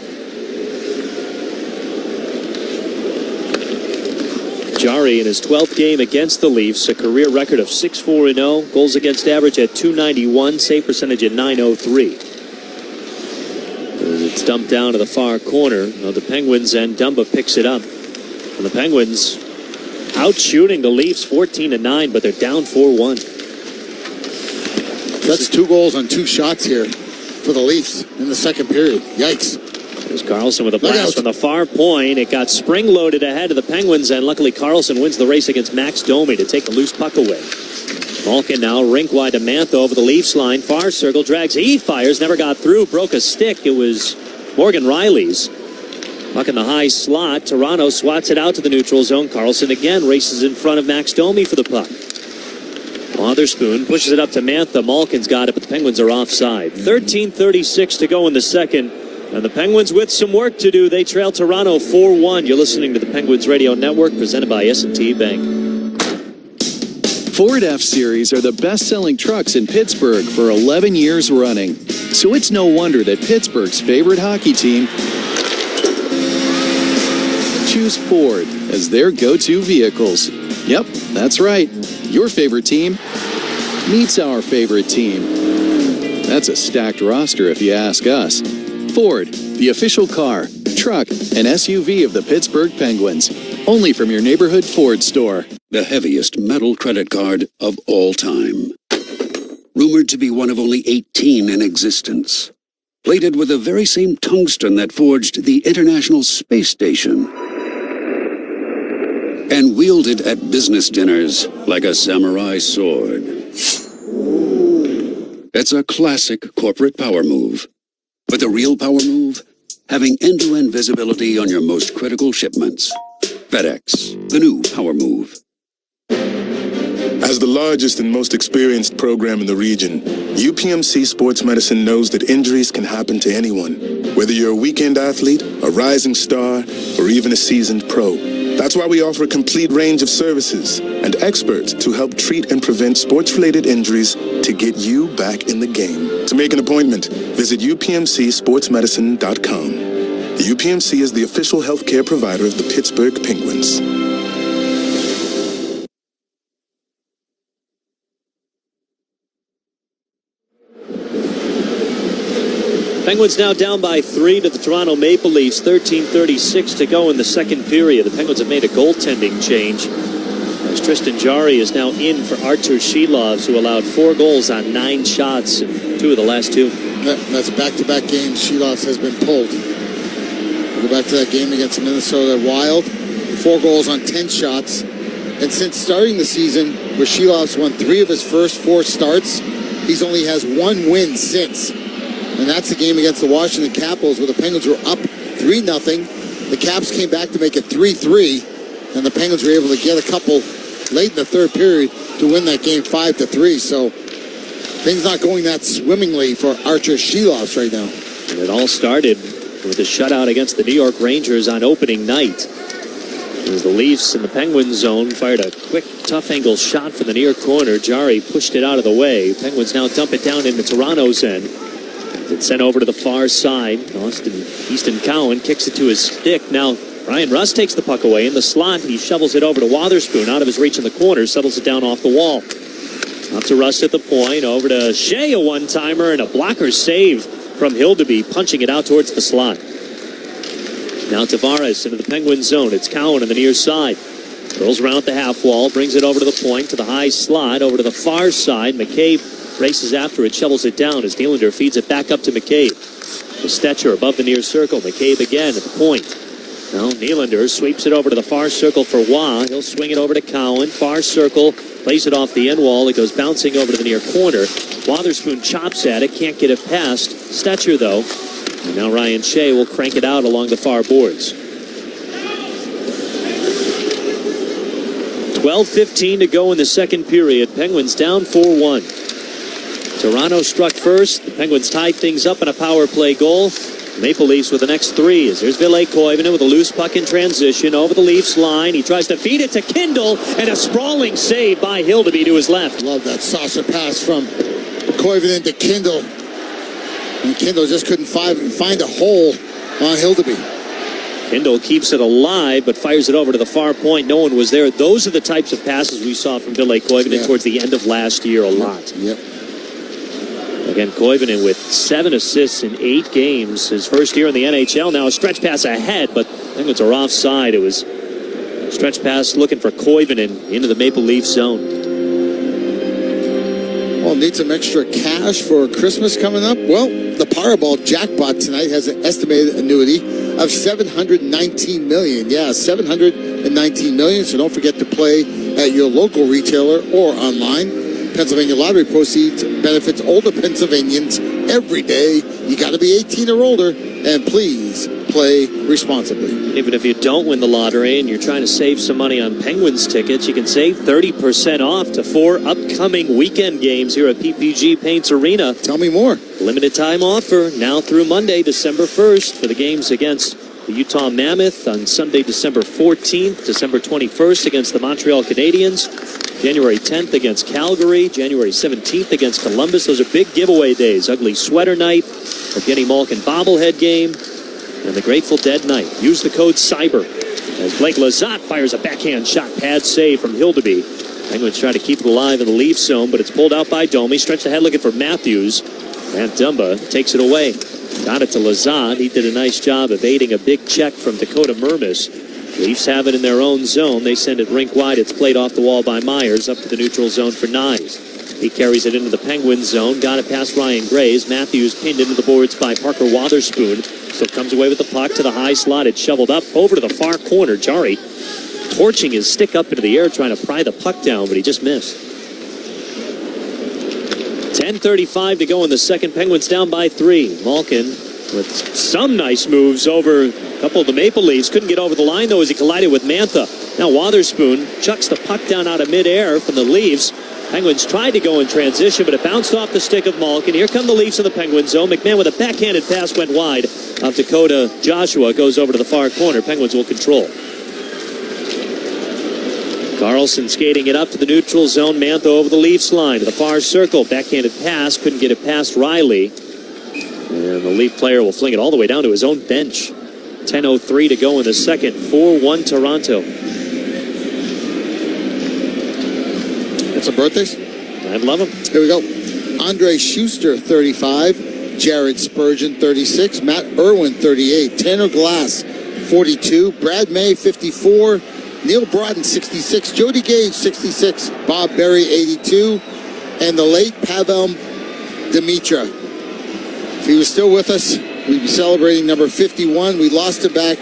Jarry in his 12th game against the Leafs, a career record of 6-4-0, goals against average at .291, save percentage at .903. It's dumped down to the far corner of the Penguins, and Dumba picks it up. And the Penguins out shooting the Leafs 14-9, but they're down 4-1. That's 2 goals on 2 shots here for the Leafs in the second period. Yikes. There's Carlson with a blast from the far point. It got spring-loaded ahead of the Penguins, and luckily Carlson wins the race against Max Domi to take the loose puck away. Malkin now rink wide to Mantha over the Leafs line. Far circle, drags. He fires, never got through, broke a stick. It was Morgan Riley's. Puck in the high slot. Toronto swats it out to the neutral zone. Carlson again races in front of Max Domi for the puck. Wotherspoon pushes it up to Mantha. Malkin's got it, but the Penguins are offside. 13:36 to go in the second. And the Penguins with some work to do. They trail Toronto 4-1. You're listening to the Penguins Radio Network, presented by S&T Bank. Ford F-Series are the best-selling trucks in Pittsburgh for 11 years running. So it's no wonder that Pittsburgh's favorite hockey team choose Ford as their go-to vehicles. Yep, that's right. Your favorite team meets our favorite team. That's a stacked roster if you ask us. Ford, the official car, truck, and SUV of the Pittsburgh Penguins. Only from your neighborhood Ford store. The heaviest metal credit card of all time. Rumored to be one of only 18 in existence. Plated with the very same tungsten that forged the International Space Station. And wielded at business dinners like a samurai sword. It's a classic corporate power move. But the real power move? Having end-to-end visibility on your most critical shipments. FedEx, the new power move. As the largest and most experienced program in the region, UPMC Sports Medicine knows that injuries can happen to anyone. Whether you're a weekend athlete, a rising star, or even a seasoned pro. That's why we offer a complete range of services and experts to help treat and prevent sports-related injuries to get you back in the game. To make an appointment, visit upmcsportsmedicine.com. The UPMC is the official healthcare provider of the Pittsburgh Penguins. Penguins now down by 3 to the Toronto Maple Leafs. 13:36 to go in the second period. The Penguins have made a goaltending change, as Tristan Jarry is now in for Artur Shilovs, who allowed 4 goals on 9 shots in 2 of the last 2. That's back-to-back games. Shilovs has been pulled. We'll go back to that game against the Minnesota Wild. 4 goals on 10 shots. And since starting the season, where Shilovs won 3 of his first 4 starts, he's only has 1 win since. And that's the game against the Washington Capitals, where the Penguins were up 3-0. The Caps came back to make it 3-3, and the Penguins were able to get a couple late in the third period to win that game 5-3. So things not going that swimmingly for Artur Shilovs right now. And it all started with a shutout against the New York Rangers on opening night. As the Leafs in the Penguins zone fired a quick, tough angle shot from the near corner. Jarry pushed it out of the way. Penguins now dump it down into Toronto's end. It's sent over to the far side. Easton Cowan kicks it to his stick. Now Ryan Rust takes the puck away in the slot. He shovels it over to Wotherspoon, out of his reach in the corner, settles it down off the wall. Up to Rust at the point, over to Shea, a one-timer, and a blocker save from Hildeby, punching it out towards the slot. Now Tavares into the Penguin zone. It's Cowan on the near side. Rolls around at the half wall, brings it over to the point, to the high slot, over to the far side. McCabe races after it, shovels it down as Nylander feeds it back up to McCabe. The Stetcher above the near circle. McCabe again at the point. Now Nylander sweeps it over to the far circle for Waugh. He'll swing it over to Cowan. Far circle, plays it off the end wall. It goes bouncing over to the near corner. Wotherspoon chops at it, can't get it past Stetcher though. And now Ryan Shea will crank it out along the far boards. 12:15 to go in the second period. Penguins down 4-1. Toronto struck first. The Penguins tied things up in a power play goal. Maple Leafs with the next 3. As there's Ville Koivunen with a loose puck in transition over the Leafs line. He tries to feed it to Kindle, and a sprawling save by Hildeby to his left. Love that saucer pass from Koivunen to Kindle. And Kindle just couldn't find a hole on Hildeby. Kindle keeps it alive, but fires it over to the far point. No one was there. Those are the types of passes we saw from Ville Koivunen towards the end of last year a lot. Yep. But Again, Koivunen with 7 assists in 8 games. His first year in the NHL. Now a stretch pass ahead, but Penguins are offside. It was a stretch pass looking for Koivunen into the Maple Leaf zone. Well, need some extra cash for Christmas coming up? Well, the Powerball jackpot tonight has an estimated annuity of $719 million. Yeah, $719 million. So don't forget to play at your local retailer or online. Pennsylvania Lottery proceeds benefits older Pennsylvanians every day. You got to be 18 or older, and please play responsibly. Even if you don't win the lottery and you're trying to save some money on Penguins tickets, you can save 30% off to 4 upcoming weekend games here at PPG Paints Arena. Tell me more. Limited time offer now through Monday, December 1st for the games against the Utah Mammoth on Sunday, December 14th, December 21st against the Montreal Canadiens, January 10th against Calgary, January 17th against Columbus. Those are big giveaway days. Ugly Sweater Night, Evgeny Malkin bobblehead game, and the Grateful Dead night. Use the code CYBER as Blake Lizotte fires a backhand shot pad save from Hildeby. Penguins try to keep it alive in the Leafs zone, but it's pulled out by Domi. Stretched ahead looking for Matthews. Matt Dumba takes it away. Got it to Lizotte. He did a nice job evading a big check from Dakota Mermis. Leafs have it in their own zone. They send it rink wide. It's played off the wall by Myers up to the neutral zone for Knies. He carries it into the Penguins zone. Got it past Ryan Graves. Matthews pinned into the boards by Parker Wotherspoon. Still comes away with the puck to the high slot. It's shoveled up over to the far corner. Jari torching his stick up into the air trying to pry the puck down, but he just missed. 10:35 to go in the second. Penguins down by 3. Malkin with some nice moves over a couple of the Maple Leafs. Couldn't get over the line, though, as he collided with Mantha. Now Wotherspoon chucks the puck down out of midair from the Leafs. Penguins tried to go in transition, but it bounced off the stick of Malkin. Here come the Leafs in the Penguin zone. McMahon with a backhanded pass went wide of Dakota Joshua. Goes over to the far corner. Penguins will control. Carlson skating it up to the neutral zone. Mantha over the Leafs line to the far circle. Backhanded pass. Couldn't get it past Riley. And the Leaf player will fling it all the way down to his own bench. 10:03 to go in the second. 4-1 Toronto. Got some birthdays? I'd love them. Here we go. Andre Schuster, 35. Jared Spurgeon, 36. Matt Irwin, 38. Tanner Glass, 42. Brad May, 54. Neil Broughton, 66. Jody Gage, 66. Bob Berry, 82. And the late Pavel Dimitra. If he was still with us, we'd be celebrating number 51. We lost it back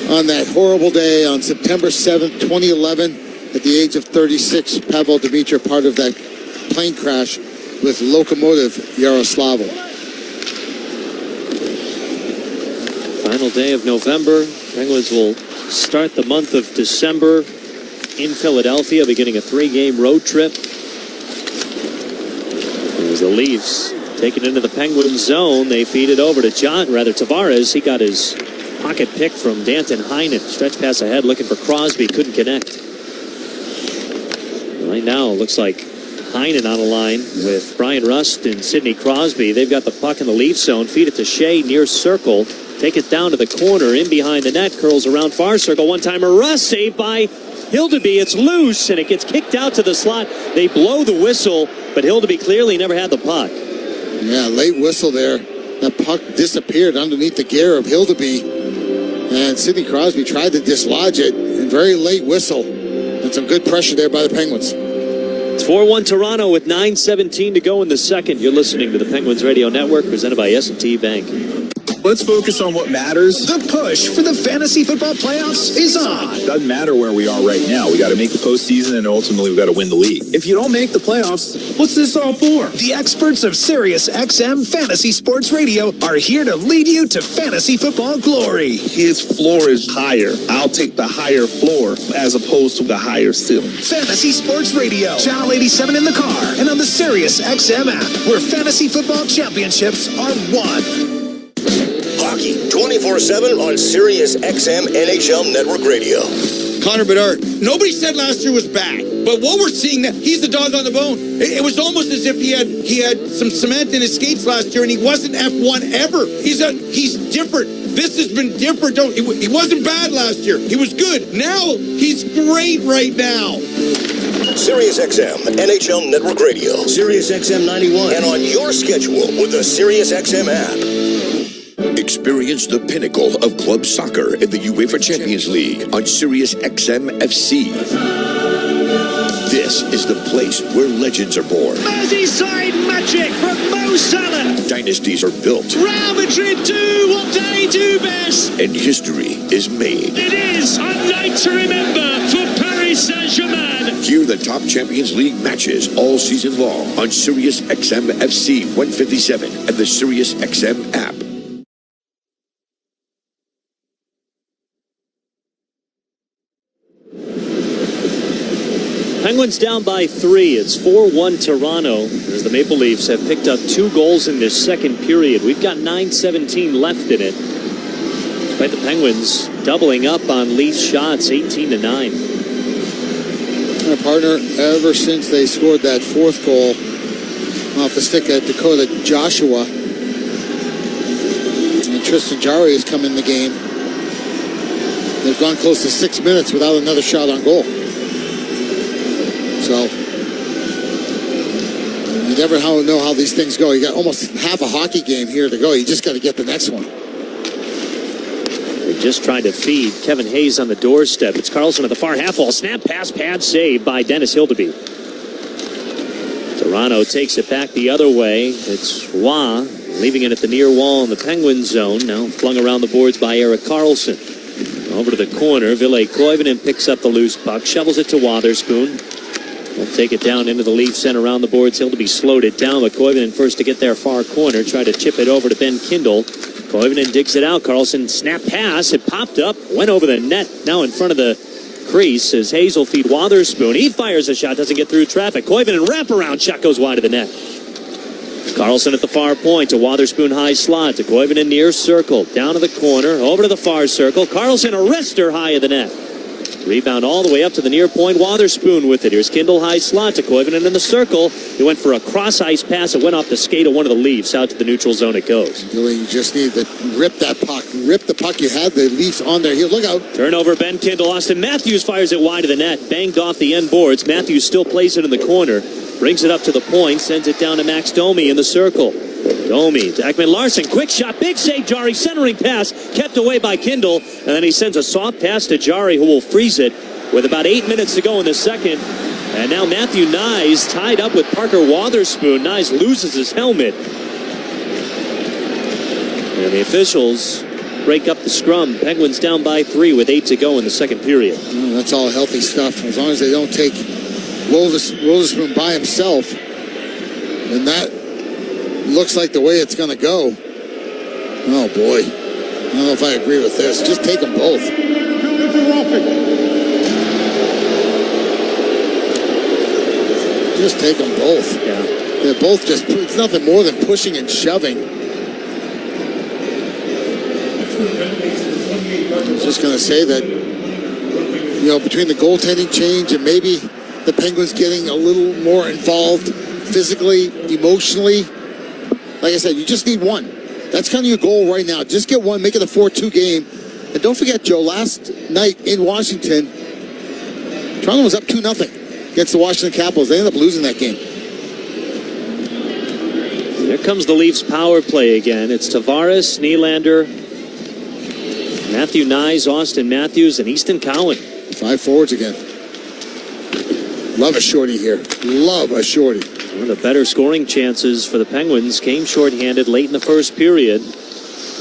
on that horrible day on September 7th, 2011. At the age of 36, Pavel Dimitra, part of that plane crash with Lokomotiv Yaroslavl. Final day of November. Penguins will start the month of December in Philadelphia, beginning a 3-game road trip. As the Leafs take it into the Penguin zone, they feed it over to Tavares. He got his pocket pick from Danton Heinen. Stretch pass ahead, looking for Crosby. Couldn't connect. Right now, it looks like Heinen on the line with Brian Rust and Sidney Crosby. They've got the puck in the Leaf zone. Feed it to Shea near circle. Take it down to the corner, in behind the net. Curls around far circle. One-timer Rust saved by Hildeby. It's loose, and it gets kicked out to the slot. They blow the whistle, but Hildeby clearly never had the puck. Yeah, late whistle there. That puck disappeared underneath the gear of Hildeby. And Sidney Crosby tried to dislodge it. And very late whistle. And some good pressure there by the Penguins. It's 4-1 Toronto with 9:17 to go in the second. You're listening to the Penguins Radio Network, presented by S&T Bank. Let's focus on what matters. The push for the fantasy football playoffs is on. Doesn't matter where we are right now. We got to make the postseason, and ultimately we got to win the league. If you don't make the playoffs, what's this all for? The experts of Sirius XM Fantasy Sports Radio are here to lead you to fantasy football glory. His floor is higher. I'll take the higher floor as opposed to the higher ceiling. Fantasy Sports Radio, Channel 87 in the car, and on the Sirius XM app, where fantasy football championships are won. Hockey 24/7 on Sirius XM NHL Network Radio. Connor Bedard. Nobody said last year was bad, but what we're seeing now, he's the dog on the bone. It was almost as if he had some cement in his skates last year, and he wasn't F1 ever. He's different. This has been different. He wasn't bad last year. He was good. Now he's great right now. Sirius XM NHL Network Radio, Sirius XM 91, and on your schedule with the Sirius XM app. Experience the pinnacle of club soccer in the UEFA Champions League on Sirius XM FC. This is the place where legends are born. Merseyside magic from Mo Salah. Dynasties are built. Real Madrid do what they do best. And history is made. It is a night to remember for Paris Saint-Germain. Hear the top Champions League matches all season long on Sirius XM FC 157 and the Sirius XM app. Penguins down by 3. It's 4-1 Toronto as the Maple Leafs have picked up 2 goals in this second period. We've got 9:17 left in it. Despite the Penguins doubling up on Leafs shots, 18-9. My partner, ever since they scored that 4th goal off the stick of Dakota Joshua, and Tristan Jarry has come in the game, they've gone close to 6 minutes without another shot on goal. So, you never know how these things go. You got almost half a hockey game here to go. You just got to get the next one. They just tried to feed Kevin Hayes on the doorstep. It's Karlsson at the far half wall. Snap pass, pad save by Dennis Hildeby. Toronto takes it back the other way. It's Roy leaving it at the near wall in the Penguin zone. Now flung around the boards by Erik Karlsson. Over to the corner. Ville Koivunen picks up the loose puck, shovels it to Wotherspoon. We'll take it down into the Leafs and around the boards. Hildeby slowed it down, but Koivunen first to get there far corner. Tried to chip it over to Ben Kindle. Koivunen digs it out. Karlsson snap pass. It popped up, went over the net. Now in front of the crease as Hazel feed Wotherspoon. He fires a shot, doesn't get through traffic. Koivunen wraparound shot goes wide of the net. Karlsson at the far point to Wotherspoon high slot to Koivunen near circle. Down to the corner, over to the far circle. Karlsson a wrister high of the net. Rebound all the way up to the near point. Wotherspoon with it. Here's Kindle high slot to Koivunen in the circle. He went for a cross-ice pass. It went off the skate of one of the Leafs. Out to the neutral zone it goes. You just need to rip that puck. Rip the puck. You had the Leafs on their heel. Look out. Turnover, Ben Kindle. Austin Matthews fires it wide of the net. Banged off the end boards. Matthews still plays it in the corner. Brings it up to the point. Sends it down to Max Domi in the circle. Domi to Ekman Larson. Quick shot. Big save. Jarry centering pass. Kept away by Kindle. And then he sends a soft pass to Jarry, who will freeze it with about 8 minutes to go in the second. And now Matthew Nyes tied up with Parker Wotherspoon. Nyes loses his helmet. And the officials break up the scrum. Penguins down by 3 with 8 to go in the second period. Oh, that's all healthy stuff. As long as they don't take Wotherspoon by himself. And that looks like the way it's going to go. Oh, boy. I don't know if I agree with this. Just take them both. Just take them both. Yeah. They're both just, it's nothing more than pushing and shoving. I was just going to say that, you know, between the goaltending change and maybe the Penguins getting a little more involved physically, emotionally, like I said, you just need one. That's kind of your goal right now. Just get one, make it a 4-2 game. And don't forget, Joe, last night in Washington, Toronto was up 2-0 against the Washington Capitals. They ended up losing that game. Here comes the Leafs power play again. It's Tavares, Nylander, Matthew Nyes, Austin Matthews, and Easton Cowan. 5 forwards again. Love a shorty here. Love a shorty. One of the better scoring chances for the Penguins came shorthanded late in the first period.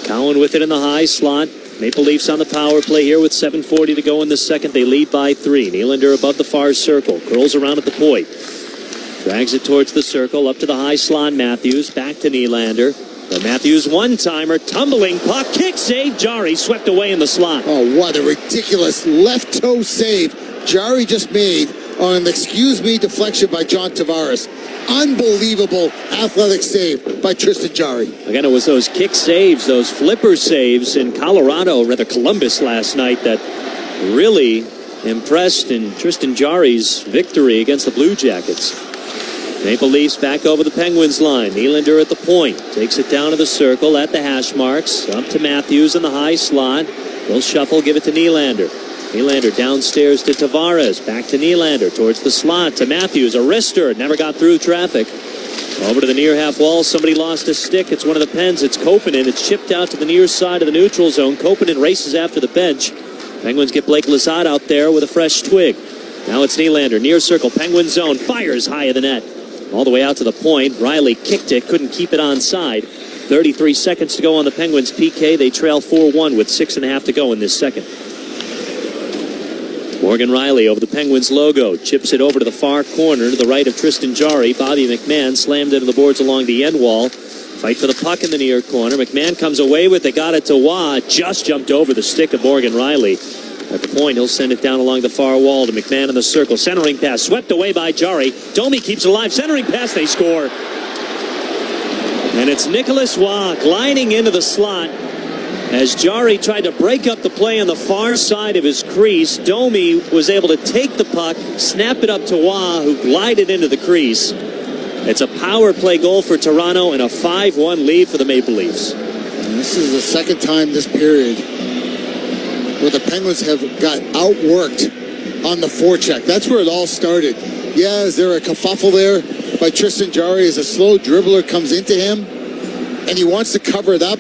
Cowan with it in the high slot. Maple Leafs on the power play here with 7:40 to go in the second. They lead by 3. Nylander above the far circle. Curls around at the point. Drags it towards the circle. Up to the high slot. Matthews. Back to Nylander. The Matthews one-timer. Tumbling puck. Kick save. Jarry swept away in the slot. Oh, what a ridiculous left toe save Jarry just made on an excuse me deflection by John Tavares. Unbelievable athletic save by Tristan Jarry. Again, it was those kick saves, those flipper saves in Colorado, rather Columbus last night that really impressed in Tristan Jarry's victory against the Blue Jackets. Maple Leafs back over the Penguins line. Nylander at the point. Takes it down to the circle at the hash marks. Up to Matthews in the high slot. He'll shuffle, give it to Nylander. Nylander downstairs to Tavares. Back to Nylander towards the slot to Matthews. A wrister. Never got through traffic. Over to the near half wall. Somebody lost a stick. It's one of the Pens. It's Koponen. It's chipped out to the near side of the neutral zone. Koponen races after the bench. Penguins get Blake Lizotte out there with a fresh twig. Now it's Nylander. Near circle. Penguin zone. Fires high of the net. All the way out to the point. Riley kicked it. Couldn't keep it onside. 33 seconds to go on the Penguins PK. They trail 4-1 with 6.5 to go in this second. Morgan Riley over the Penguins logo. Chips it over to the far corner to the right of Tristan Jarry. Bobby McMahon slammed into the boards along the end wall. Fight for the puck in the near corner. McMahon comes away with it. Got it to Waugh. Just jumped over the stick of Morgan Riley. At the point, he'll send it down along the far wall to McMahon in the circle. Centering pass swept away by Jarry. Domi keeps it alive. Centering pass. They score. And it's Nicholas Waugh gliding into the slot. As Jarry tried to break up the play on the far side of his crease, Domi was able to take the puck, snap it up to Waugh, who glided into the crease. It's a power play goal for Toronto and a 5-1 lead for the Maple Leafs. And this is the second time this period where the Penguins have got outworked on the forecheck. That's where it all started. Yeah, is there a kerfuffle there by Tristan Jarry as a slow dribbler comes into him and he wants to cover it up,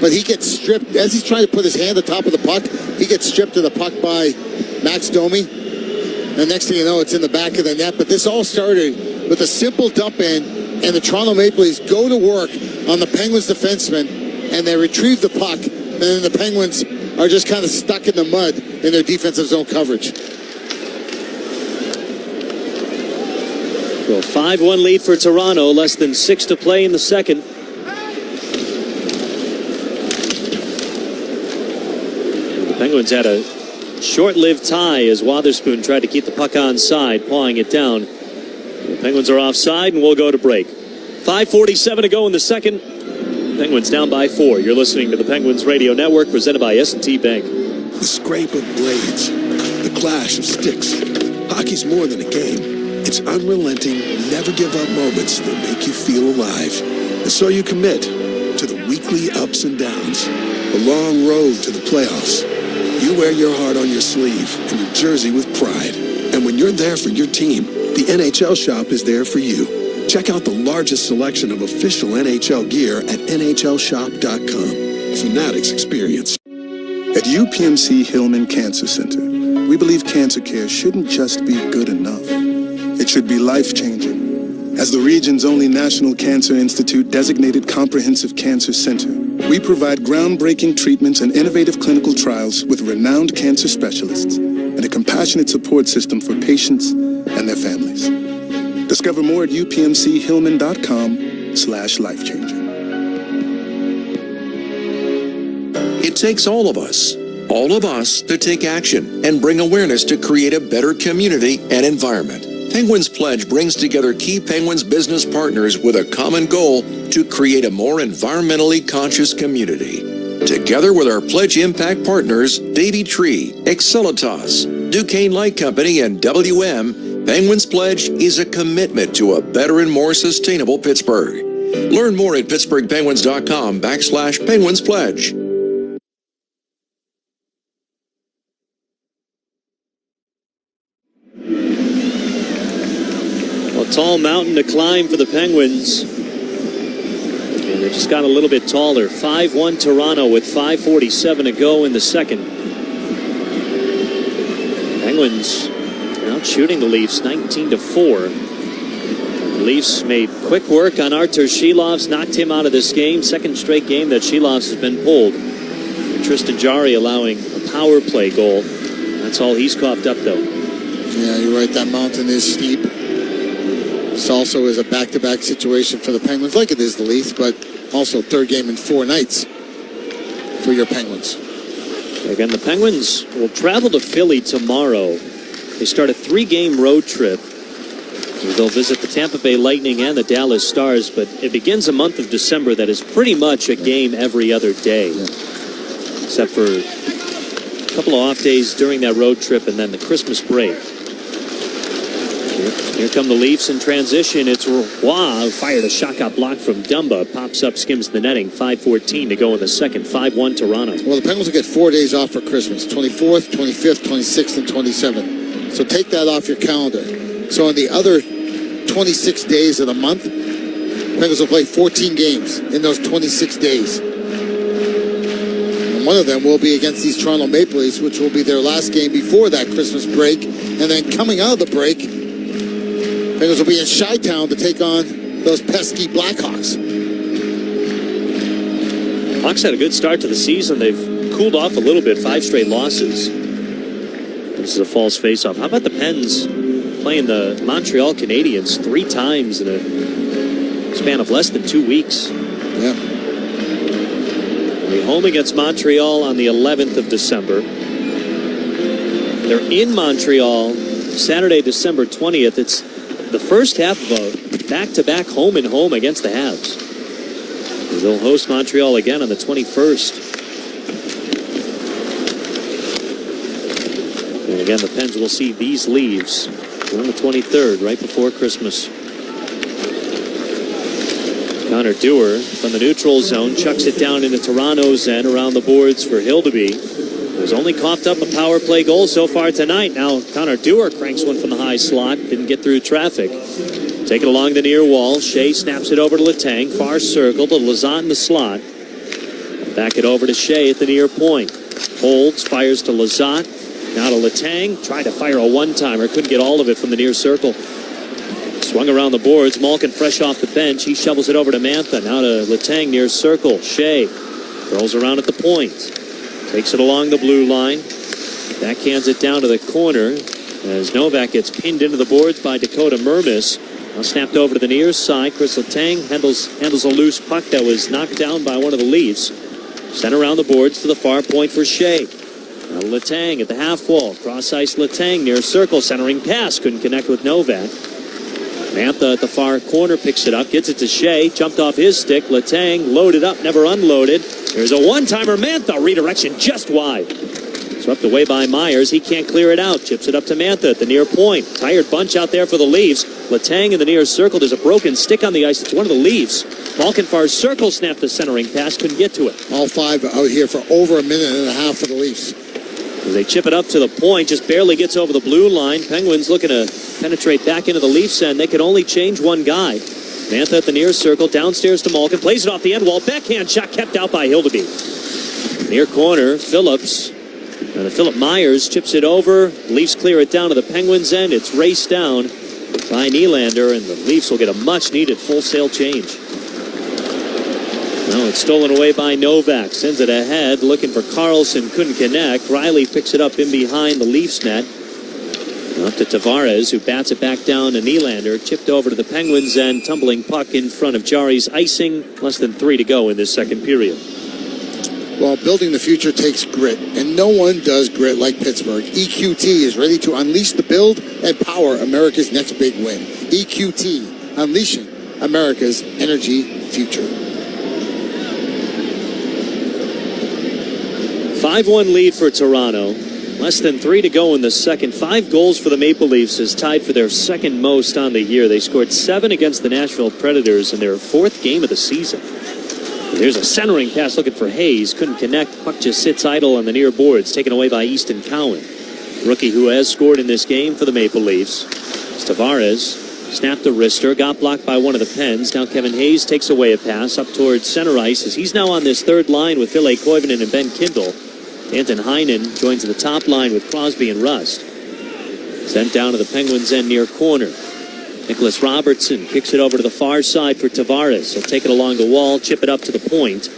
but he gets stripped. As he's trying to put his hand on top of the puck, he gets stripped of the puck by Max Domi. And next thing you know, it's in the back of the net. But this all started with a simple dump in, and the Toronto Maple Leafs go to work on the Penguins defenseman, and they retrieve the puck, and then the Penguins are just kind of stuck in the mud in their defensive zone coverage. So a 5-1 lead for Toronto, less than 6 to play in the second. The Penguins had a short-lived tie as Wotherspoon tried to keep the puck onside, pawing it down. The Penguins are offside, and we'll go to break. 5:47 to go in the second. Penguins down by 4. You're listening to the Penguins Radio Network, presented by S&T Bank. The scrape of blades, the clash of sticks. Hockey's more than a game. It's unrelenting, never-give-up moments that make you feel alive. And so you commit to the weekly ups and downs, the long road to the playoffs. You wear your heart on your sleeve and your jersey with pride. And when you're there for your team, the NHL shop is there for you. Check out the largest selection of official NHL gear at NHLshop.com. Fanatics experience. At UPMC Hillman Cancer Center, we believe cancer care shouldn't just be good enough. It should be life-changing. As the region's only National Cancer Institute designated comprehensive cancer center, we provide groundbreaking treatments and innovative clinical trials with renowned cancer specialists and a compassionate support system for patients and their families. Discover more at upmchillman.com/lifechanging. It takes all of us to take action and bring awareness to create a better community and environment. Penguins Pledge brings together key Penguins business partners with a common goal to create a more environmentally conscious community. Together with our Pledge Impact partners, Davey Tree, Excelitas, Duquesne Light Company, and WM, Penguins Pledge is a commitment to a better and more sustainable Pittsburgh. Learn more at pittsburghpenguins.com/Penguins Pledge. Tall mountain to climb for the Penguins. And they just got a little bit taller. 5-1 Toronto with 5:47 to go in the second. Penguins out shooting the Leafs 19-4. The Leafs made quick work on Artur Shilovs, knocked him out of this game. Second straight game that Shilovs has been pulled. Tristan Jarry allowing a power play goal. That's all he's coughed up, though. Yeah, you're right. That mountain is steep. This also is a back-to-back situation for the Penguins, like it is the Leafs, but also third game in 4 nights for your Penguins. Again, the Penguins will travel to Philly tomorrow. They start a 3-game road trip. They'll visit the Tampa Bay Lightning and the Dallas Stars, but it begins a month of December that is pretty much a game every other day, except for a couple of off days during that road trip and then the Christmas break. Here come the Leafs in transition. It's Roy who fired a shot, got blocked from Dumba. Pops up, skims the netting. 5:14 to go in the second. 5-1 Toronto. Well, the Penguins will get 4 days off for Christmas. 24th, 25th, 26th, and 27th. So take that off your calendar. So on the other 26 days of the month, Penguins will play 14 games in those 26 days. And one of them will be against these Toronto Maple Leafs, which will be their last game before that Christmas break. And then coming out of the break, Penguins will be in Chi-Town to take on those pesky Blackhawks. Hawks had a good start to the season. They've cooled off a little bit. 5 straight losses. This is a false face-off. How about the Pens playing the Montreal Canadiens 3 times in a span of less than 2 weeks? Yeah. They're home against Montreal on the 11th of December. They're in Montreal Saturday, December 20th. It's the first half of a back-to-back home and home against the Habs. They'll host Montreal again on the 21st. And again, the Pens will see these Leafs on the 23rd, right before Christmas. Connor Dewar from the neutral zone chucks it down into Toronto's end around the boards for Hildeby, who's only coughed up a power play goal so far tonight. Now Connor Dewar cranks one from the high slot. Didn't get through traffic. Take it along the near wall. Shea snaps it over to Letang. Far circle to Lizotte in the slot. Back it over to Shea at the near point. Holds, fires to Lizotte. Now to Letang. Tried to fire a one-timer. Couldn't get all of it from the near circle. Swung around the boards. Malkin fresh off the bench. He shovels it over to Mantha. Now to Letang near circle. Shea rolls around at the point. Takes it along the blue line. Backhands it down to the corner as Novak gets pinned into the boards by Dakota Mermis. Now snapped over to the near side. Chris Letang handles a loose puck that was knocked down by one of the Leafs. Sent around the boards to the far point for Shea. Now Letang at the half wall. Cross ice Letang near circle. Centering pass. Couldn't connect with Novak. Mantha at the far corner picks it up. Gets it to Shea. Jumped off his stick. Letang loaded up. Never unloaded. There's a one-timer. Mantha redirection just wide. Swept away by Myers. He can't clear it out. Chips it up to Mantha at the near point. Tired bunch out there for the Leafs. Letang in the near circle. There's a broken stick on the ice. It's one of the Leafs. Malkin far circle snapped the centering pass. Couldn't get to it. All 5 out here for over a minute and a half for the Leafs. As they chip it up to the point, just barely gets over the blue line. Penguins looking to penetrate back into the Leafs end. They could only change one guy. Mantha at the near circle. Downstairs to Malkin. Plays it off the end wall. Backhand shot kept out by Hildeby. Near corner, Phillips. And Philip Myers chips it over. Leafs clear it down to the Penguins' end. It's raced down by Nylander, and the Leafs will get a much-needed full-sail change. Now it's stolen away by Novak. Sends it ahead, looking for Carlson. Couldn't connect. Riley picks it up in behind the Leafs net. Up to Tavares, who bats it back down to Nylander. Chipped over to the Penguins' end. Tumbling puck in front of Jari's icing. Less than 3 to go in this second period. Well, building the future takes grit, and no one does grit like Pittsburgh. EQT is ready to unleash the build and power America's next big win. EQT, unleashing America's energy future. 5-1 lead for Toronto. Less than 3 to go in the second. 5 goals for the Maple Leafs is tied for their second most on the year. They scored 7 against the Nashville Predators in their 4th game of the season. There's a centering pass looking for Hayes. Couldn't connect. Puck just sits idle on the near boards. Taken away by Easton Cowan. Rookie who has scored in this game for the Maple Leafs. It's Tavares. Snapped the wrister. Got blocked by one of the Pens. Now Kevin Hayes takes away a pass up towards center ice as he's now on this third line with Ville Koivunen and Ben Kindle. Anton Heinen joins the top line with Crosby and Rust. Sent down to the Penguins' end near corner. Nicholas Robertson kicks it over to the far side for Tavares. He'll take it along the wall, chip it up to the point.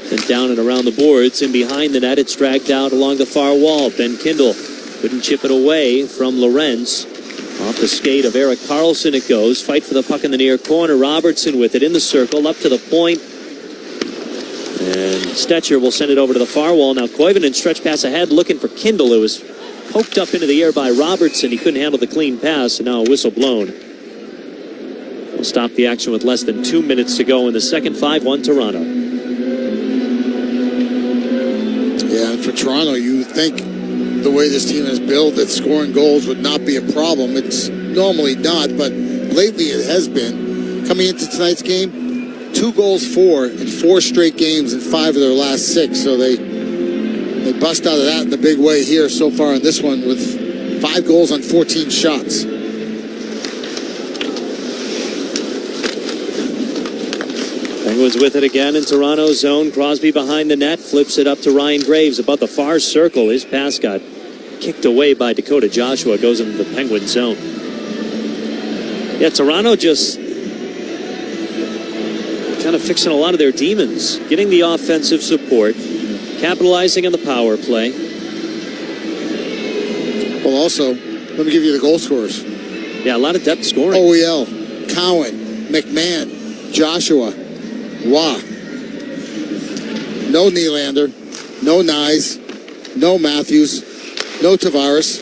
Then down and around the boards. In behind the net, it's dragged out along the far wall. Ben Kindle couldn't chip it away from Lorentz. Off the skate of Erik Karlsson it goes. Fight for the puck in the near corner. Robertson with it in the circle, up to the point. And Stetcher will send it over to the far wall. Now Koivunen stretch pass ahead looking for Kindle. It was poked up into the air by Robertson. He couldn't handle the clean pass, and now a whistle blown. We'll stop the action with less than 2 minutes to go in the second. 5-1 Toronto. Yeah, and for Toronto, you think the way this team is built that scoring goals would not be a problem. It's normally not, but lately it has been. Coming into tonight's game, 2 goals for in 4 straight games in 5 of their last 6. So they bust out of that in the big way here so far in this one with 5 goals on 14 shots. Penguins with it again in Toronto's zone. Crosby behind the net, flips it up to Ryan Graves about the far circle. His pass got kicked away by Dakota Joshua, goes into the Penguin zone. Yeah, Toronto just kind of fixing a lot of their demons, getting the offensive support, capitalizing on the power play. Well, also, let me give you the goal scorers. Yeah, a lot of depth scoring. OEL, Cowan, McMahon, Joshua, Waugh. No Nylander, no Nyes, no Matthews, no Tavares.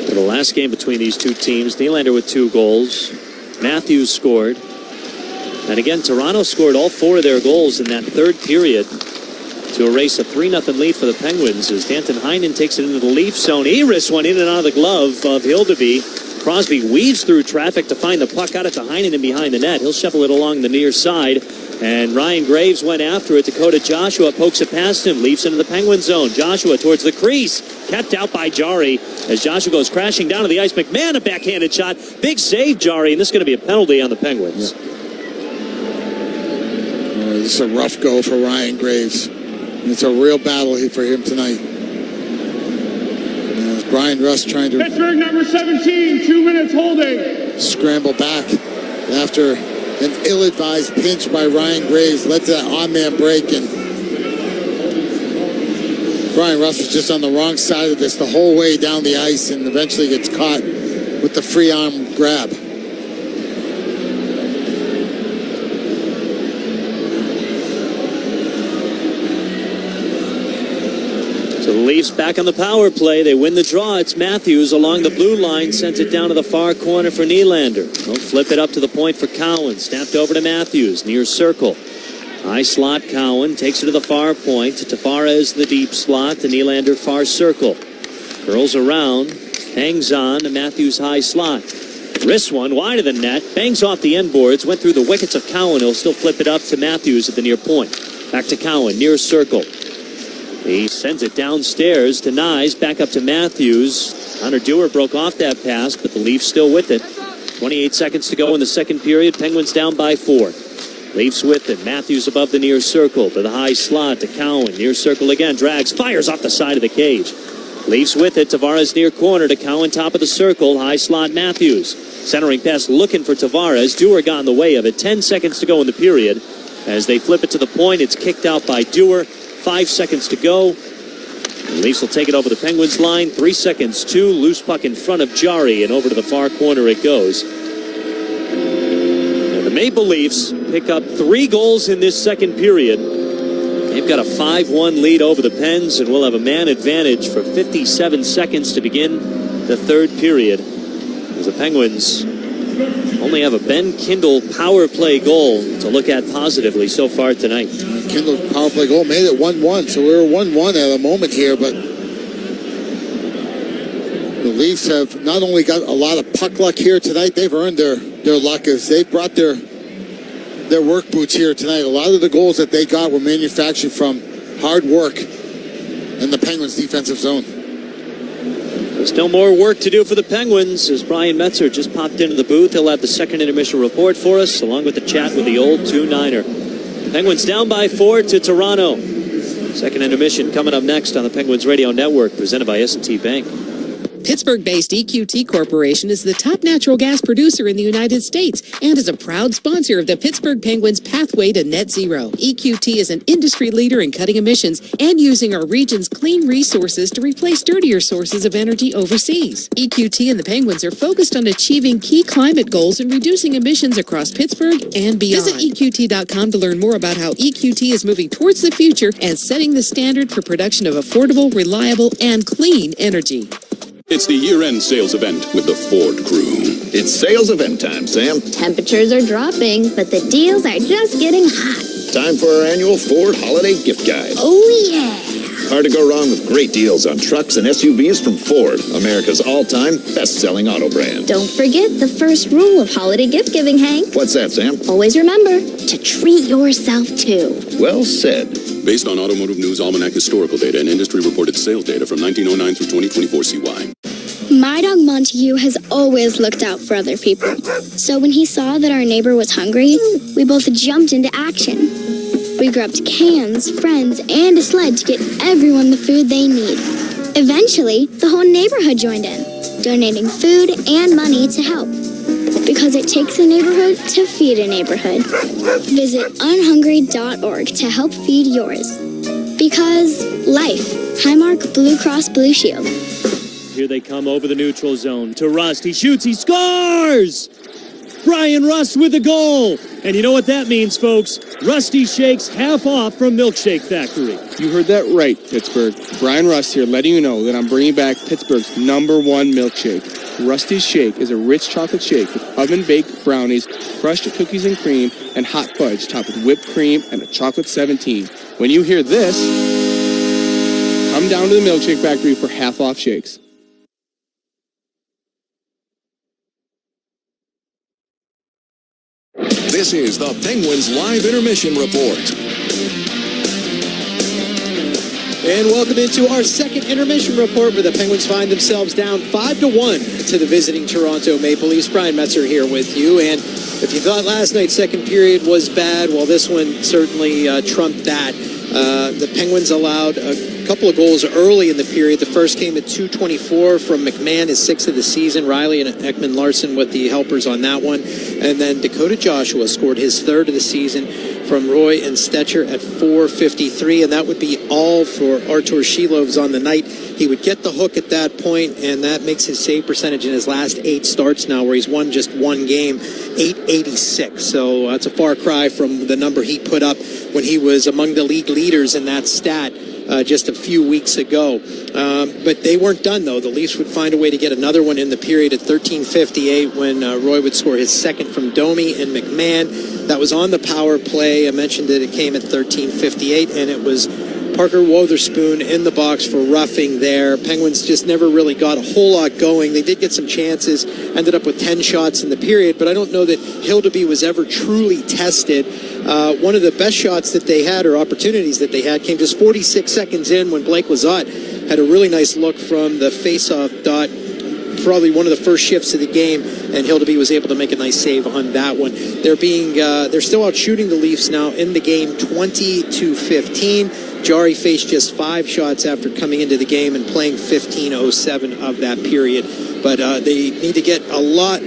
For the last game between these two teams, Nylander with 2 goals. Matthews scored. And again, Toronto scored all 4 of their goals in that third period to erase a 3-0 lead for the Penguins as Danton Heinen takes it into the Leafs zone. He risks one in and out of the glove of Hildeby. Crosby weaves through traffic to find the puck, got it to Heinen and behind the net. He'll shuffle it along the near side, and Ryan Graves went after it. Dakota Joshua pokes it past him, leaps into the Penguin zone. Joshua towards the crease, kept out by Jari as Joshua goes crashing down to the ice. McMahon, a backhanded shot. Big save, Jari, and this is going to be a penalty on the Penguins. Yeah. This is a rough go for Ryan Graves. It's a real battle for him tonight. Brian Rust trying to Pittsburgh number 17, 2 minutes holding. Scramble back after an ill-advised pinch by Ryan Graves led to that on-man break, and Brian Rust was just on the wrong side of this the whole way down the ice and eventually gets caught with the free arm grab. So the Leafs back on the power play. They win the draw. It's Matthews along the blue line. Sends it down to the far corner for Nylander. They'll flip it up to the point for Cowan. Snapped over to Matthews. Near circle. High slot Cowan. Takes it to the far point. Tavares the deep slot. To Nylander far circle. Curls around. Hangs on to Matthews high slot. Wrists one wide of the net. Bangs off the end boards. Went through the wickets of Cowan. He'll still flip it up to Matthews at the near point. Back to Cowan. Near circle. He sends it downstairs to Nyes, back up to Matthews. Hunter Dewar broke off that pass, but the Leafs still with it. 28 seconds to go in the second period. Penguins down by 4. Leafs with it. Matthews above the near circle to the high slot to Cowan. Near circle again. Drags, fires off the side of the cage. Leafs with it. Tavares near corner to Cowan, top of the circle. High slot Matthews. Centering pass looking for Tavares. Dewar got in the way of it. 10 seconds to go in the period. As they flip it to the point, it's kicked out by Dewar. 5 seconds to go. The Leafs will take it over the Penguins line. 3 seconds, 2. Loose puck in front of Jari, and over to the far corner it goes. And the Maple Leafs pick up 3 goals in this second period. They've got a 5-1 lead over the Pens, and we'll have a man advantage for 57 seconds to begin the third period. As the Penguins only have a Ben Kindle power play goal to look at positively so far tonight. Kindle power play goal made it 1-1, so we're 1-1 at the moment here, but the Leafs have not only got a lot of puck luck here tonight, they've earned their luck as they brought their work boots here tonight. A lot of the goals that they got were manufactured from hard work in the Penguins' defensive zone. There's no more work to do for the Penguins as Brian Metzer just popped into the booth. He'll have the second intermission report for us, along with the chat with the old 2-9er. Penguins down by 4 to Toronto. Second intermission coming up next on the Penguins Radio Network, presented by S&T Bank. Pittsburgh-based EQT Corporation is the top natural gas producer in the United States and is a proud sponsor of the Pittsburgh Penguins' pathway to net zero. EQT is an industry leader in cutting emissions and using our region's clean resources to replace dirtier sources of energy overseas. EQT and the Penguins are focused on achieving key climate goals and reducing emissions across Pittsburgh and beyond. Visit EQT.com to learn more about how EQT is moving towards the future and setting the standard for production of affordable, reliable, and clean energy. It's the year-end sales event with the Ford crew. It's sales event time, Sam. Temperatures are dropping, but the deals are just getting hot. Time for our annual Ford Holiday Gift Guide. Oh, yeah. Hard to go wrong with great deals on trucks and SUVs from Ford, America's all-time best-selling auto brand. Don't forget the first rule of holiday gift giving, Hank. What's that, Sam? Always remember to treat yourself, too. Well said. Based on Automotive News Almanac historical data and industry-reported sales data from 1909 through 2024 CY. My dog Montague has always looked out for other people. So when he saw that our neighbor was hungry, we both jumped into action. We grabbed cans, friends, and a sled to get everyone the food they need. Eventually, the whole neighborhood joined in, donating food and money to help. Because it takes a neighborhood to feed a neighborhood. Visit unhungry.org to help feed yours. Because life. Highmark Blue Cross Blue Shield. Here they come over the neutral zone to Rust. He shoots, he scores! Brian Rust with the goal. And you know what that means, folks? Rusty Shakes half off from Milkshake Factory. You heard that right, Pittsburgh. Brian Rust here letting you know that I'm bringing back Pittsburgh's #1 milkshake. Rusty's Shake is a rich chocolate shake with oven-baked brownies, crushed cookies and cream, and hot fudge topped with whipped cream and a chocolate 17. When you hear this, come down to the Milkshake Factory for half-off shakes. This is the Penguins Live Intermission Report. And welcome into our second intermission report, where the Penguins find themselves down 5-1 to the visiting Toronto Maple Leafs. Brian Metzer here with you. And if you thought last night's second period was bad, well, this one certainly trumped that. The Penguins allowed a couple of goals early in the period. The first came at 2:24 from McMahon, his 6th of the season. Riley and Ekman-Larsson with the helpers on that one. And then Dakota Joshua scored his 3rd of the season from Roy and Stetcher at 4:53. And that would be all for Artur Shilovs on the night. He would get the hook at that point, and that makes his save percentage in his last 8 starts now, where he's won just one game, .886. So that's a far cry from the number he put up when he was among the league leaders in that stat just a few weeks ago. But they weren't done, though. The Leafs would find a way to get another one in the period at 13:58 when Roy would score his second from Domi and McMahon. That was on the power play. I mentioned that it came at 13:58, and it was Parker Wotherspoon in the box for roughing there. Penguins just never really got a whole lot going. They did get some chances, ended up with 10 shots in the period, but I don't know that Hildeby was ever truly tested. One of the best shots that they had, or opportunities that they had, came just 46 seconds in when Blake Lizotte had a really nice look from the face-off dot, probably one of the first shifts of the game, and Hildeby was able to make a nice save on that one. They're still out shooting the Leafs now in the game, 20-15. Jari faced just 5 shots after coming into the game and playing 15:07 of that period. But they need to get a lot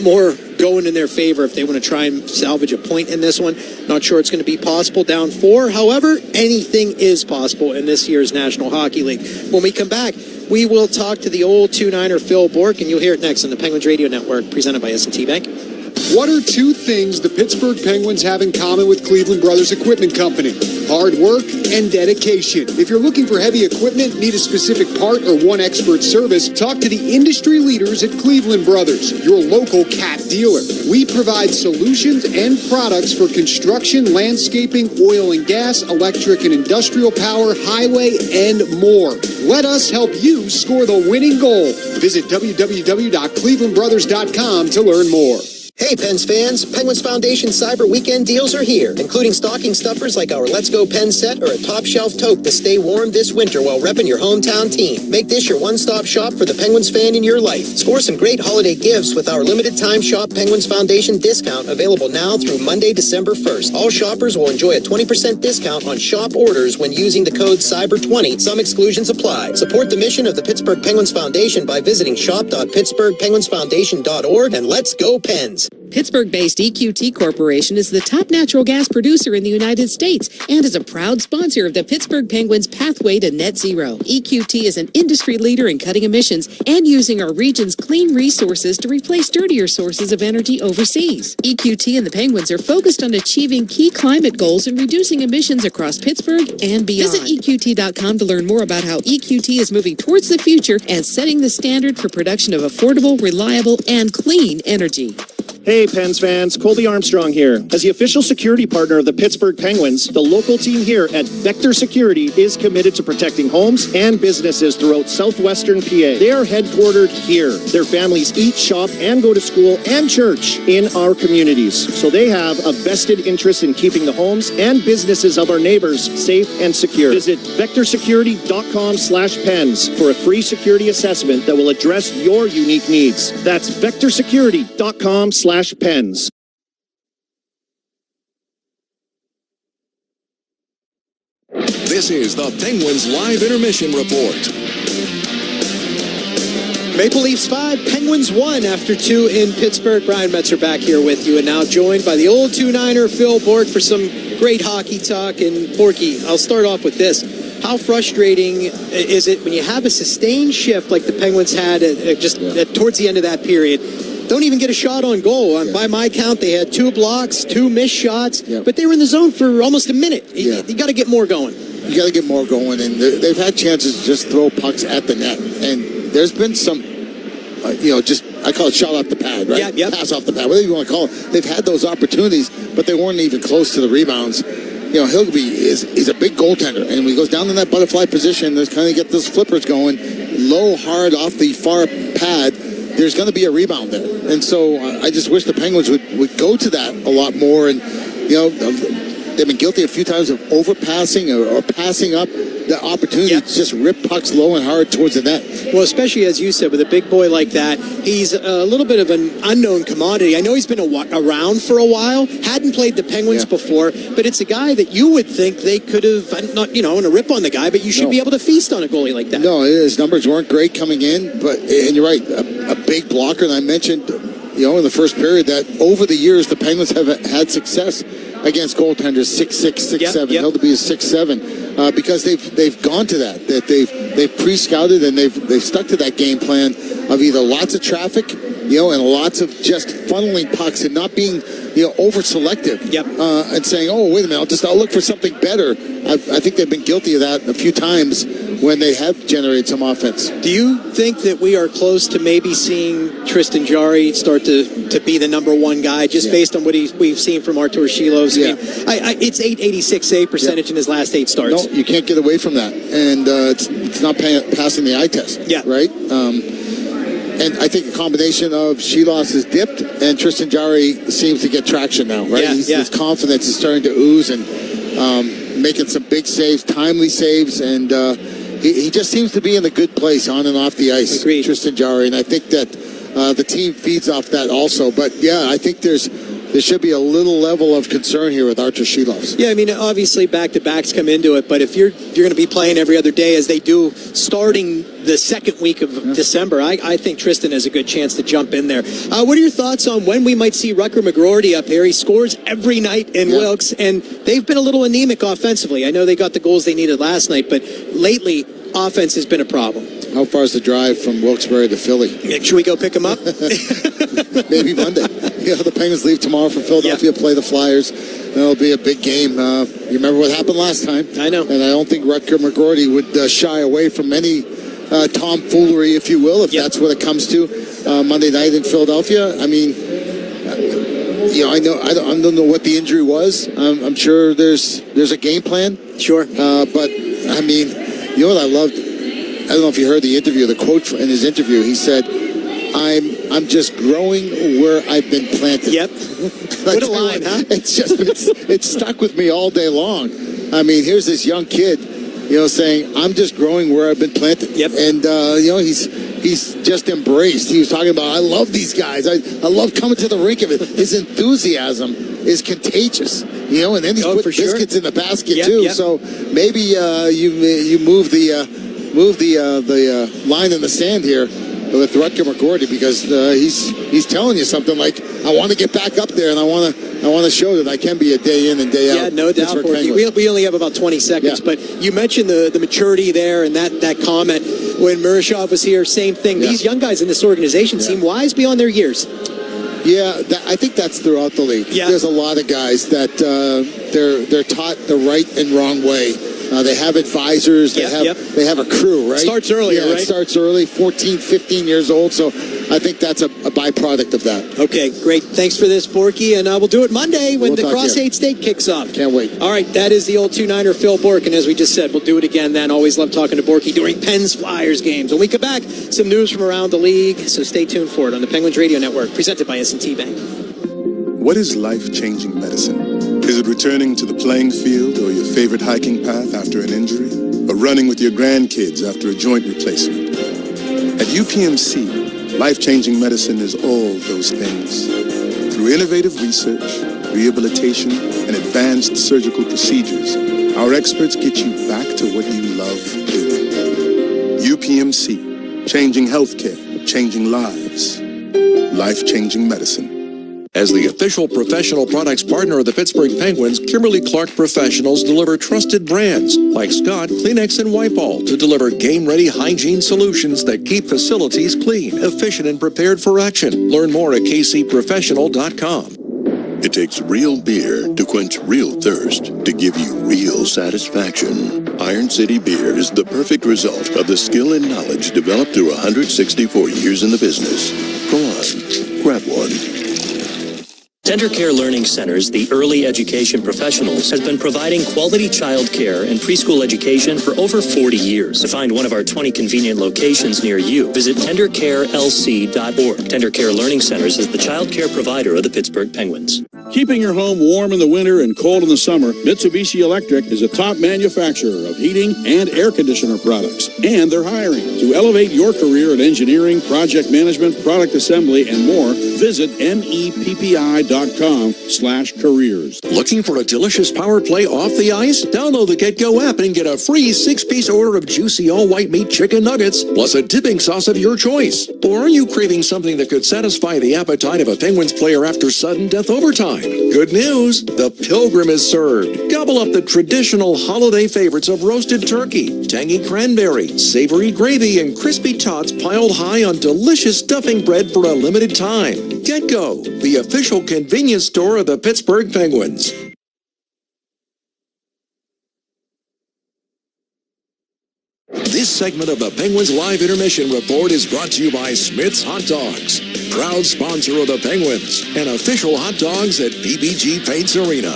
more going in their favor if they want to try and salvage a point in this one. Not sure it's going to be possible down 4. However, anything is possible in this year's National Hockey League. When we come back, we will talk to the old 2-9er Phil Bourque, and you'll hear it next on the Penguins Radio Network, presented by S&T Bank. What are 2 things the Pittsburgh Penguins have in common with Cleveland Brothers Equipment Company? Hard work and dedication. If you're looking for heavy equipment, need a specific part, or want expert service, talk to the industry leaders at Cleveland Brothers, your local Cat dealer. We provide solutions and products for construction, landscaping, oil and gas, electric and industrial power, highway, and more. Let us help you score the winning goal. Visit www.clevelandbrothers.com to learn more. Hey, Pens fans, Penguins Foundation Cyber Weekend deals are here, including stocking stuffers like our Let's Go Pen set or a top shelf tote to stay warm this winter while repping your hometown team. Make this your one-stop shop for the Penguins fan in your life. Score some great holiday gifts with our limited time Shop Penguins Foundation discount, available now through Monday, December 1st. All shoppers will enjoy a 20% discount on shop orders when using the code CYBER20. Some exclusions apply. Support the mission of the Pittsburgh Penguins Foundation by visiting shop.pittsburghpenguinsfoundation.org, and let's go Pens. Pittsburgh-based EQT Corporation is the top natural gas producer in the United States and is a proud sponsor of the Pittsburgh Penguins' pathway to net zero. EQT is an industry leader in cutting emissions and using our region's clean resources to replace dirtier sources of energy overseas. EQT and the Penguins are focused on achieving key climate goals and reducing emissions across Pittsburgh and beyond. Visit EQT.com to learn more about how EQT is moving towards the future and setting the standard for production of affordable, reliable, and clean energy. Hey, Pens fans, Colby Armstrong here. As the official security partner of the Pittsburgh Penguins, the local team here at Vector Security is committed to protecting homes and businesses throughout southwestern PA. They are headquartered here. Their families eat, shop, and go to school and church in our communities. So they have a vested interest in keeping the homes and businesses of our neighbors safe and secure. Visit vectorsecurity.com/pens for a free security assessment that will address your unique needs. That's vectorsecurity.com/pens. This is the Penguins Live Intermission Report. Maple Leafs 5, Penguins 1 after 2 in Pittsburgh. Brian Metzer back here with you, and now joined by the old 2-9er Phil Bourque for some great hockey talk. And Borky, I'll start off with this. How frustrating is it when you have a sustained shift like the Penguins had towards the end of that period? Don't even get a shot on goal. By my count, they had 2 blocks, 2 missed shots, but they were in the zone for almost a minute. You got to get more going. You got to get more going, and they've had chances to just throw pucks at the net. And there's been some, I call it shot off the pad, right? Pass off the pad, whatever you want to call it. They've had those opportunities, but they weren't even close to the rebounds. Hilgeby is a big goaltender, and when he goes down in that butterfly position, there's kind of get those flippers going, low, hard off the far pad. There's going to be a rebound there. And so I just wish the Penguins would go to that a lot more. And, they've been guilty a few times of overpassing or passing up the opportunity to just rip pucks low and hard towards the net. Well, especially as you said, with a big boy like that, he's a little bit of an unknown commodity. I know he's been around for a while, hadn't played the Penguins before, but it's a guy that you would think they could have, not, want to rip on the guy, but you should be able to feast on a goalie like that. No, his numbers weren't great coming in, and you're right, a big blocker. And I mentioned, in the first period that over the years, the Penguins have had success against goaltenders 6'6", 6'7". Hilgeby is 6'7", because they've gone to that they've pre-scouted and they've stuck to that game plan of either lots of traffic, and lots of just funneling pucks and not being over selective. And saying, oh, wait a minute, I'll look for something better. I think they've been guilty of that a few times when they have generated some offense. Do you think that we are close to maybe seeing Tristan Jarry start to be the number one guy, just based on what we've seen from Artur Shilovs? I mean, it's .886 save percentage in his last 8 starts. No, you can't get away from that. And it's not passing the eye test. Right? And I think a combination of Shilovs has dipped and Tristan Jarry seems to get traction now, right? His confidence is starting to ooze and making some big saves, timely saves, and he just seems to be in a good place on and off the ice, Tristan Jarry, and I think that the team feeds off that also. But, I think there should be a little level of concern here with Artur Shilovs. Yeah, I mean, obviously back-to-backs come into it, but if you're going to be playing every other day as they do starting the second week of December, I think Tristan has a good chance to jump in there. What are your thoughts on when we might see Rutger McGroarty up here? He scores every night in Wilkes, and they've been a little anemic offensively. I know they got the goals they needed last night, but lately, offense has been a problem. How far is the drive from Wilkes-Barre to Philly? Should we go pick him up? Maybe Monday. The Penguins leave tomorrow for Philadelphia, play the Flyers. That'll be a big game. You remember what happened last time? I know. And I don't think Rutger McGroarty would shy away from any tomfoolery, if you will, if that's what it comes to Monday night in Philadelphia. I mean, I don't know what the injury was. I'm sure there's a game plan. Sure. But, I mean, what I loved? I don't know if you heard the interview, the quote in his interview. He said, I'm just growing where I've been planted. What a line, huh? It's stuck with me all day long. I mean, here's this young kid, saying, I'm just growing where I've been planted. And, he's just embraced. He was talking about, I love these guys. I love coming to the rink of it. His enthusiasm is contagious, and then he's put biscuits in the basket too. So maybe you move the line in the sand here with Rutger McGroarty, because he's telling you something like, I want to get back up there and I want to show that I can be a day in and day out. Yeah, no doubt. We only have about 20 seconds, but you mentioned the maturity there and that comment when Murashov was here. Same thing. These young guys in this organization seem wise beyond their years. Yeah, I think that's throughout the league. There's a lot of guys that they're taught the right and wrong way. They have advisors. They have a crew, right? Starts earlier, right? It starts early, 14, 15 years old. So I think that's a byproduct of that. Okay, great. Thanks for this, Borky, and we'll do it Monday when the Cross 8 State kicks off. Can't wait. All right, that is the old 2-9er Phil Bork, and as we just said, we'll do it again then. Always love talking to Borky during Pens Flyers games. When we come back, some news from around the league, so stay tuned for it on the Penguins Radio Network, presented by S&T Bank. What is life-changing medicine? Is it returning to the playing field or your favorite hiking path after an injury? Or running with your grandkids after a joint replacement? At UPMC, life-changing medicine is all those things. Through innovative research, rehabilitation, and advanced surgical procedures, our experts get you back to what you love doing. UPMC, changing healthcare, changing lives. Life-changing medicine. As the official professional products partner of the Pittsburgh Penguins, Kimberly-Clark Professionals deliver trusted brands like Scott, Kleenex, and Wipe-All to deliver game-ready hygiene solutions that keep facilities clean, efficient, and prepared for action. Learn more at kcprofessional.com. It takes real beer to quench real thirst, to give you real satisfaction. Iron City Beer is the perfect result of the skill and knowledge developed through 164 years in the business. Go on, grab one. Tender Care Learning Centers, the early education professionals, has been providing quality child care and preschool education for over 40 years. To find one of our 20 convenient locations near you, visit tendercarelc.org. Tender Care Learning Centers is the child care provider of the Pittsburgh Penguins. Keeping your home warm in the winter and cold in the summer, Mitsubishi Electric is a top manufacturer of heating and air conditioner products. And they're hiring. To elevate your career in engineering, project management, product assembly, and more, visit MEPPI.com/careers. Looking for a delicious power play off the ice? Download the GetGo app and get a free 6-piece order of juicy all-white meat chicken nuggets, plus a dipping sauce of your choice. Or are you craving something that could satisfy the appetite of a Penguins player after sudden death overtime? Good news, the Pilgrim is served. Gobble up the traditional holiday favorites of roasted turkey, tangy cranberry, savory gravy, and crispy tots piled high on delicious stuffing bread for a limited time. GetGo, the official convenience store of the Pittsburgh Penguins. This segment of the Penguins Live Intermission Report is brought to you by Smith's Hot Dogs, proud sponsor of the Penguins, and official hot dogs at PPG Paints Arena.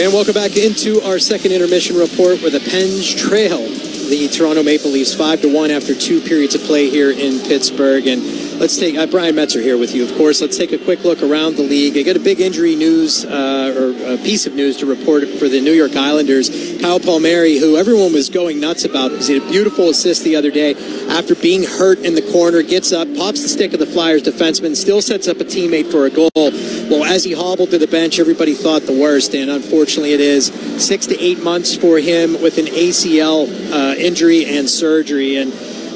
And welcome back into our second intermission report where the Pens trail the Toronto Maple Leafs 5-1 after 2 periods of play here in Pittsburgh. And let's take Brian Metzer here with you, of course. Let's take a quick look around the league. I got a big injury news or a piece of news to report for the New York Islanders. Kyle Palmieri, who everyone was going nuts about because he had a beautiful assist the other day after being hurt in the corner, gets up, pops the stick of the Flyers defenseman, still sets up a teammate for a goal. Well, as he hobbled to the bench, everybody thought the worst, and unfortunately it is 6 to 8 months for him with an ACL injury and surgery. And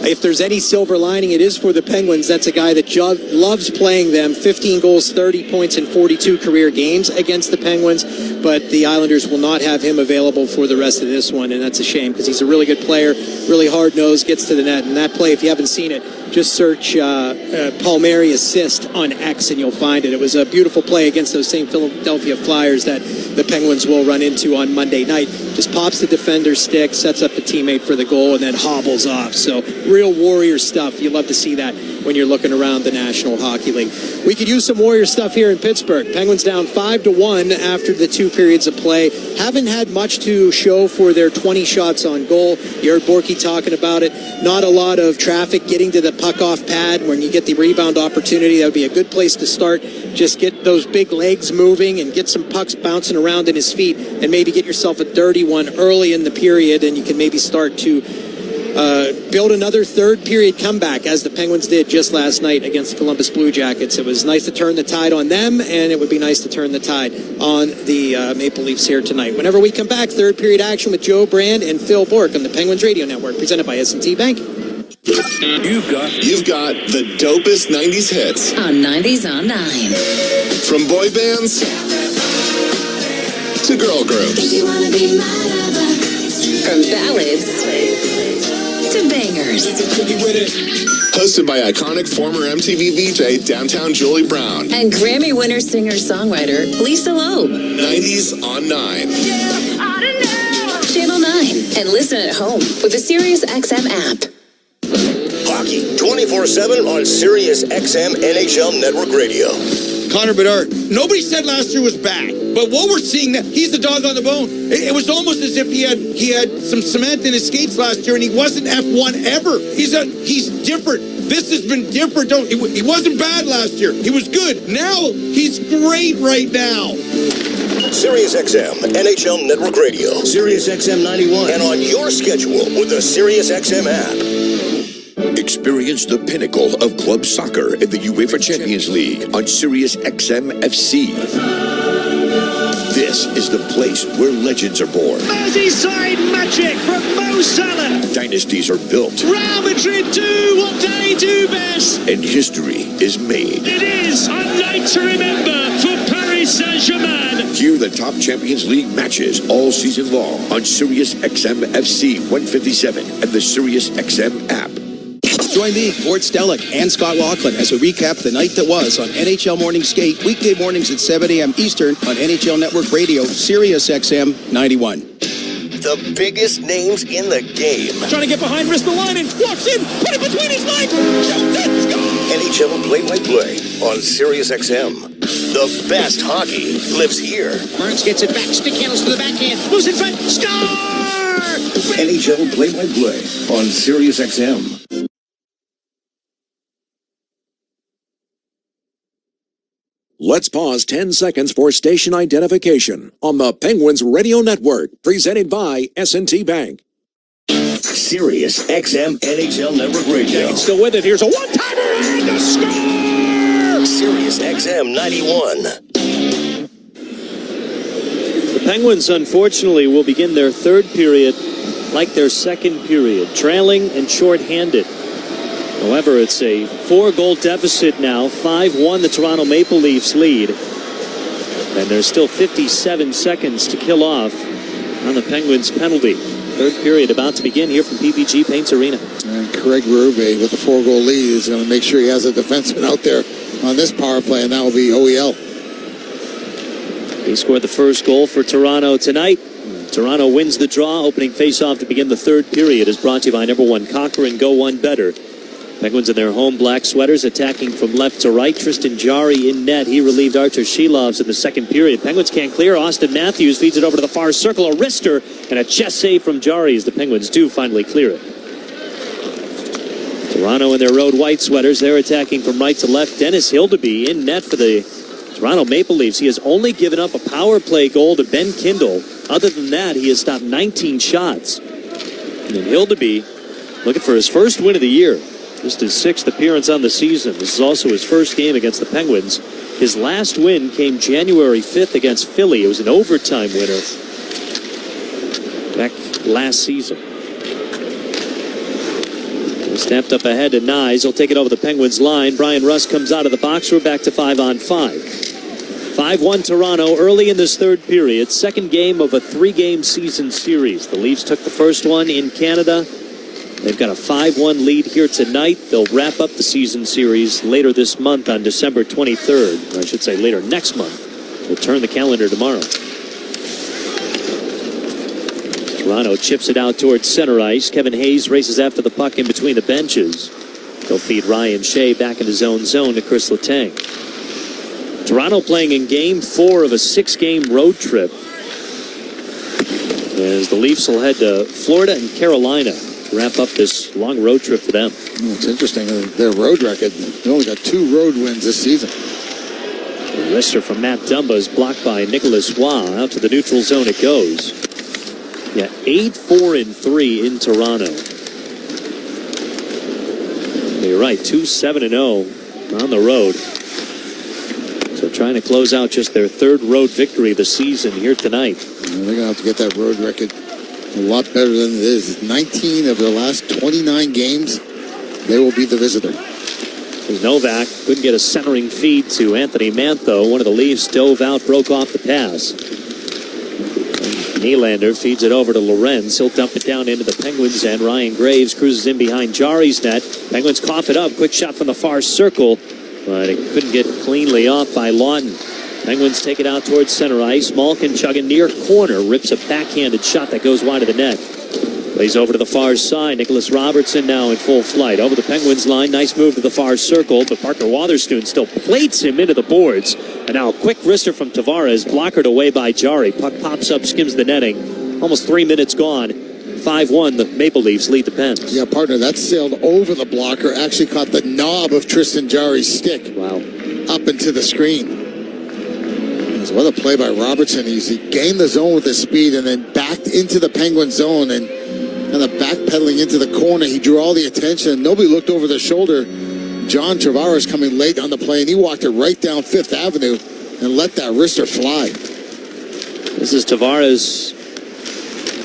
if there's any silver lining, it is for the Penguins. That's a guy that loves playing them. 15 goals, 30 points in 42 career games against the Penguins. But the Islanders will not have him available for the rest of this one, and that's a shame because he's a really good player, really hard-nosed, gets to the net. And that play, if you haven't seen it, just search Palmieri assist on X and you'll find it. It was a beautiful play against those same Philadelphia Flyers that the Penguins will run into on Monday night. Just pops the defender's stick, sets up the teammate for the goal, and then hobbles off. So real Warrior stuff. You love to see that when you're looking around the National Hockey League. We could use some Warrior stuff here in Pittsburgh. Penguins down 5-1 after the 2 periods of play. Haven't had much to show for their 20 shots on goal. You heard Borky talking about it. Not a lot of traffic getting to the puck-off pad. When you get the rebound opportunity, that would be a good place to start. Just get those big legs moving and get some pucks bouncing around in his feet and maybe get yourself a dirty one early in the period, and you can maybe start to build another third period comeback as the Penguins did just last night against the Columbus Blue Jackets. It was nice to turn the tide on them, and it would be nice to turn the tide on the Maple Leafs here tonight. Whenever we come back, third period action with Joe Brand and Phil Bork on the Penguins Radio Network, presented by S&T Bank. You've got the dopest 90s hits on 90s on 9. From boy bands to girl groups. If you wanna be my lover. From ballads to bangers. Hosted by iconic former MTV VJ Downtown Julie Brown and Grammy winner singer-songwriter Lisa Loeb. 90s on 9. Channel 9. And listen at home with the Sirius XM app. hockey 24/7 on Sirius XM NHL Network Radio. Connor Bedard. Nobody said last year was bad, but what we're seeing now, he's the dog on the bone. It was almost as if he had some cement in his skates last year, and he wasn't F1 ever. He's different. This has been different. He wasn't bad last year. He was good. Now he's great right now. Sirius XM NHL Network Radio, Sirius XM 91, and on your schedule with the Sirius XM app. Experience the pinnacle of club soccer in the UEFA Champions League on Sirius XM FC. This is the place where legends are born. Merseyside magic from Mo Salah. Dynasties are built. Real Madrid do what they do best. And history is made. It is a night to remember for Paris Saint-Germain. Hear the top Champions League matches all season long on Sirius XM FC 157 and the Sirius XM app. Join me, Gord Stellick, and Scott Laughlin as we recap the night that was on NHL Morning Skate, weekday mornings at 7 a.m. Eastern on NHL Network Radio, Sirius XM 91. The biggest names in the game. Trying to get behind Ristolainen, walks in, put it between his legs, shoots it, score! NHL play-by-play on Sirius XM. The best hockey lives here. Burns gets it back, stick handles to the backhand, moves in front, score! NHL play-by-play on Sirius XM. Let's pause 10 seconds for station identification on the Penguins Radio Network, presented by S&T Bank. Sirius XM NHL Network Radio. Still with it. Here's a one-timer and a score! Sirius XM 91. The Penguins, unfortunately, will begin their third period like their second period, trailing and shorthanded. However, it's a 4-goal deficit now, 5-1 the Toronto Maple Leafs lead. And there's still 57 seconds to kill off on the Penguins' penalty. Third period about to begin here from PPG Paints Arena. And Craig Berube with a 4-goal lead is going to make sure he has a defenseman out there on this power play, and that will be OEL. He scored the first goal for Toronto tonight. Toronto wins the draw. Opening faceoff to begin the third period is brought to you by number 1 Cochrane Go One Better. Penguins in their home black sweaters attacking from left to right. Tristan Jarry in net. He relieved Archer Shilovs in the second period. Penguins can't clear. Austin Matthews feeds it over to the far circle. A wrister and a chest save from Jarry as the Penguins do finally clear it. Toronto in their road white sweaters. They're attacking from right to left. Dennis Hildeby in net for the Toronto Maple Leafs. He has only given up a power play goal to Ben Kindle. Other than that, he has stopped 19 shots. And then Hildeby looking for his first win of the year. Just his 6th appearance on the season. This is also his first game against the Penguins. His last win came January 5th against Philly. It was an overtime winner back last season. Snapped up ahead to Nyes. He'll take it over the Penguins line. Brian Rust comes out of the box. We're back to 5-on-5. 5-1 Toronto early in this third period. Second game of a 3-game season series. The Leafs took the first one in Canada. They've got a 5-1 lead here tonight. They'll wrap up the season series later this month on December 23rd. Or I should say later next month. We'll turn the calendar tomorrow. Toronto chips it out towards center ice. Kevin Hayes races after the puck in between the benches. They'll feed Ryan Shea back in his own zone to Chris Letang. Toronto playing in Game 4 of a 6-game road trip. As the Leafs will head to Florida and Carolina. Wrap up this long road trip for them. It's interesting. Their road record, they only got 2 road wins this season. The wrister from Matt Dumba is blocked by Nicholas Waugh. Out to the neutral zone it goes. Yeah, 8-4-3 in Toronto. You're right, 2-7-0 on the road. So trying to close out just their 3rd road victory of the season here tonight. They're going to have to get that road record a lot better than it is. 19 of their last 29 games, they will be the visitor. Novak couldn't get a centering feed to Anthony Mantho. One of the Leafs dove out, broke off the pass. Nylander feeds it over to Lorenz. He'll dump it down into the Penguins, and Ryan Graves cruises in behind Jarry's net. Penguins cough it up. Quick shot from the far circle, but it couldn't get cleanly off by Lawton. Penguins take it out towards center ice. Malkin chugging near corner, rips a backhanded shot that goes wide of the net. Plays over to the far side. Nicholas Robertson now in full flight. Over the Penguins line. Nice move to the far circle, but Parker Wotherspoon still plates him into the boards. And now a quick wrister from Tavares, blockered away by Jari. Puck pops up, skims the netting. Almost 3 minutes gone. 5-1, the Maple Leafs lead the Pens. Yeah, partner, that sailed over the blocker. Actually caught the knob of Tristan Jarry's stick. Wow. Up into the screen. What a play by Robertson. He gained the zone with his speed and then backed into the Penguin zone and kind of backpedaling into the corner. He drew all the attention. Nobody looked over their shoulder. John Tavares coming late on the play, and he walked it right down Fifth Avenue and let that wrister fly. This is Tavares,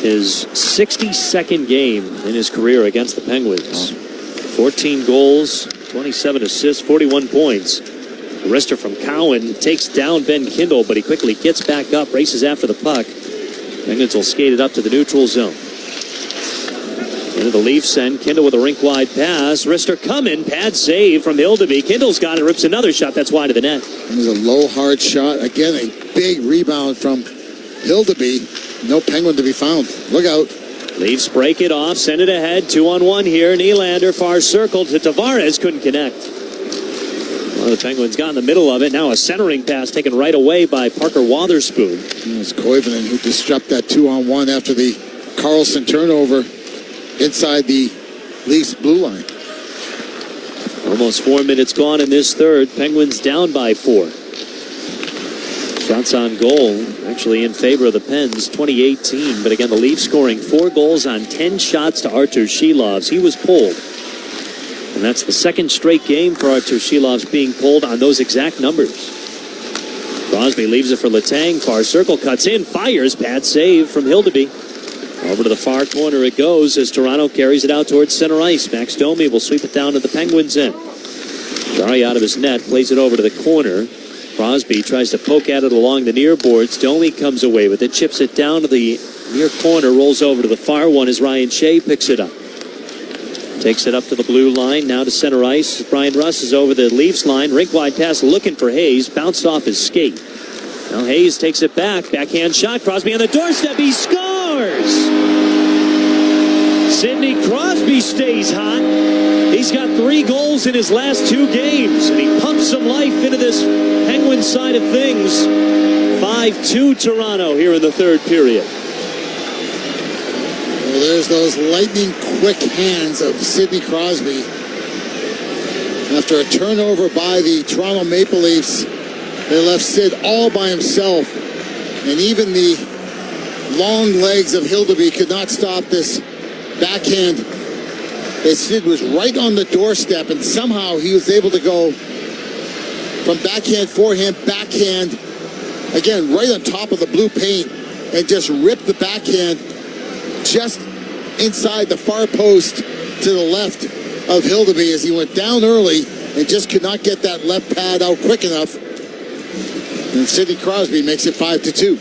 his 62nd game in his career against the Penguins. 14 goals, 27 assists, 41 points. The wrister from Cowan takes down Ben Kindle, but he quickly gets back up, races after the puck. Penguins will skate it up to the neutral zone. Into the Leafs end. Kindle with a rink-wide pass. Wrister coming. Pad save from Hildeby. Kindle's got it. Rips another shot. That's wide of the net. It was a low, hard shot. Again, a big rebound from Hildeby. No Penguin to be found. Look out. Leafs break it off. Send it ahead. 2-on-1 here. Nylander far circle to Tavares. Couldn't connect. Well, the Penguins got in the middle of it. Now a centering pass taken right away by Parker Wotherspoon. It was Koivunen who disrupted that 2-on-1 after the Carlson turnover inside the Leafs blue line. Almost 4 minutes gone in this third. Penguins down by 4. Shots on goal actually in favor of the Pens, 2018. But again, the Leafs scoring 4 goals on 10 shots to Artur Shilov's. He was pulled. And that's the second straight game for Artur Shilov's being pulled on those exact numbers. Crosby leaves it for Letang. Far circle, cuts in, fires. Pad save from Hildeby. Over to the far corner it goes as Toronto carries it out towards center ice. Max Domi will sweep it down to the Penguins' end. Jari out of his net, plays it over to the corner. Crosby tries to poke at it along the near boards. Domi comes away with it, chips it down to the near corner, rolls over to the far one as Ryan Shea picks it up. Takes it up to the blue line, now to center ice. Brian Russ is over the Leafs line. Rink-wide pass looking for Hayes. Bounced off his skate. Now Hayes takes it back. Backhand shot. Crosby on the doorstep. He scores! Sidney Crosby stays hot. He's got 3 goals in his last 2 games. And he pumps some life into this Penguin side of things. 5-2 Toronto here in the third period. Well, there's those lightning quick hands of Sidney Crosby. After a turnover by the Toronto Maple Leafs, they left Sid all by himself. And even the long legs of Hildeby could not stop this backhand. As Sid was right on the doorstep, and somehow he was able to go from backhand, forehand, backhand, again, right on top of the blue paint, and just rip the backhand just inside the far post to the left of Hildeby as he went down early and just could not get that left pad out quick enough. And Sidney Crosby makes it 5-2.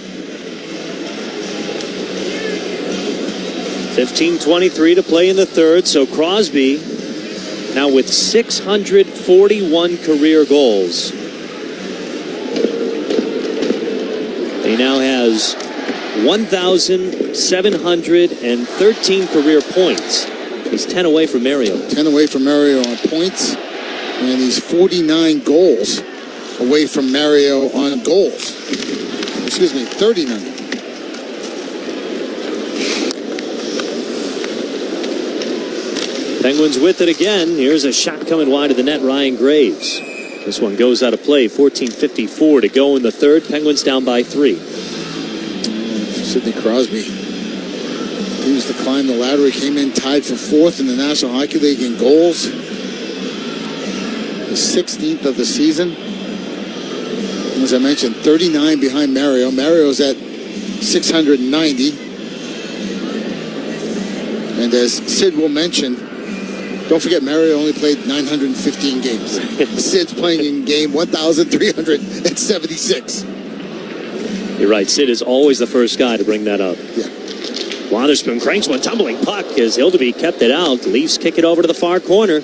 15:23 to play in the third. So Crosby now with 641 career goals. He now has 1,713 career points. He's 10 away from Mario. 10 away from Mario on points. And he's 49 goals away from Mario on goals. Excuse me, 39. Penguins with it again. Here's a shot coming wide of the net, Ryan Graves. This one goes out of play. 14:54 to go in the third. Penguins down by 3. Sidney Crosby continues to climb the ladder. He came in tied for 4th in the National Hockey League in goals. The 16th of the season. As I mentioned, 39 behind Mario. Mario's at 690. And as Sid will mention, don't forget Mario only played 915 games. Sid's playing in game 1,376. You're right. Sid is always the first guy to bring that up. Yeah. Wotherspoon cranks one tumbling puck as Hildeby kept it out. The Leafs kick it over to the far corner.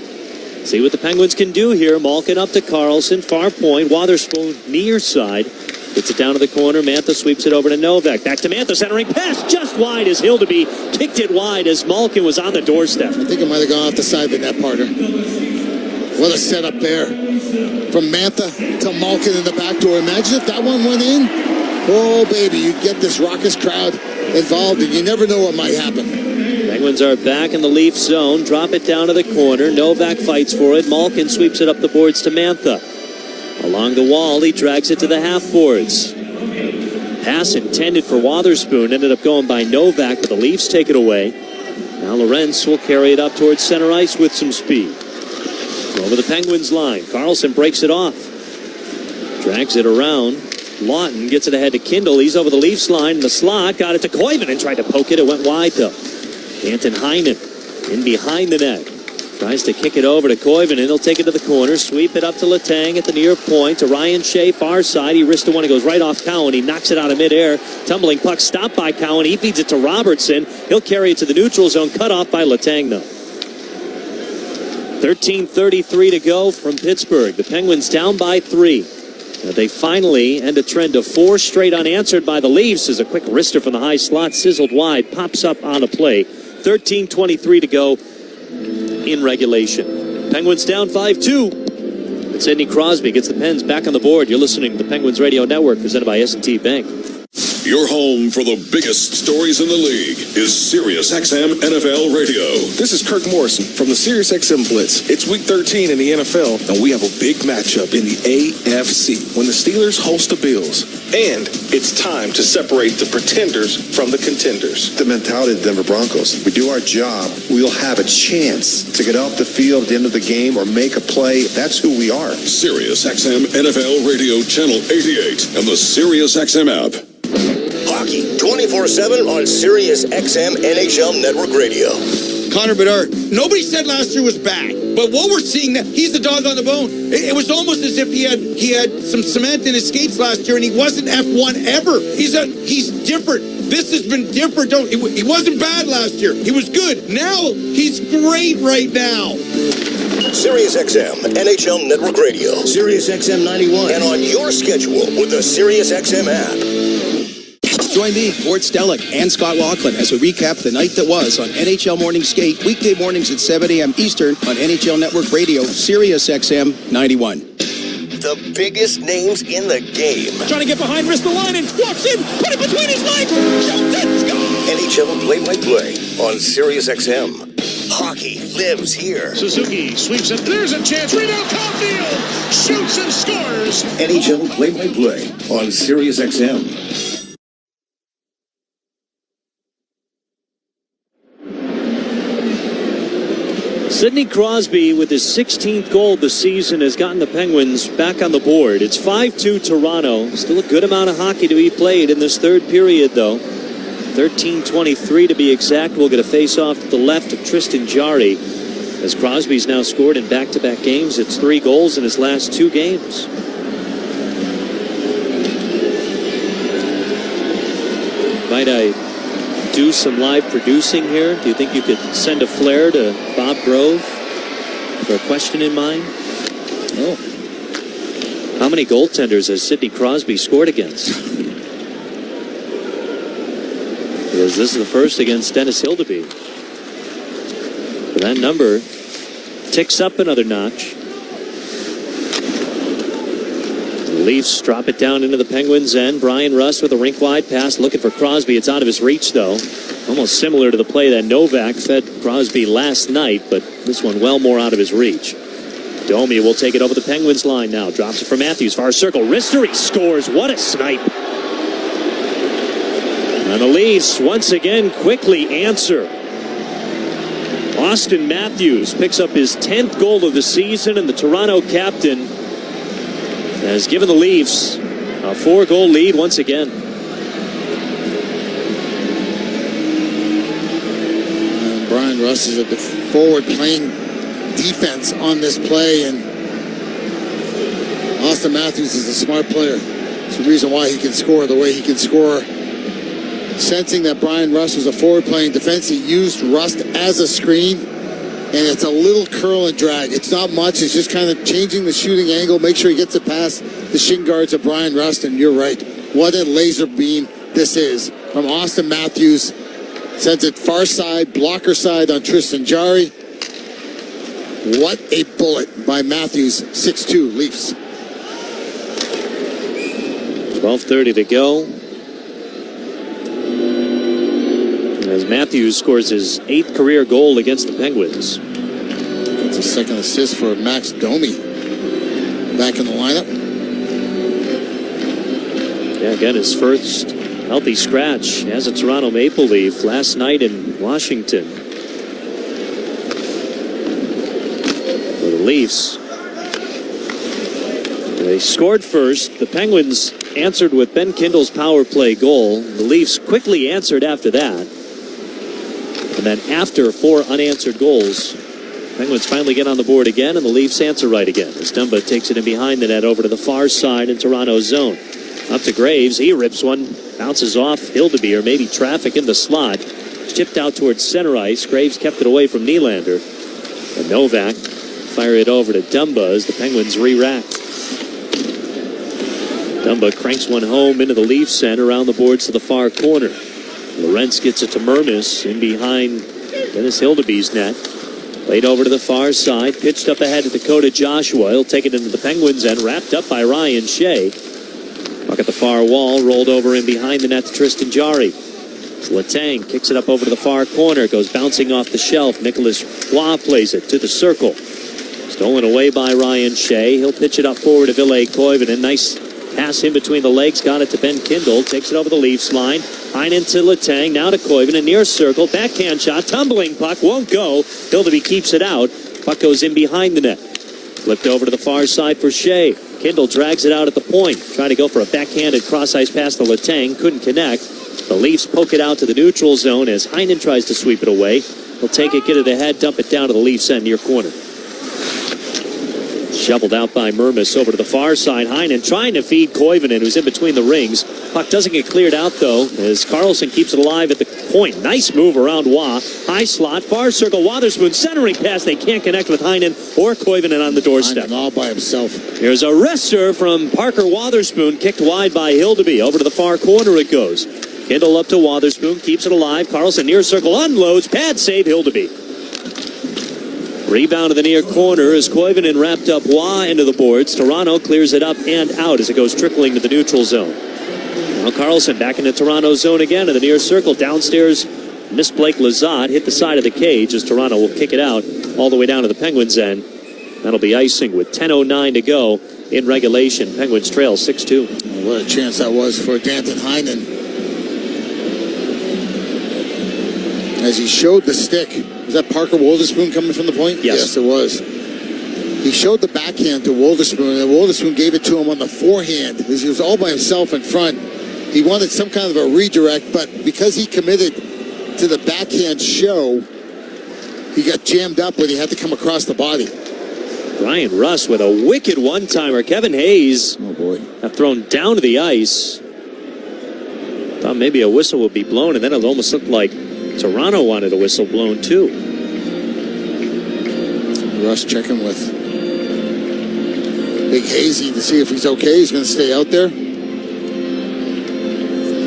See what the Penguins can do here. Malkin up to Carlson, far point. Wotherspoon near side. Gets it down to the corner. Mantha sweeps it over to Novak. Back to Mantha, centering pass just wide as Hildeby kicked it wide as Malkin was on the doorstep. I think it might have gone off the side of the net, partner. What a setup there. From Mantha to Malkin in the back door. Imagine if that one went in. Oh, baby, you'd get this raucous crowd involved, and you never know what might happen. Penguins are back in the Leafs zone. Drop it down to the corner. Novak fights for it. Malkin sweeps it up the boards to Mantha. Along the wall, he drags it to the half boards. Pass intended for Wotherspoon ended up going by Novak, but the Leafs take it away. Now Lorentz will carry it up towards center ice with some speed. Over the Penguins line. Carlson breaks it off. Drags it around. Lawton gets it ahead to Kindle. He's over the Leafs line in the slot. Got it to Koivunen and tried to poke it. It went wide though. Anton Hyman in behind the net. Tries to kick it over to Koivunen. He'll take it to the corner. Sweep it up to Letang at the near point. To Ryan Shea, far side. He wrists the one. He goes right off Cowan. He knocks it out of midair. Tumbling puck stopped by Cowan. He feeds it to Robertson. He'll carry it to the neutral zone. Cut off by Letang though. 13:33 to go from Pittsburgh. The Penguins down by 3. They finally end a trend of 4 straight unanswered by the Leafs as a quick wrister from the high slot sizzled wide. Pops up on a play. 13:23 to go in regulation. Penguins down 5-2. And Sidney Crosby gets the Pens back on the board. You're listening to the Penguins Radio Network presented by S&T Bank. Your home for the biggest stories in the league is SiriusXM NFL Radio. This is Kirk Morrison from the SiriusXM Blitz. It's Week 13 in the NFL, and we have a big matchup in the AFC when the Steelers host the Bills. And it's time to separate the pretenders from the contenders. The mentality of the Denver Broncos. If we do our job, we'll have a chance to get off the field at the end of the game or make a play. That's who we are. SiriusXM NFL Radio Channel 88 and the SiriusXM app. Hockey 24/7 on Sirius XM NHL Network Radio. Connor Bedard. Nobody said last year was bad, but what we're seeing now, he's the dog on the bone. It was almost as if he had some cement in his skates last year, and he wasn't F1 ever. He's different. This has been different. He wasn't bad last year. He was good. Now he's great right now. Sirius XM NHL Network Radio, Sirius XM 91, and on your schedule with the Sirius XM app. Join me, Gord Stellick, and Scott Laughlin as we recap the night that was on NHL Morning Skate, weekday mornings at 7 a.m. Eastern on NHL Network Radio, Sirius XM 91. The biggest names in the game. Trying to get behind, wrist the line, and walks in, put it between his legs, shoots it, score! NHL play-by-play on Sirius XM. Hockey lives here. Suzuki sweeps it. There's a chance. Rebound, Caulfield shoots and scores. NHL play-by-play on Sirius XM. Sidney Crosby, with his 16th goal of the season, has gotten the Penguins back on the board. It's 5-2 Toronto. Still a good amount of hockey to be played in this third period, though. 13:23 to be exact. We'll get a face-off to the left of Tristan Jarry. As Crosby's now scored in back-to-back games, it's 3 goals in his last 2 games. Might I do some live producing here? Do you think you could send a flare to Bob Grove for a question in mind? No. How many goaltenders has Sidney Crosby scored against? Because this is the first against Dennis Hildeby. But that number ticks up another notch. The Leafs drop it down into the Penguins' end. Brian Rust with a rink-wide pass looking for Crosby. It's out of his reach, though. Almost similar to the play that Novak fed Crosby last night, but this one well more out of his reach. Domi will take it over the Penguins' line now. Drops it for Matthews. Far circle. Wrister, he scores. What a snipe. And the Leafs once again quickly answer. Austin Matthews picks up his 10th goal of the season, and the Toronto captain has given the Leafs a 4-goal lead once again. Brian Rust is at the forward playing defense on this play, and Austin Matthews is a smart player. It's the reason why he can score the way he can score. Sensing that Brian Rust was a forward playing defense, he used Rust as a screen and it's a little curl and drag. It's not much. It's just kind of changing the shooting angle. Make sure he gets it past the shin guards of Brian Rust, and you're right. What a laser beam this is from Austin Matthews. Sends it far side, blocker side on Tristan Jarry. What a bullet by Matthews, 6-2 Leafs. 12:30 to go. As Matthews scores his 8th career goal against the Penguins. That's a second assist for Max Domi. Back in the lineup. Yeah, again, his first healthy scratch as a Toronto Maple Leaf last night in Washington. For the Leafs. They scored first. The Penguins answered with Ben Kindle's power play goal. The Leafs quickly answered after that. And then after 4 unanswered goals, Penguins finally get on the board again, and the Leafs answer right again as Dumba takes it in behind the net over to the far side in Toronto's zone. Up to Graves. He rips one. Bounces off Hildeby, or maybe traffic in the slot. Chipped out towards center ice. Graves kept it away from Nylander. And Novak fire it over to Dumba as the Penguins re-rack. Dumba cranks one home into the Leafs end around the boards to the far corner. Lorentz gets it to Mermis in behind Dennis Hildeby's net. Played over to the far side. Pitched up ahead to Dakota Joshua. He'll take it into the Penguins end. Wrapped up by Ryan Shea. Puck at the far wall. Rolled over in behind the net to Tristan Jarry. Letang kicks it up over to the far corner. Goes bouncing off the shelf. Nicholas Roy plays it to the circle. Stolen away by Ryan Shea. He'll pitch it up forward to Ville Koivunen. Nice pass in between the legs. Got it to Ben Kindle. Takes it over the Leafs line. Heinen to Letang. Now to Koivunen. Near circle. Backhand shot. Tumbling puck. Won't go. Hildeby keeps it out. Puck goes in behind the net. Flipped over to the far side for Shea. Kindle drags it out at the point. Trying to go for a backhanded cross-ice pass to Letang. Couldn't connect. The Leafs poke it out to the neutral zone as Heinen tries to sweep it away. He'll take it, get it ahead, dump it down to the Leafs end near corner. Shoveled out by Mermis over to the far side. Heinen trying to feed Koivunen, who's in between the rings. Puck doesn't get cleared out, though, as Karlsson keeps it alive at the point. Nice move around Waugh. High slot, far circle, Wotherspoon centering pass. They can't connect with Heinen or Koivunen on the doorstep. Heinen all by himself. Here's a wrister from Parker Wotherspoon, kicked wide by Hildeby. Over to the far corner it goes. Kindle up to Wotherspoon, keeps it alive. Karlsson near circle, unloads, pad save, Hildeby. Rebound to the near corner as Koivunen wrapped up Waugh into the boards. Toronto clears it up and out as it goes trickling to the neutral zone. Now Karlsson back into Toronto's zone again in the near circle. Downstairs, missed Blake Lizotte. Hit the side of the cage as Toronto will kick it out all the way down to the Penguins end. That'll be icing with 10:09 to go in regulation. Penguins trail 6-2. What a chance that was for Danton Heinen. As he showed the stick. Was that Parker Wotherspoon coming from the point? Yes, it was. He showed the backhand to Wotherspoon, and Wotherspoon gave it to him on the forehand. He was all by himself in front. He wanted some kind of a redirect, but because he committed to the backhand show, he got jammed up when he had to come across the body. Brian Rust with a wicked one-timer. Kevin Hayes, oh boy, got thrown down to the ice. Thought maybe a whistle would be blown, and then it almost looked like Toronto wanted a whistle blown too. Russ checking with Big Hazy to see if he's okay. He's going to stay out there.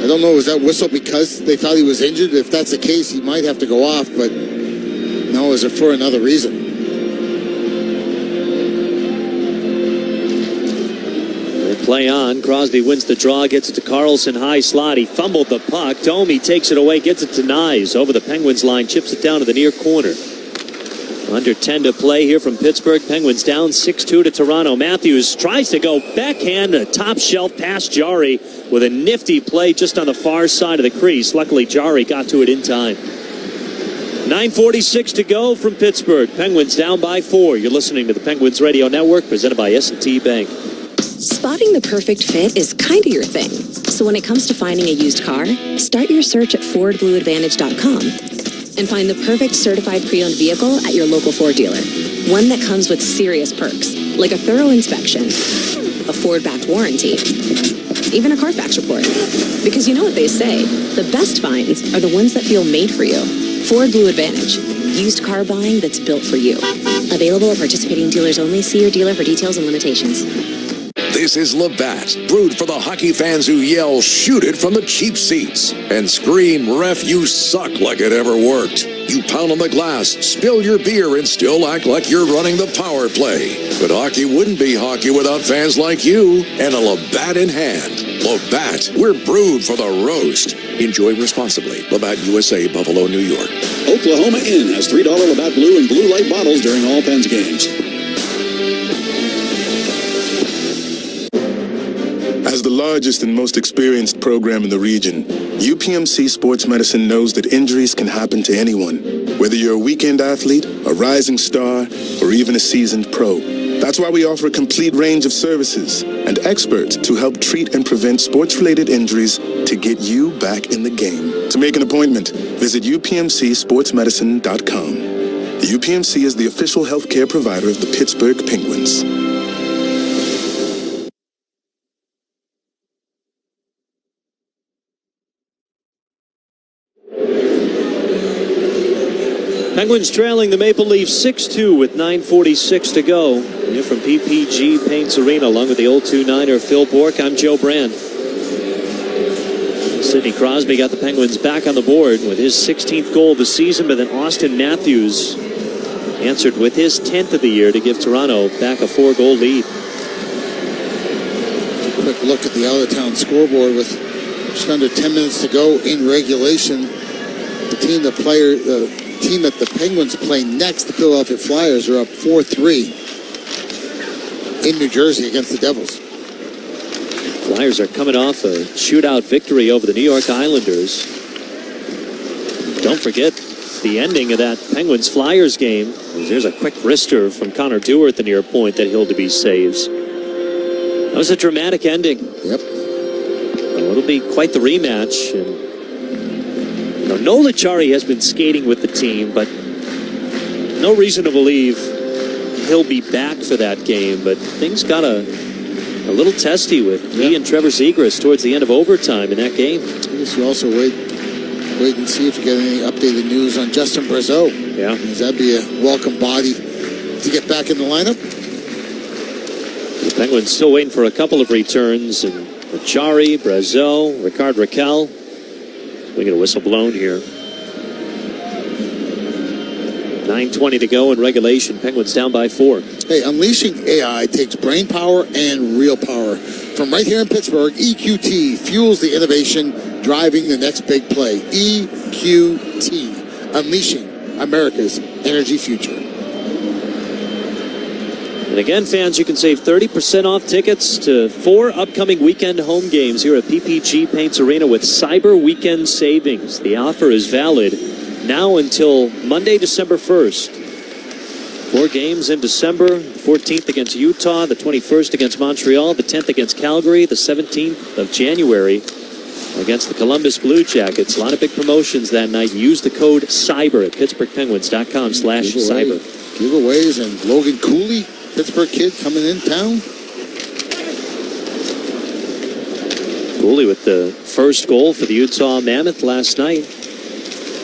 I don't know, was that whistle because they thought he was injured? If that's the case, he might have to go off, but no, is it for another reason? Play on. Crosby wins the draw, gets it to Karlsson, high slot. He fumbled the puck. Domi takes it away, gets it to Nyes over the Penguins line, chips it down to the near corner. Under 10 to play here from Pittsburgh. Penguins down 6-2 to Toronto. Matthews tries to go backhand, a top shelf past Jarry with a nifty play just on the far side of the crease. Luckily, Jarry got to it in time. 9:46 to go from Pittsburgh. Penguins down by 4. You're listening to the Penguins Radio Network, presented by S&T Bank. Spotting the perfect fit is kind of your thing. So when it comes to finding a used car, start your search at FordBlueAdvantage.com and find the perfect certified pre-owned vehicle at your local Ford dealer. One that comes with serious perks, like a thorough inspection, a Ford-backed warranty, even a Carfax report. Because you know what they say, the best finds are the ones that feel made for you. Ford Blue Advantage. Used car buying that's built for you. Available at participating dealers only. See your dealer for details and limitations. This is Labatt, brewed for the hockey fans who yell, shoot it from the cheap seats, and scream, ref, you suck, like it ever worked. You pound on the glass, spill your beer, and still act like you're running the power play. But hockey wouldn't be hockey without fans like you and a Labatt in hand. Labatt, we're brewed for the roast. Enjoy responsibly. Labatt, USA, Buffalo, New York. Oklahoma Inn has $3 Labatt Blue and Blue Light bottles during all Pens games. As the largest and most experienced program in the region, UPMC Sports Medicine knows that injuries can happen to anyone, whether you're a weekend athlete, a rising star, or even a seasoned pro. That's why we offer a complete range of services and experts to help treat and prevent sports-related injuries to get you back in the game. To make an appointment, visit upmcsportsmedicine.com. The UPMC is the official healthcare provider of the Pittsburgh Penguins. Penguins trailing the Maple Leafs 6-2 with 9:46 to go. Here from PPG Paints Arena, along with the old 2-9er Phil Bourque, I'm Joe Brand. Sidney Crosby got the Penguins back on the board with his 16th goal of the season, but then Austin Matthews answered with his 10th of the year to give Toronto back a 4-goal lead. Quick look at the out-of-town scoreboard with just under 10 minutes to go in regulation. The team that the Penguins play next, the Philadelphia Flyers, are up 4-3 in New Jersey against the Devils. Flyers are coming off a shootout victory over the New York Islanders. Don't forget the ending of that Penguins-Flyers game. There's a quick wrister from Connor Dewar at the near point that Hildeby saves. That was a dramatic ending. Yep. Well, it'll be quite the rematch. And Nola Chari has been skating with the team, but no reason to believe he'll be back for that game. But things got a little testy with he and Trevor Zegras towards the end of overtime in that game. I guess you also wait and see if you get any updated news on Justin Brazeau. Yeah. That'd be a welcome body to get back in the lineup. The Penguins still waiting for a couple of returns, and Chari, Brazeau, Ricard Raquel. We get a whistle blown here. 9:20 to go in regulation. Penguins down by 4. Hey, unleashing AI takes brain power and real power. From right here in Pittsburgh, EQT fuels the innovation, driving the next big play. EQT, unleashing America's energy future. And again, fans, you can save 30% off tickets to 4 upcoming weekend home games here at PPG Paints Arena with Cyber Weekend Savings. The offer is valid now until Monday, December 1st. 4 games in December, the 14th against Utah, the 21st against Montreal, the 10th against Calgary, the 17th of January against the Columbus Blue Jackets. A lot of big promotions that night. Use the code CYBER at PittsburghPenguins.com/cyber. Giveaways and Logan Cooley, Pittsburgh kid coming in town. Cooley with the first goal for the Utah Mammoth last night.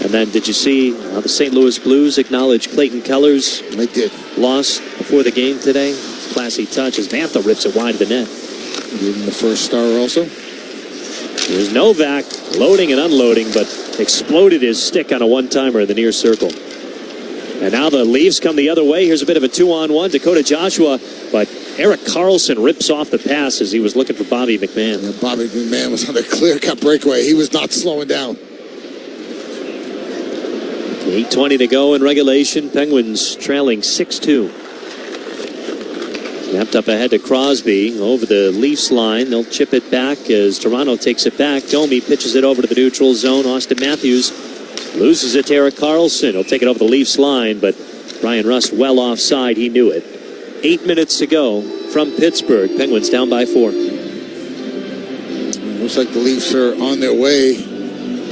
And then did you see how the St. Louis Blues acknowledged Clayton Keller's loss before the game today? Classy touch as Mantha rips it wide of the net. Gave him the first star also. There's Novak loading and unloading, but exploded his stick on a one-timer in the near circle. And now the Leafs come the other way. Here's a bit of a 2-on-1. Dakota Joshua, but Erik Karlsson rips off the pass as he was looking for Bobby McMahon. Yeah, Bobby McMahon was on a clear-cut breakaway. He was not slowing down. 8:20 to go in regulation. Penguins trailing 6-2. Snapped up ahead to Crosby over the Leafs line. They'll chip it back as Toronto takes it back. Domi pitches it over to the neutral zone. Austin Matthews loses it to Erik Karlsson. He'll take it over the Leafs line, but Brian Rust well offside. He knew it. 8 minutes to go from Pittsburgh. Penguins down by 4. Looks like the Leafs are on their way.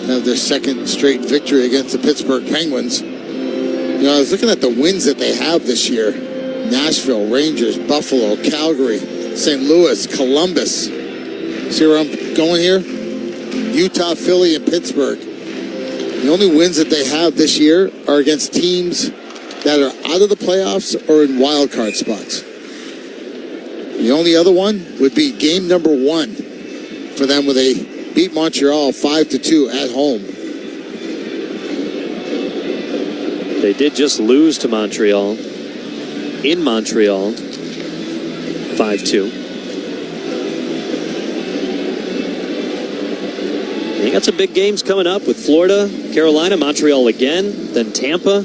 Have their second straight victory against the Pittsburgh Penguins. You know, I was looking at the wins that they have this year. Nashville, Rangers, Buffalo, Calgary, St. Louis, Columbus. See where I'm going here? Utah, Philly, and Pittsburgh. The only wins that they have this year are against teams that are out of the playoffs or in wild card spots. The only other one would be game number 1 for them, where they beat Montreal 5-2 at home. They did just lose to Montreal in Montreal 5-2. They got some big games coming up with Florida, Carolina, Montreal again, then Tampa.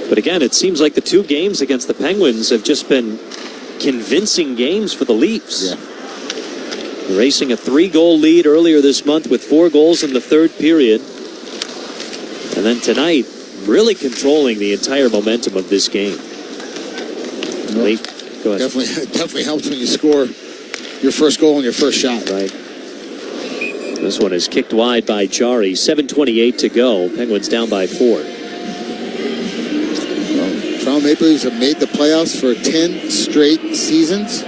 But again, it seems like the 2 games against the Penguins have just been convincing games for the Leafs. Yeah. Racing a 3-goal lead earlier this month with 4 goals in the third period. And then tonight, really controlling the entire momentum of this game. Well, go ahead. Definitely helps when you score your first goal on your first shot. Right. This one is kicked wide by Jari. 7:28 to go. Penguins down by 4. Toronto Maple Leafs have made the playoffs for 10 straight seasons.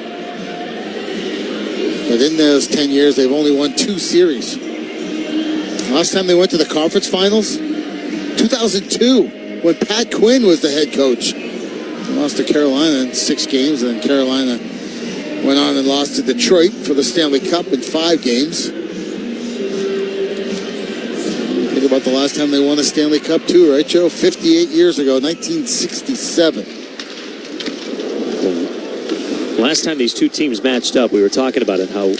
But in those 10 years, they've only won 2 series. Last time they went to the conference finals, 2002, when Pat Quinn was the head coach. They lost to Carolina in 6 games, and then Carolina went on and lost to Detroit for the Stanley Cup in 5 games. Think about the last time they won a Stanley Cup too, right, Joe? 58 years ago, 1967. Last time these 2 teams matched up, we were talking about it, how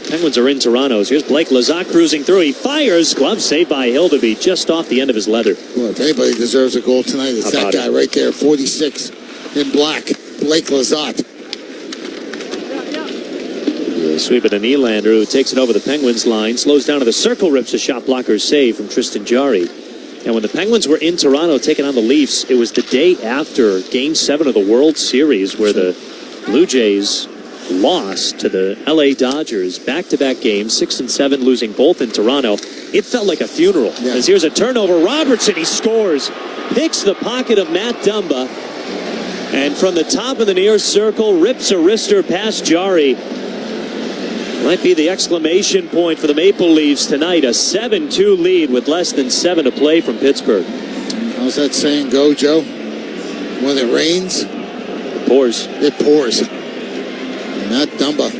Penguins are in Toronto. So here's Blake Lizotte cruising through. He fires. Glove saved by Hildeby just off the end of his leather. Well, if anybody deserves a goal tonight, it's that guy right there, 46 in black, Blake Lizotte. Sweep it to Nylander, who takes it over the Penguins line, slows down to the circle, rips a shot blocker save from Tristan Jarry. And when the Penguins were in Toronto taking on the Leafs, it was the day after Game 7 of the World Series where the Blue Jays lost to the LA Dodgers. Back-to-back games, 6 and 7, losing both in Toronto. It felt like a funeral. Yeah. As here's a turnover. Robertson, he scores. Picks the pocket of Matt Dumba. And from the top of the near circle, rips a wrister past Jarry. Might be the exclamation point for the Maple Leafs tonight. A 7-2 lead with less than 7 to play from Pittsburgh. How's that saying go, Joe? When it rains, it pours. It pours. Matt Dumba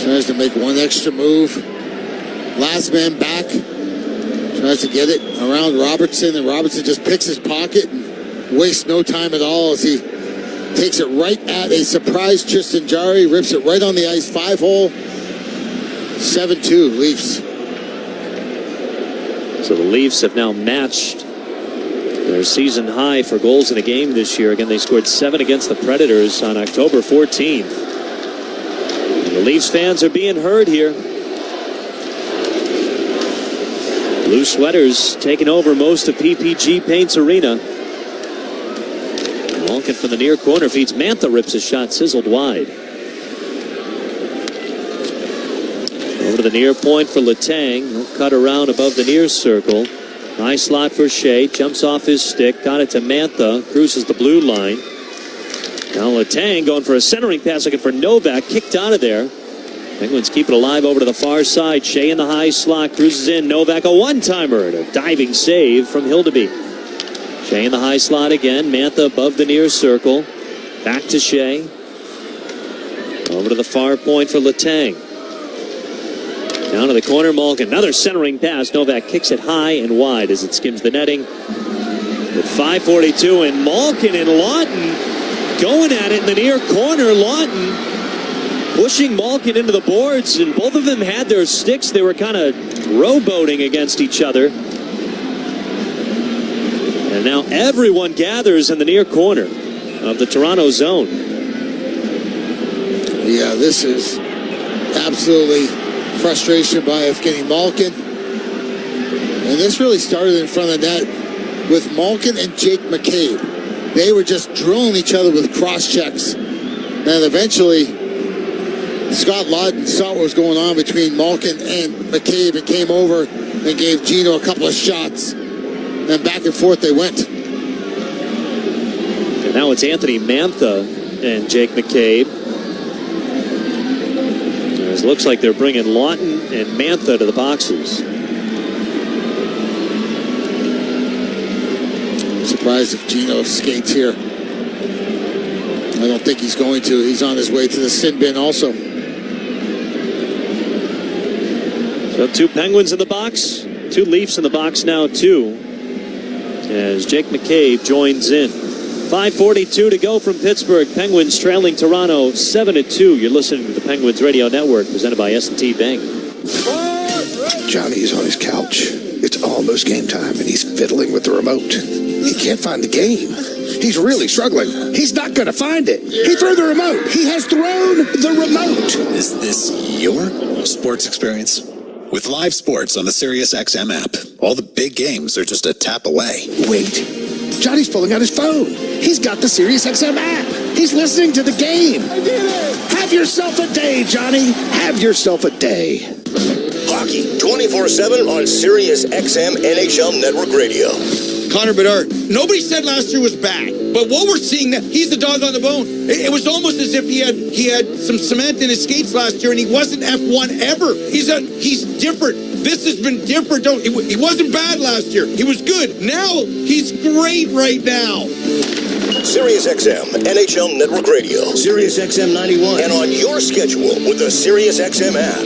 tries to make one extra move. Last man back. Tries to get it around Robertson, and Robertson just picks his pocket and wastes no time at all as he takes it right at a surprise Tristan Jarry, rips it right on the ice, 5-hole, 7-2 Leafs. So the Leafs have now matched their season high for goals in a game this year. Again, they scored 7 against the Predators on October 14th. And the Leafs fans are being heard here. Blue sweaters taking over most of PPG Paints Arena. Malkin from the near corner feeds Mantha, rips a shot sizzled wide. Over to the near point for Letang. He'll cut around above the near circle. High slot for Shea. Jumps off his stick. Got it to Mantha. Cruises the blue line. Now Letang going for a centering pass, looking for Novak. Kicked out of there. Penguins keep it alive over to the far side. Shea in the high slot. Cruises in. Novak a one-timer and a diving save from Hildeby. Shea in the high slot again. Mantha above the near circle. Back to Shea. Over to the far point for Letang. Down to the corner, Malkin. Another centering pass. Novak kicks it high and wide as it skims the netting. With 5:42, and Malkin and Lawton going at it in the near corner. Lawton pushing Malkin into the boards, and both of them had their sticks. They were kind of rowboating against each other. And now everyone gathers in the near corner of the Toronto zone. Yeah, this is absolutely frustration by Evgeny Malkin. And this really started in front of net with Malkin and Jake McCabe. They were just drilling each other with cross checks. And eventually, Scott Lawton saw what was going on between Malkin and McCabe and came over and gave Gino a couple of shots. And back and forth they went. And now it's Anthony Mantha and Jake McCabe. As It looks like they're bringing Lawton and Mantha to the boxes. I'm surprised if Gino skates here. I don't think he's going to. He's on his way to the sin bin also. So 2 Penguins in the box, 2 Leafs in the box now too, as Jake McCabe joins in. 5:42 to go from Pittsburgh. Penguins trailing Toronto 7-2. You're listening to the Penguins Radio Network, presented by S&T Bank. Johnny's on his couch. It's almost game time, and he's fiddling with the remote. He can't find the game. He's really struggling. He's not going to find it. He threw the remote. He has thrown the remote. Is this your sports experience? With live sports on the SiriusXM app, all the big games are just a tap away. Wait. Johnny's pulling out his phone. He's got the SiriusXM app. He's listening to the game. I did it. Have yourself a day, Johnny. Have yourself a day. Hockey 24/7 on SiriusXM NHL Network Radio. Connor Bedard. Nobody said last year was bad, but what we're seeing now, he's the dog on the bone. It was almost as if he had some cement in his skates last year, and he wasn't F1 ever. He's different. This has been different. He wasn't bad last year. He was good. Now he's great right now. SiriusXM NHL Network Radio, SiriusXM 91, and on your schedule with the SiriusXM app.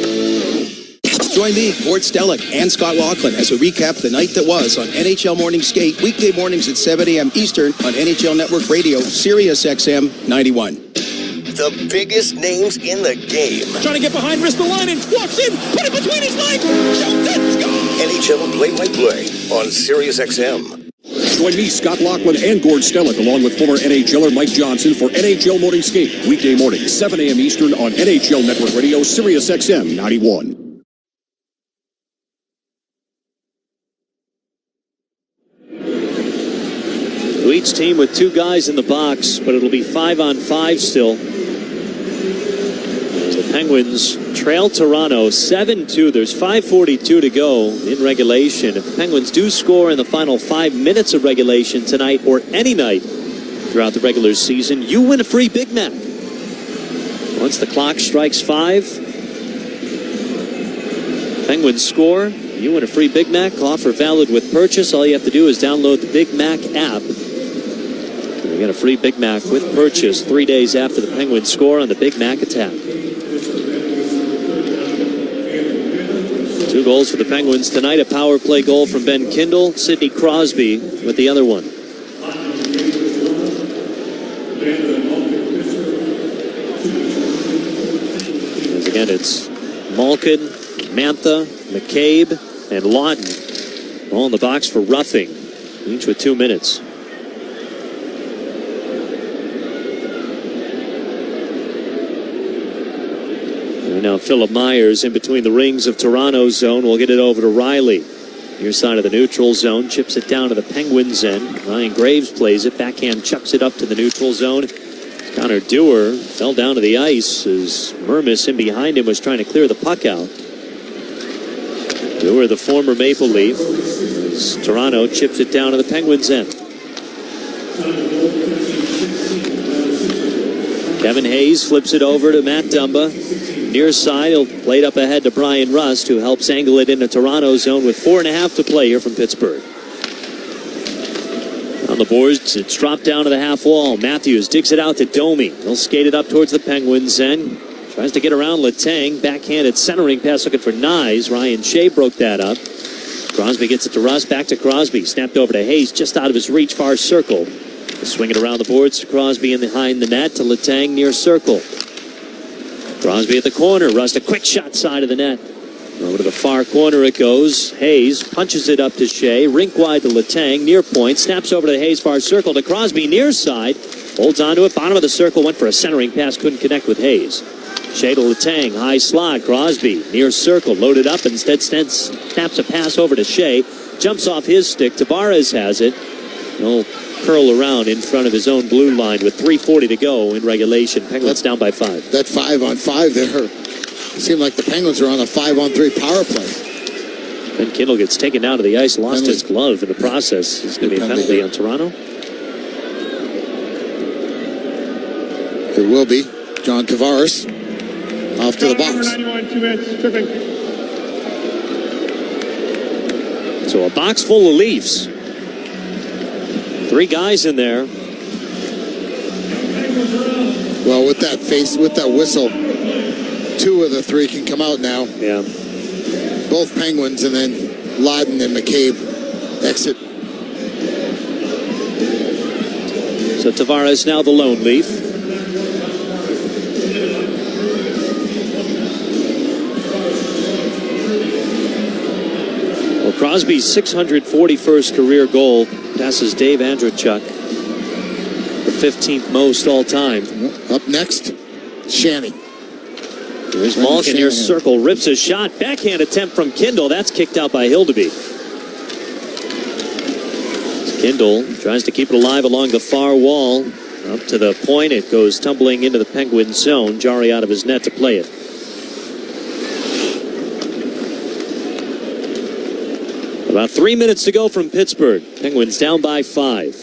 Join me, Gord Stellick, and Scott Laughlin as we recap the night that was on NHL Morning Skate, weekday mornings at 7 a.m. Eastern on NHL Network Radio, SiriusXM 91. The biggest names in the game. Trying to get behind Ristolainen, walks in, put it between his legs, shoots it, scores! NHL play-by-play on SiriusXM. Join me, Scott Laughlin, and Gord Stellick, along with former NHLer Mike Johnson for NHL Morning Skate, weekday morning, 7 a.m. Eastern on NHL Network Radio, SiriusXM 91. Each team with 2 guys in the box, but it'll be 5-on-5 still. The Penguins trail Toronto 7-2. There's 5:42 to go in regulation. If the Penguins do score in the final 5 minutes of regulation tonight or any night throughout the regular season, you win a free Big Mac. Once the clock strikes 5, Penguins score, you win a free Big Mac. Offer valid with purchase. All you have to do is download the Big Mac app. You get a free Big Mac with purchase 3 days after the Penguins score on the Big Mac attack. 2 goals for the Penguins tonight. A power play goal from Ben Kindle. Sidney Crosby with the other one. As again, it's Malkin, Mantha, McCabe, and Lawton all in the box for roughing, each with 2 minutes. Now Philip Myers in between the rings of Toronto's zone. We'll get it over to Riley. Near side of the neutral zone. Chips it down to the Penguins' end. Ryan Graves plays it. Backhand chucks it up to the neutral zone. Connor Dewar fell down to the ice as Mermis in behind him was trying to clear the puck out. Dewar, the former Maple Leaf. As Toronto chips it down to the Penguins' end. Kevin Hayes flips it over to Matt Dumba. Near side, he'll play it up ahead to Brian Rust, who helps angle it into Toronto's zone with 4.5 to play here from Pittsburgh. On the boards, it's dropped down to the half wall. Matthews digs it out to Domi. He'll skate it up towards the Penguins and tries to get around Letang. Backhanded centering pass looking for Nyes. Ryan Shea broke that up. Crosby gets it to Rust. Back to Crosby. Snapped over to Hayes, just out of his reach, far circle. Swing it around the boards to Crosby in behind the net to Letang near circle. Crosby at the corner. Rust a quick shot side of the net. Over to the far corner it goes. Hayes punches it up to Shea. Rink wide to Letang. Near point. Snaps over to the Hayes far circle to Crosby near side. Holds onto it. Bottom of the circle. Went for a centering pass. Couldn't connect with Hayes. Shea to Letang. High slot. Crosby near circle. Loaded up. Instead snaps a pass over to Shea. Jumps off his stick. Tavares has it. He'll curl around in front of his own blue line with 3:40 to go in regulation. Penguins down by 5. That 5-on-5 there, it seemed like the Penguins are on a 5-on-3 power play. Ben Kindle gets taken down to the ice, lost his glove in the process. It's going to be a penalty on Toronto. It will be. John Tavares Off to the box. So a box full of Leafs. 3 guys in there. Well, with that whistle, 2 of the 3 can come out now. Yeah. Both Penguins, and then Lawton and McCabe exit. So Tavares now the lone Leaf. Well, Crosby's 641st career goal passes Dave Andreychuk, the 15th most all time. Up next, Shanny. Here's Malkin, near circle, rips a shot. Backhand attempt from Kindle. That's kicked out by Hildeby. Kindle tries to keep it alive along the far wall. Up to the point, it goes tumbling into the Penguin zone. Jari out of his net to play it. About 3 minutes to go from Pittsburgh. Penguins down by 5.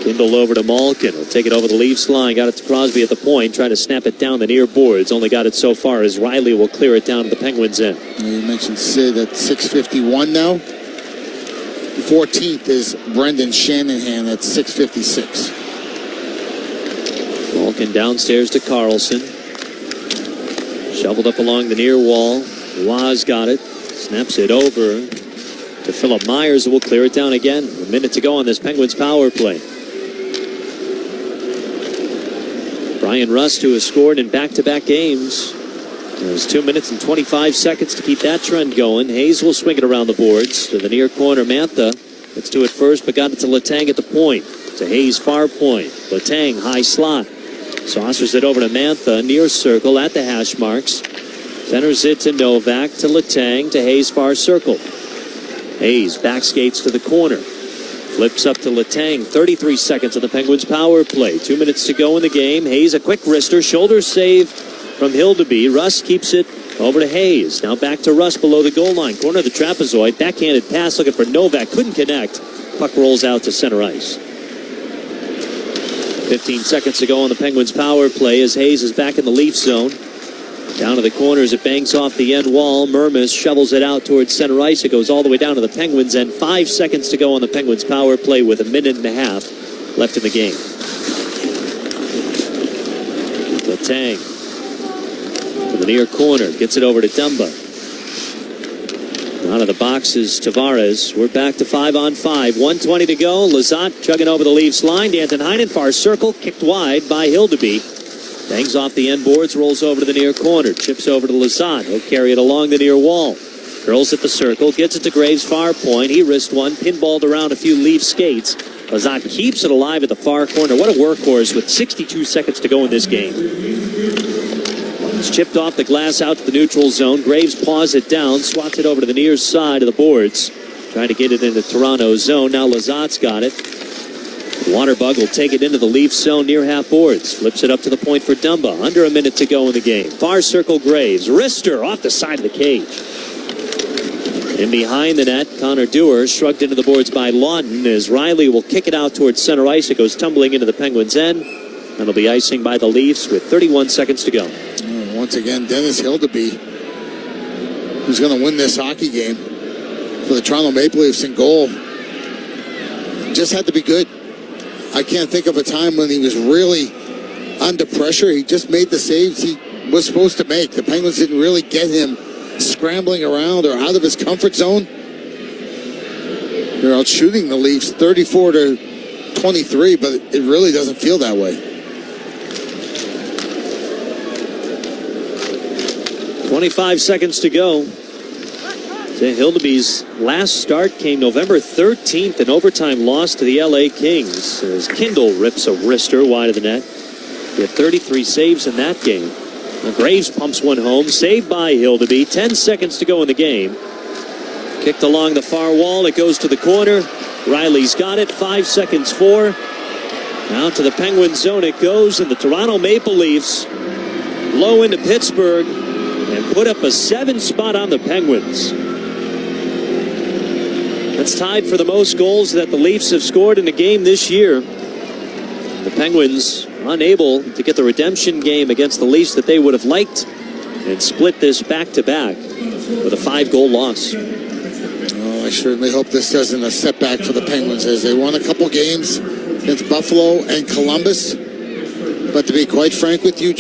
Kindle over to Malkin. He'll take it over the Leafs line. Got it to Crosby at the point. Trying to snap it down the near boards. Only got it so far as Riley will clear it down to the Penguins end. You mentioned Sid at 6:51 now. 14th is Brendan Shanahan at 6:56. Malkin downstairs to Carlson. Shoveled up along the near wall. Waz got it. Snaps it over to Philip Myers, who will clear it down again. A minute to go on this Penguins power play. Brian Rust, who has scored in back-to-back games. There's 2 minutes and 25 seconds to keep that trend going. Hayes will swing it around the boards to the near corner. Mantha gets to it first, but got it to Letang at the point. To Hayes' far point. Letang, high slot. Saucers it over to Mantha, near circle at the hash marks. Centers it to Novak, to Letang, to Hayes' far circle. Hayes back skates to the corner. Flips up to Letang. 33 seconds of the Penguins power play. 2 minutes to go in the game. Hayes a quick wrister. Shoulder save from Hildeby. Russ keeps it over to Hayes. Now back to Russ below the goal line. Corner of the trapezoid. Backhanded pass looking for Novak. Couldn't connect. Puck rolls out to center ice. 15 seconds to go on the Penguins power play as Hayes is back in the Leaf zone. Down to the corners, it bangs off the end wall. Mermis shovels it out towards center ice. It goes all the way down to the Penguins, and 5 seconds to go on the Penguins power play with a minute and a half left in the game. Letang to the near corner, gets it over to Dumba. Out of the box is Tavares. We're back to 5-on-5. 1:20 to go. Lizotte chugging over the Leafs line. Danton Heinen, far circle, kicked wide by Hildeby. Bangs off the end boards, rolls over to the near corner, chips over to Lizotte. He'll carry it along the near wall. Curls at the circle, gets it to Graves' far point. He wrist one, pinballed around a few Leaf skates. Lizotte keeps it alive at the far corner. What a workhorse with 62 seconds to go in this game. It's chipped off the glass out to the neutral zone. Graves paws it down, swats it over to the near side of the boards. Trying to get it into Toronto's zone. Now Lizotte's got it. Waterbug will take it into the Leaf zone near half boards. Flips it up to the point for Dumba. Under a minute to go in the game. Far circle Graves. Wrister off the side of the cage. And behind the net, Connor Dewar shrugged into the boards by Lawton as Riley will kick it out towards center ice. It goes tumbling into the Penguins' end. That'll be icing by the Leafs with 31 seconds to go. Once again, Dennis Hildeby, who's going to win this hockey game for the Toronto Maple Leafs in goal. Just had to be good. I can't think of a time when he was really under pressure. He just made the saves he was supposed to make. The Penguins didn't really get him scrambling around or out of his comfort zone. They're out shooting the Leafs 34-23, but it really doesn't feel that way. 25 seconds to go. Hildeby's last start came November 13th, an overtime loss to the LA Kings as Kindle rips a wrister wide of the net. He had 33 saves in that game. Now Graves pumps one home, saved by Hildeby. 10 seconds to go in the game. Kicked along the far wall, it goes to the corner. Riley's got it, 5 seconds for. Now to the Penguins zone it goes, and the Toronto Maple Leafs blow into Pittsburgh and put up a 7 spot on the Penguins. That's tied for the most goals that the Leafs have scored in a game this year. The Penguins unable to get the redemption game against the Leafs that they would have liked and split this back-to-back with a 5-goal loss. Oh, I certainly hope this isn't a setback for the Penguins as they won a couple games against Buffalo and Columbus. But to be quite frank with you, Joe,